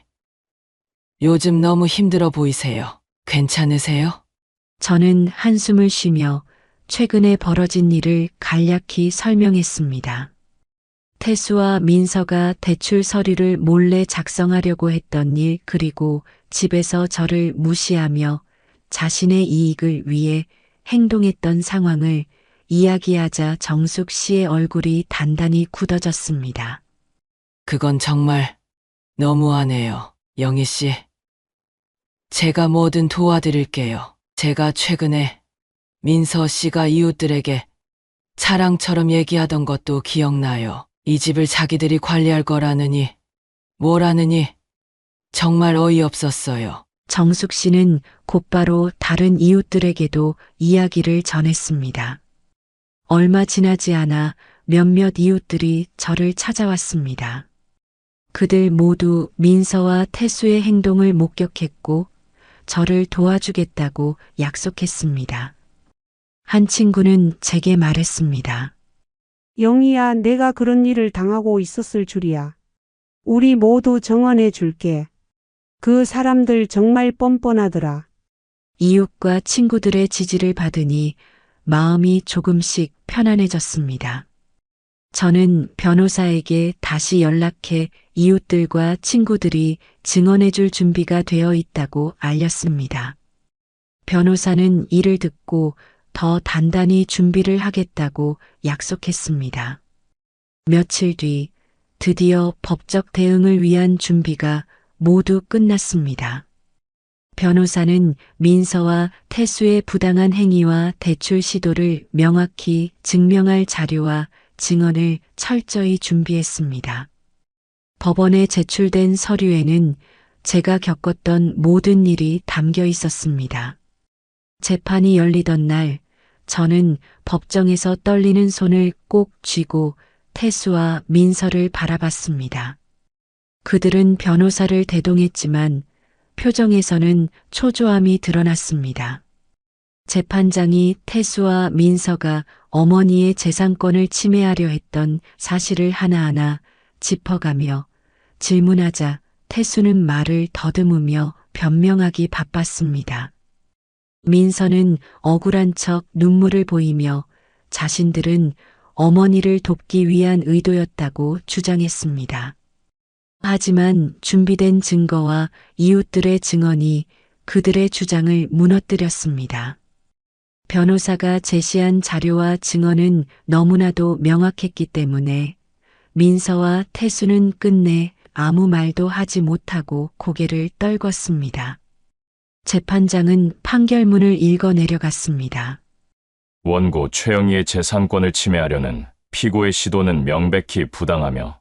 요즘 너무 힘들어 보이세요. 괜찮으세요? 저는 한숨을 쉬며 최근에 벌어진 일을 간략히 설명했습니다. 태수와 민서가 대출 서류를 몰래 작성하려고 했던 일, 그리고 집에서 저를 무시하며 자신의 이익을 위해 행동했던 상황을 이야기하자 정숙 씨의 얼굴이 단단히 굳어졌습니다. 그건 정말 너무하네요. 영희 씨, 제가 뭐든 도와드릴게요. 제가 최근에 민서 씨가 이웃들에게 자랑처럼 얘기하던 것도 기억나요. 이 집을 자기들이 관리할 거라느니 뭐라느니 정말 어이없었어요. 정숙 씨는 곧바로 다른 이웃들에게도 이야기를 전했습니다. 얼마 지나지 않아 몇몇 이웃들이 저를 찾아왔습니다. 그들 모두 민서와 태수의 행동을 목격했고 저를 도와주겠다고 약속했습니다. 한 친구는 제게 말했습니다. 영희야, 내가 그런 일을 당하고 있었을 줄이야. 우리 모두 정언해 줄게. 그 사람들 정말 뻔뻔하더라. 이웃과 친구들의 지지를 받으니 마음이 조금씩 편안해졌습니다. 저는 변호사에게 다시 연락해 이웃들과 친구들이 증언해줄 준비가 되어 있다고 알렸습니다. 변호사는 이를 듣고 더 단단히 준비를 하겠다고 약속했습니다. 며칠 뒤 드디어 법적 대응을 위한 준비가 모두 끝났습니다. 변호사는 민서와 태수의 부당한 행위와 대출 시도를 명확히 증명할 자료와 증언을 철저히 준비했습니다. 법원에 제출된 서류에는 제가 겪었던 모든 일이 담겨 있었습니다. 재판이 열리던 날, 저는 법정에서 떨리는 손을 꼭 쥐고 태수와 민서를 바라봤습니다. 그들은 변호사를 대동했지만 표정에서는 초조함이 드러났습니다. 재판장이 태수와 민서가 어머니의 재산권을 침해하려 했던 사실을 하나하나 짚어가며 질문하자 태수는 말을 더듬으며 변명하기 바빴습니다. 민서는 억울한 척 눈물을 보이며 자신들은 어머니를 돕기 위한 의도였다고 주장했습니다. 하지만 준비된 증거와 이웃들의 증언이 그들의 주장을 무너뜨렸습니다. 변호사가 제시한 자료와 증언은 너무나도 명확했기 때문에 민서와 태수는 끝내 아무 말도 하지 못하고 고개를 떨궜습니다. 재판장은 판결문을 읽어 내려갔습니다. 원고 최영희의 재산권을 침해하려는 피고의 시도는 명백히 부당하며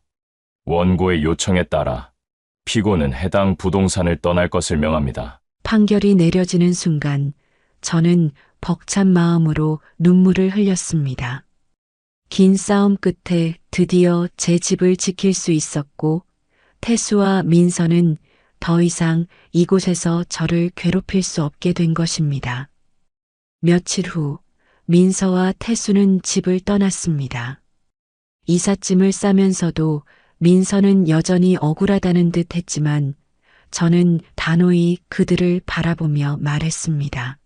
원고의 요청에 따라 피고는 해당 부동산을 떠날 것을 명합니다. 판결이 내려지는 순간 저는 벅찬 마음으로 눈물을 흘렸습니다. 긴 싸움 끝에 드디어 제 집을 지킬 수 있었고 태수와 민서는 더 이상 이곳에서 저를 괴롭힐 수 없게 된 것입니다. 며칠 후 민서와 태수는 집을 떠났습니다. 이삿짐을 싸면서도 민서는 여전히 억울하다는 듯 했지만 저는 단호히 그들을 바라보며 말했습니다.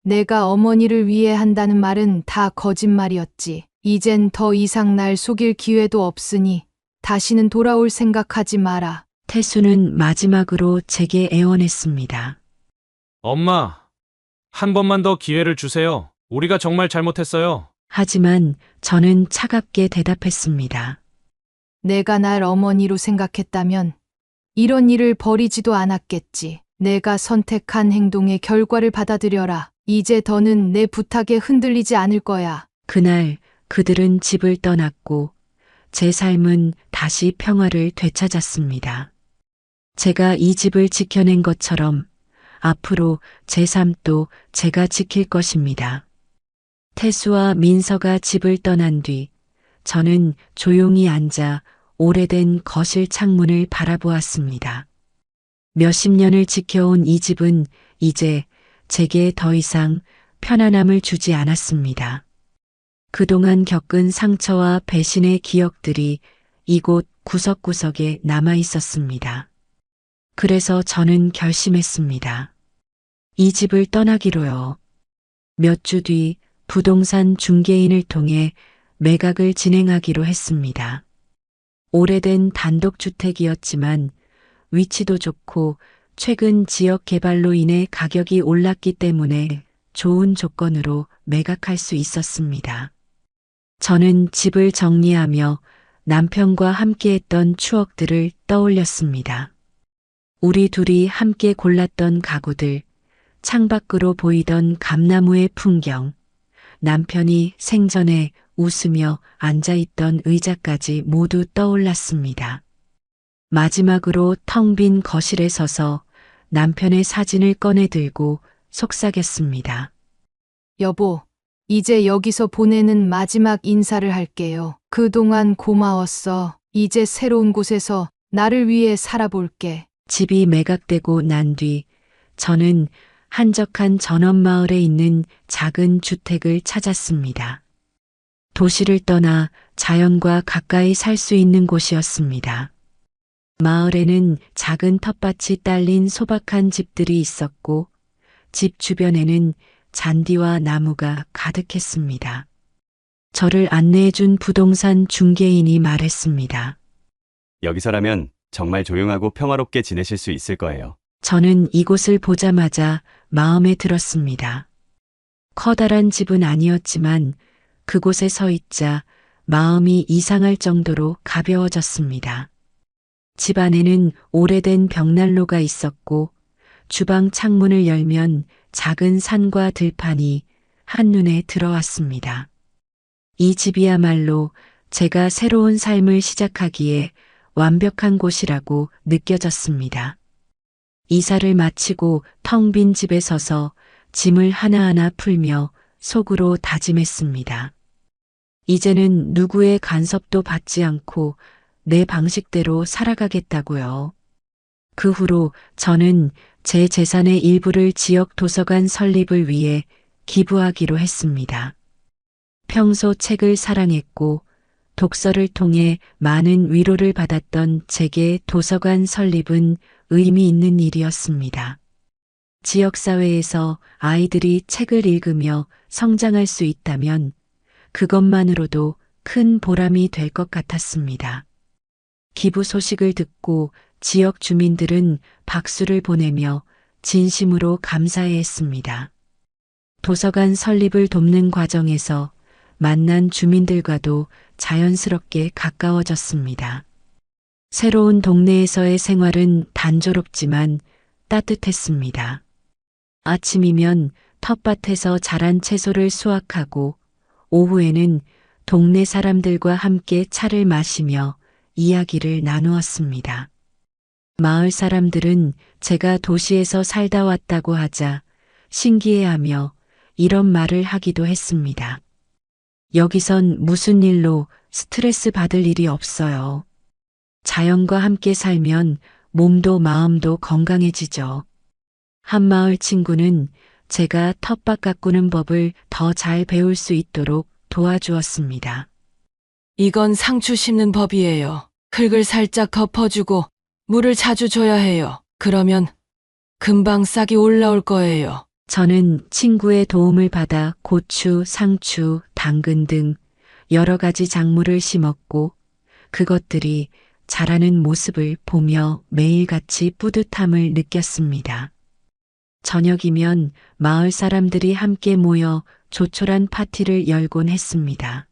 내가 어머니를 위해 한다는 말은 다 거짓말이었지. 이젠 더 이상 날 속일 기회도 없으니 다시는 돌아올 생각하지 마라. 태수는 마지막으로 제게 애원했습니다. 엄마, 한 번만 더 기회를 주세요. 우리가 정말 잘못했어요. 하지만 저는 차갑게 대답했습니다. 내가 날 어머니로 생각했다면 이런 일을 벌이지도 않았겠지. 내가 선택한 행동의 결과를 받아들여라. 이제 더는 내 부탁에 흔들리지 않을 거야. 그날 그들은 집을 떠났고 제 삶은 다시 평화를 되찾았습니다. 제가 이 집을 지켜낸 것처럼 앞으로 제 삶도 제가 지킬 것입니다. 태수와 민서가 집을 떠난 뒤 저는 조용히 앉아 오래된 거실 창문을 바라보았습니다. 몇십 년을 지켜온 이 집은 이제 제게 더 이상 편안함을 주지 않았습니다. 그동안 겪은 상처와 배신의 기억들이 이곳 구석구석에 남아 있었습니다. 그래서 저는 결심했습니다. 이 집을 떠나기로요. 몇 주 뒤 부동산 중개인을 통해 매각을 진행하기로 했습니다. 오래된 단독주택이었지만 위치도 좋고 최근 지역 개발로 인해 가격이 올랐기 때문에 좋은 조건으로 매각할 수 있었습니다. 저는 집을 정리하며 남편과 함께했던 추억들을 떠올렸습니다. 우리 둘이 함께 골랐던 가구들, 창밖으로 보이던 감나무의 풍경, 남편이 생전에 웃으며 앉아있던 의자까지 모두 떠올랐습니다. 마지막으로 텅 빈 거실에 서서 남편의 사진을 꺼내 들고 속삭였습니다. 여보, 이제 여기서 보내는 마지막 인사를 할게요. 그동안 고마웠어. 이제 새로운 곳에서 나를 위해 살아볼게. 집이 매각되고 난 뒤 저는 한적한 전원마을에 있는 작은 주택을 찾았습니다. 도시를 떠나 자연과 가까이 살 수 있는 곳이었습니다. 마을에는 작은 텃밭이 딸린 소박한 집들이 있었고 집 주변에는 잔디와 나무가 가득했습니다. 저를 안내해준 부동산 중개인이 말했습니다. 여기서라면 정말 조용하고 평화롭게 지내실 수 있을 거예요. 저는 이곳을 보자마자 마음에 들었습니다. 커다란 집은 아니었지만 그곳에 서 있자 마음이 이상할 정도로 가벼워졌습니다. 집 안에는 오래된 벽난로가 있었고 주방 창문을 열면 작은 산과 들판이 한눈에 들어왔습니다. 이 집이야말로 제가 새로운 삶을 시작하기에 완벽한 곳이라고 느껴졌습니다. 이사를 마치고 텅 빈 집에 서서 짐을 하나하나 풀며 속으로 다짐했습니다. 이제는 누구의 간섭도 받지 않고 내 방식대로 살아가겠다고요. 그 후로 저는 제 재산의 일부를 지역 도서관 설립을 위해 기부하기로 했습니다. 평소 책을 사랑했고 독서를 통해 많은 위로를 받았던 제게 도서관 설립은 의미 있는 일이었습니다. 지역사회에서 아이들이 책을 읽으며 성장할 수 있다면 그것만으로도 큰 보람이 될 것 같았습니다. 기부 소식을 듣고 지역 주민들은 박수를 보내며 진심으로 감사해했습니다. 도서관 설립을 돕는 과정에서 만난 주민들과도 자연스럽게 가까워졌습니다. 새로운 동네에서의 생활은 단조롭지만 따뜻했습니다. 아침이면 텃밭에서 자란 채소를 수확하고 오후에는 동네 사람들과 함께 차를 마시며 이야기를 나누었습니다. 마을 사람들은 제가 도시에서 살다 왔다고 하자 신기해하며 이런 말을 하기도 했습니다. 여기선 무슨 일로 스트레스 받을 일이 없어요. 자연과 함께 살면 몸도 마음도 건강해지죠. 한 마을 친구는 제가 텃밭 가꾸는 법을 더 잘 배울 수 있도록 도와주었습니다. 이건 상추 심는 법이에요. 흙을 살짝 덮어주고 물을 자주 줘야 해요. 그러면 금방 싹이 올라올 거예요. 저는 친구의 도움을 받아 고추, 상추, 당근 등 여러 가지 작물을 심었고 그것들이 자라는 모습을 보며 매일같이 뿌듯함을 느꼈습니다. 저녁이면 마을 사람들이 함께 모여 조촐한 파티를 열곤 했습니다.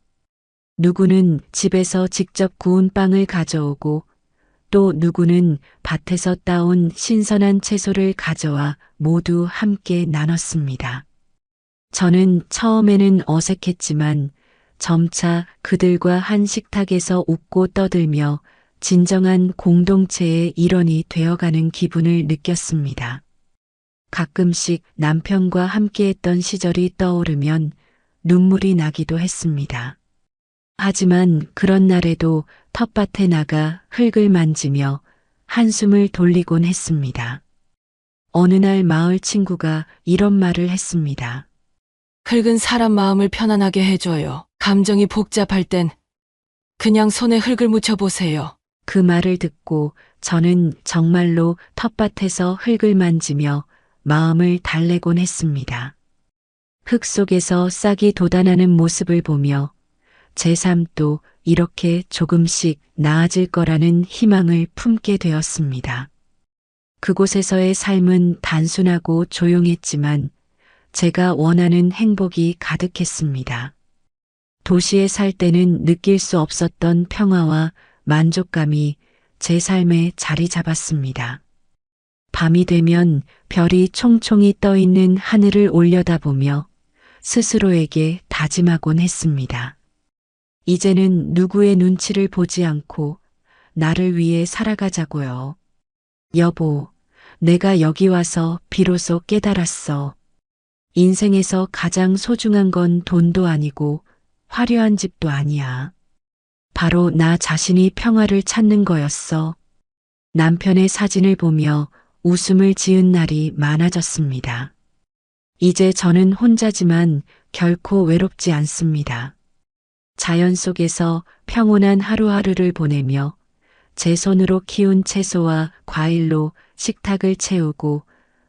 누구는 집에서 직접 구운 빵을 가져오고 또 누구는 밭에서 따온 신선한 채소를 가져와 모두 함께 나눴습니다. 저는 처음에는 어색했지만 점차 그들과 한 식탁에서 웃고 떠들며 진정한 공동체의 일원이 되어가는 기분을 느꼈습니다. 가끔씩 남편과 함께했던 시절이 떠오르면 눈물이 나기도 했습니다. 하지만 그런 날에도 텃밭에 나가 흙을 만지며 한숨을 돌리곤 했습니다. 어느 날 마을 친구가 이런 말을 했습니다. 흙은 사람 마음을 편안하게 해줘요. 감정이 복잡할 땐 그냥 손에 흙을 묻혀보세요. 그 말을 듣고 저는 정말로 텃밭에서 흙을 만지며 마음을 달래곤 했습니다. 흙 속에서 싹이 돋아나는 모습을 보며 제 삶도 이렇게 조금씩 나아질 거라는 희망을 품게 되었습니다. 그곳에서의 삶은 단순하고 조용했지만 제가 원하는 행복이 가득했습니다. 도시에 살 때는 느낄 수 없었던 평화와 만족감이 제 삶에 자리 잡았습니다. 밤이 되면 별이 총총히 떠 있는 하늘을 올려다보며 스스로에게 다짐하곤 했습니다. 이제는 누구의 눈치를 보지 않고 나를 위해 살아가자고요. 여보, 내가 여기 와서 비로소 깨달았어. 인생에서 가장 소중한 건 돈도 아니고 화려한 집도 아니야. 바로 나 자신이 평화를 찾는 거였어. 남편의 사진을 보며 웃음을 지은 날이 많아졌습니다. 이제 저는 혼자지만 결코 외롭지 않습니다. 자연 속에서 평온한 하루하루를 보내며 제 손으로 키운 채소와 과일로 식탁을 채우고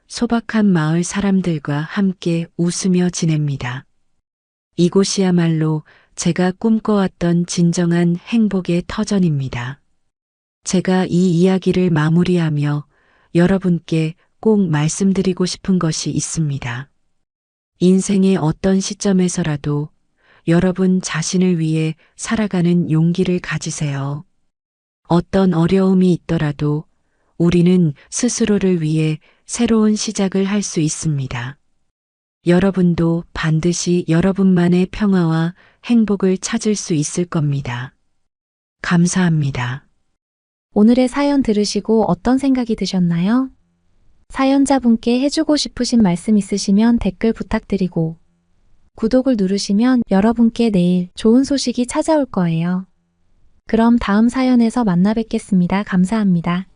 소박한 마을 사람들과 함께 웃으며 지냅니다. 이곳이야말로 제가 꿈꿔왔던 진정한 행복의 터전입니다. 제가 이 이야기를 마무리하며 여러분께 꼭 말씀드리고 싶은 것이 있습니다. 인생의 어떤 시점에서라도 여러분 자신을 위해 살아가는 용기를 가지세요. 어떤 어려움이 있더라도 우리는 스스로를 위해 새로운 시작을 할 수 있습니다. 여러분도 반드시 여러분만의 평화와 행복을 찾을 수 있을 겁니다. 감사합니다. 오늘의 사연 들으시고 어떤 생각이 드셨나요? 사연자분께 해주고 싶으신 말씀 있으시면 댓글 부탁드리고 구독을 누르시면 여러분께 내일 좋은 소식이 찾아올 거예요. 그럼 다음 사연에서 만나 뵙겠습니다. 감사합니다.